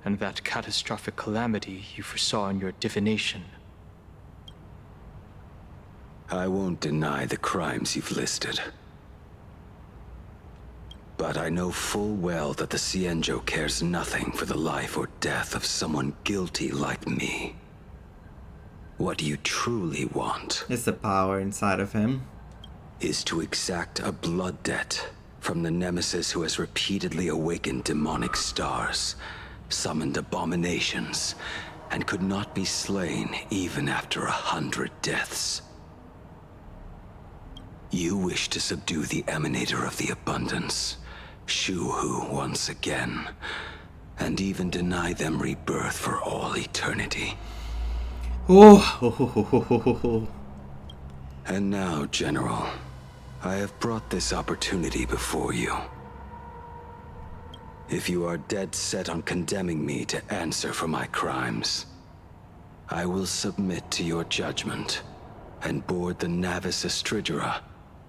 and that catastrophic calamity you foresaw in your divination. I won't deny the crimes you've listed. But I know full well that the Xianzhou cares nothing for the life or death of someone guilty like me. What you truly want is the power inside of him. Is to exact a blood debt from the nemesis who has repeatedly awakened demonic stars, summoned abominations, and could not be slain even after 100 deaths. You wish to subdue the emanator of the abundance, Shu-Hu once again, and even deny them rebirth for all eternity. Oh. And now, General, I have brought this opportunity before you. If you are dead set on condemning me to answer for my crimes, I will submit to your judgment and board the Navis Astridura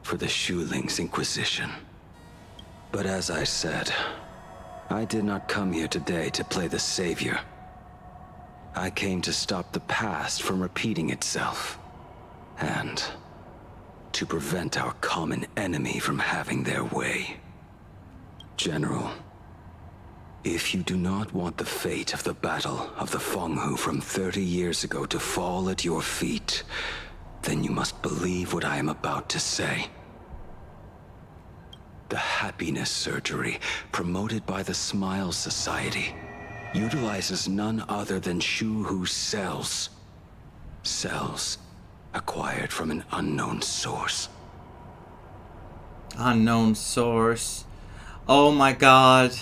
for the Shuling's Inquisition. But as I said, I did not come here today to play the savior. I came to stop the past from repeating itself, and to prevent our common enemy from having their way. General, if you do not want the fate of the Battle of the Fenghu from 30 years ago to fall at your feet, then you must believe what I am about to say. The happiness surgery promoted by the Smile Society utilizes none other than Shuhu's cells. Cells acquired from an unknown source. Unknown source. Oh my god.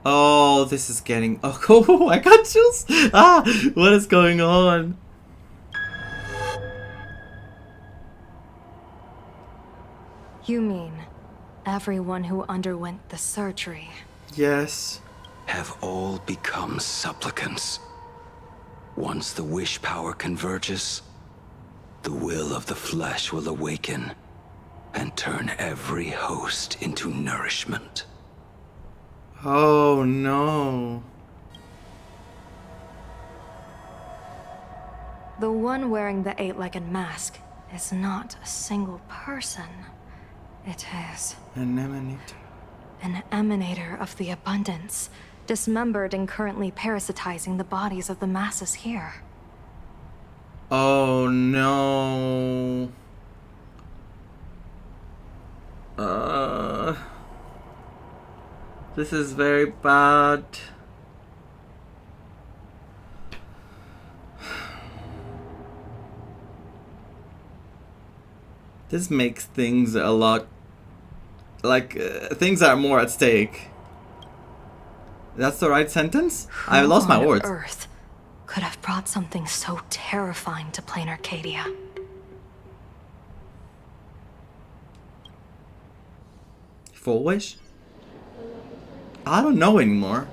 Oh, this is getting... Oh, I got chills. Ah, what is going on? You mean everyone who underwent the surgery? Yes. Have all become supplicants. Once the wish power converges, the will of the flesh will awaken and turn every host into nourishment. Oh no. The one wearing the 8-legged mask is not a single person. It is an emanator. An emanator of the abundance, dismembered and currently parasitizing the bodies of the masses here. Oh no. This is very bad. This makes things a lot like things are more at stake. That's the right sentence? I lost my words. Earth could have brought something so terrifying to plain Arcadia. FULWISH? I don't know anymore.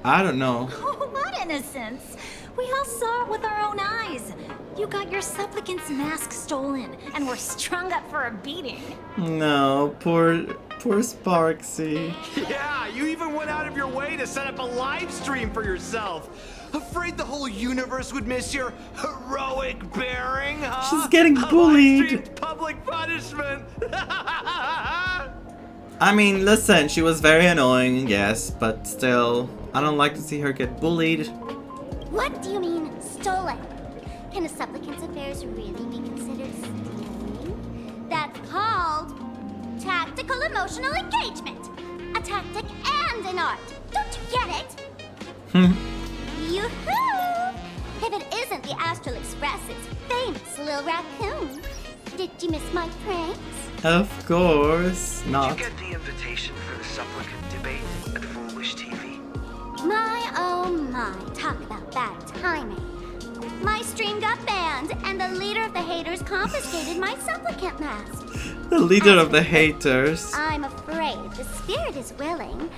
I don't know. Oh, what innocence! We all saw it with our own eyes. You got your supplicant's mask stolen, and were strung up for a beating. No, poor Sparksy. Yeah, you even went out of your way to set up a live stream for yourself. Afraid the whole universe would miss your heroic bearing, huh? She's getting bullied. Public punishment. I mean, listen, she was very annoying, yes, but still, I don't like to see her get bullied. What do you mean, stolen? Can a supplicant's affairs really be considered stealing? That's called tactical emotional engagement. A tactic and an art. Don't you get it? Yoo-hoo! If it isn't the Astral Express's famous Lil Raccoon. Did you miss my pranks? Of course not. Did you get the invitation for the supplicant debate at FULWISH TV? My oh my, talk about bad timing. My stream got banned, and the leader of the haters confiscated my supplicant mask. The leader of the haters. I'm afraid the spirit is willing,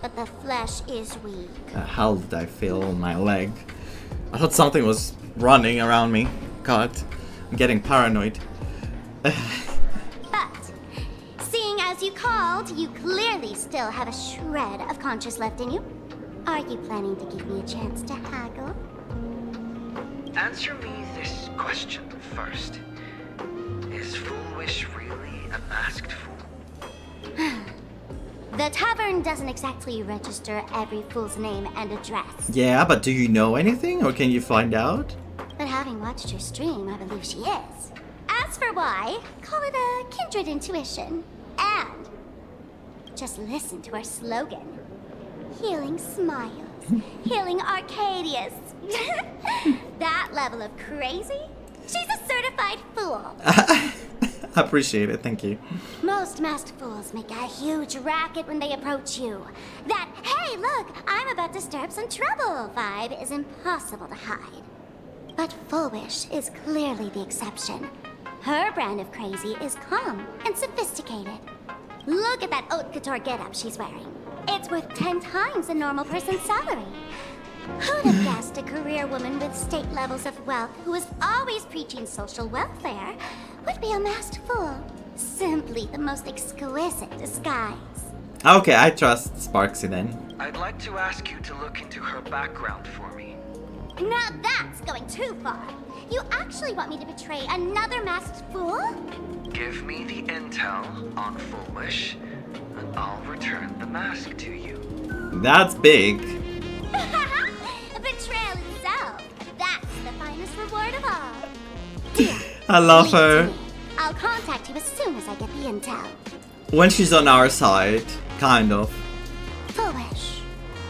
but the flesh is weak. How did I feel my leg? I thought something was running around me. God, I'm getting paranoid. But, seeing as you called, you clearly still have a shred of conscience left in you. Are you planning to give me a chance to haggle? Answer me this question first. Is FULWISH really a masked fool? The tavern doesn't exactly register every fool's name and address. Yeah, but do you know anything, or can you find out? But having watched her stream, I believe she is. As for why, call it a kindred intuition. And just listen to our slogan. Healing smiles. Healing Arcadius. That level of crazy? She's a certified fool. I appreciate it, thank you. Most masked fools make a huge racket when they approach you. That, hey look, I'm about to stir up some trouble vibe is impossible to hide. But FULWISH is clearly the exception. Her brand of crazy is calm and sophisticated. Look at that haute couture getup she's wearing. It's worth 10 times a normal person's salary. Who'd have guessed a career woman with state levels of wealth who was always preaching social welfare would be a masked fool? Simply the most exquisite disguise. Okay, I trust Sparksy then. I'd like to ask you to look into her background for me. Now that's going too far. You actually want me to betray another masked fool? Give me the intel on Fulwish, and I'll return the mask to you. That's big. Betrayal itself. That's the finest reward of all. Deal. I love Leave it her. to me. I'll contact you as soon as I get the intel. When she's on our side, kind of. Foolish.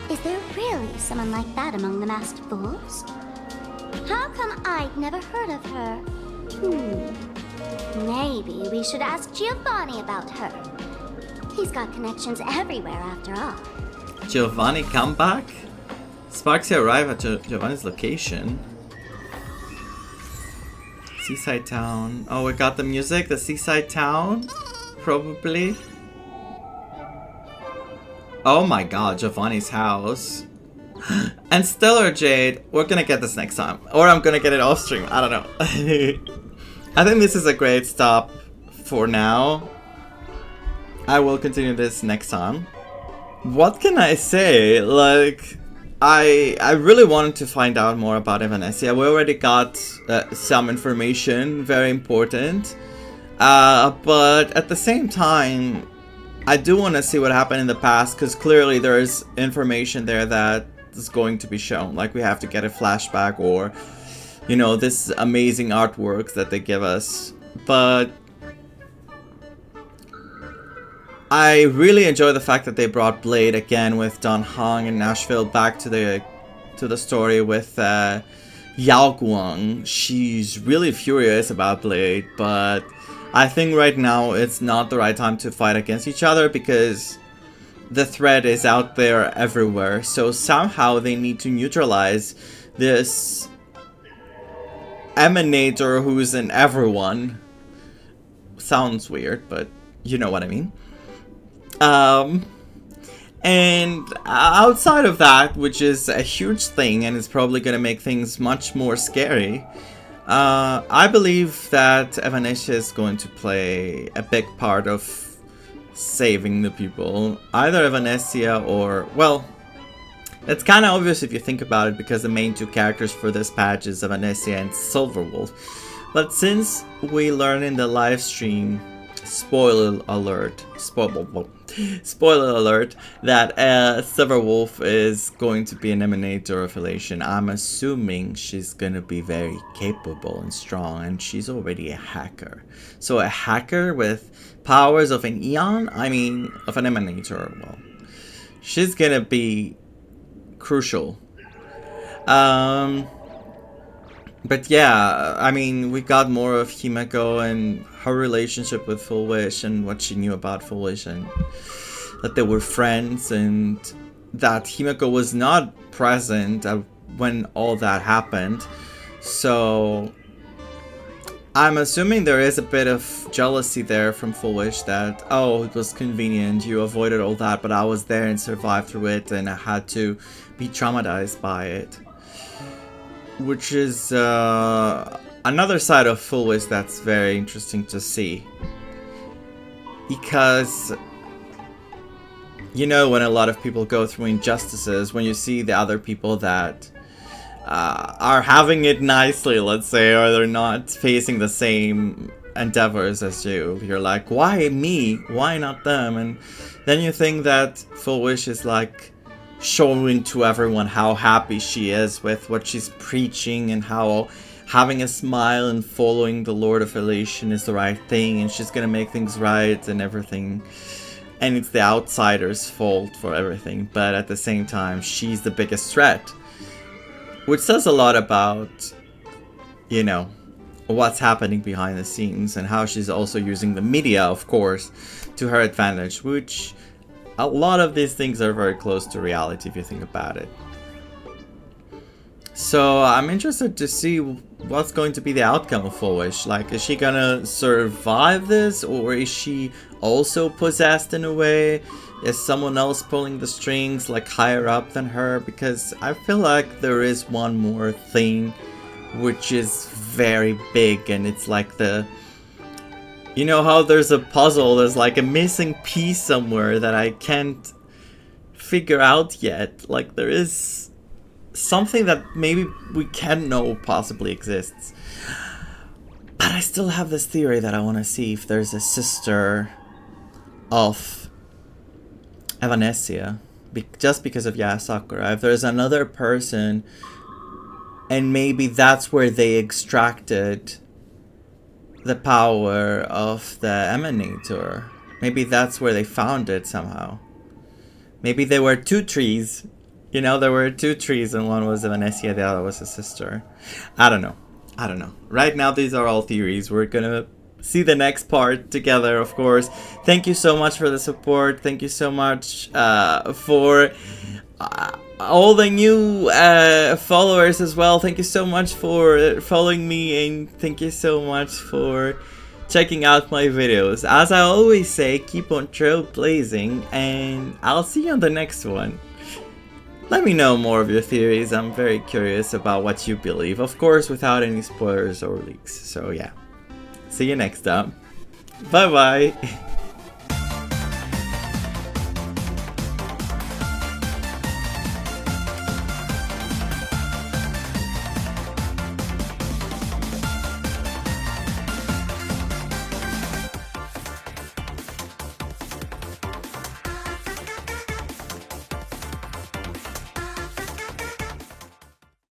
Is there really someone like that among the masked fools? How come I'd never heard of her? Maybe we should ask Giovanni about her. He's got connections everywhere after all. Giovanni come back? Sparksy arrive at Giovanni's location. Seaside town. Oh, we got the music. The seaside town? Probably. Oh my god, Giovanni's house. And Stellar Jade. We're gonna get this next time. Or I'm gonna get it off stream. I don't know. I think this is a great stop for now. I will continue this next time. What can I say? Like, I really wanted to find out more about Evanescia. We already got some information, very important. But at the same time, I do want to see what happened in the past, because clearly there's information there that is going to be shown. Like, we have to get a flashback, or, you know, this amazing artwork that they give us. But I really enjoy the fact that they brought Blade again with Don Hong and Nashville back to the story with Yao Guang. She's really furious about Blade, but I think right now it's not the right time to fight against each other, because the threat is out there everywhere. So somehow they need to neutralize this emanator who's in everyone. Sounds weird, but you know what I mean. And outside of that, which is a huge thing and is probably going to make things much more scary, I believe that Evanescia is going to play a big part of saving the people. Either Evanescia or, well, it's kind of obvious if you think about it, because the main two characters for this patch is Evanescia and Silver Wolf. But since we learn in the live stream, spoiler alert, that Silver Wolf is going to be an emanator affiliation, I'm assuming she's going to be very capable and strong, and she's already a hacker. So a hacker with powers of an Eon, I mean, of an emanator, well, she's going to be crucial. But yeah, I mean, we got more of Himeko and her relationship with Fulwish and what she knew about Fulwish, and that they were friends, and that Himeko was not present when all that happened. So I'm assuming there is a bit of jealousy there from Fulwish that, oh, it was convenient, you avoided all that, but I was there and survived through it, and I had to be traumatized by it. Which is another side of Fulwish that's very interesting to see. Because, you know, when a lot of people go through injustices, when you see the other people that are having it nicely, let's say, or they're not facing the same endeavors as you, you're like, why me? Why not them? And then you think that Fulwish is like showing to everyone how happy she is with what she's preaching, and how having a smile and following the Lord of Elation is the right thing, and she's gonna make things right and everything, and it's the outsider's fault for everything. But at the same time, she's the biggest threat, which says a lot about, you know, what's happening behind the scenes, and how she's also using the media, of course, to her advantage, which a lot of these things are very close to reality if you think about it. So I'm interested to see what's going to be the outcome of FULWISH. Like, is she gonna survive this, or is she also possessed in a way? Is someone else pulling the strings, like higher up than her? Because I feel like there is one more thing which is very big, and it's like the... You know how there's a puzzle, there's like a missing piece somewhere that I can't figure out yet. Like, there is something that maybe we can know possibly exists. But I still have this theory that I want to see if there's a sister of Evanesia, just because of Sakura. If there's another person, and maybe that's where they extracted the power of the Emanator. Maybe that's where they found it somehow. Maybe there were two trees. You know, there were two trees, and one was Evanesia, the other was his sister. I don't know. I don't know. Right now, these are all theories. We're gonna see the next part together, of course. Thank you so much for the support. Thank you so much for all the new followers as well. Thank you so much for following me, and thank you so much for checking out my videos. As I always say, keep on trailblazing, and I'll see you on the next one. Let me know more of your theories. I'm very curious about what you believe. Of course, without any spoilers or leaks. So yeah. See you next time. Bye bye.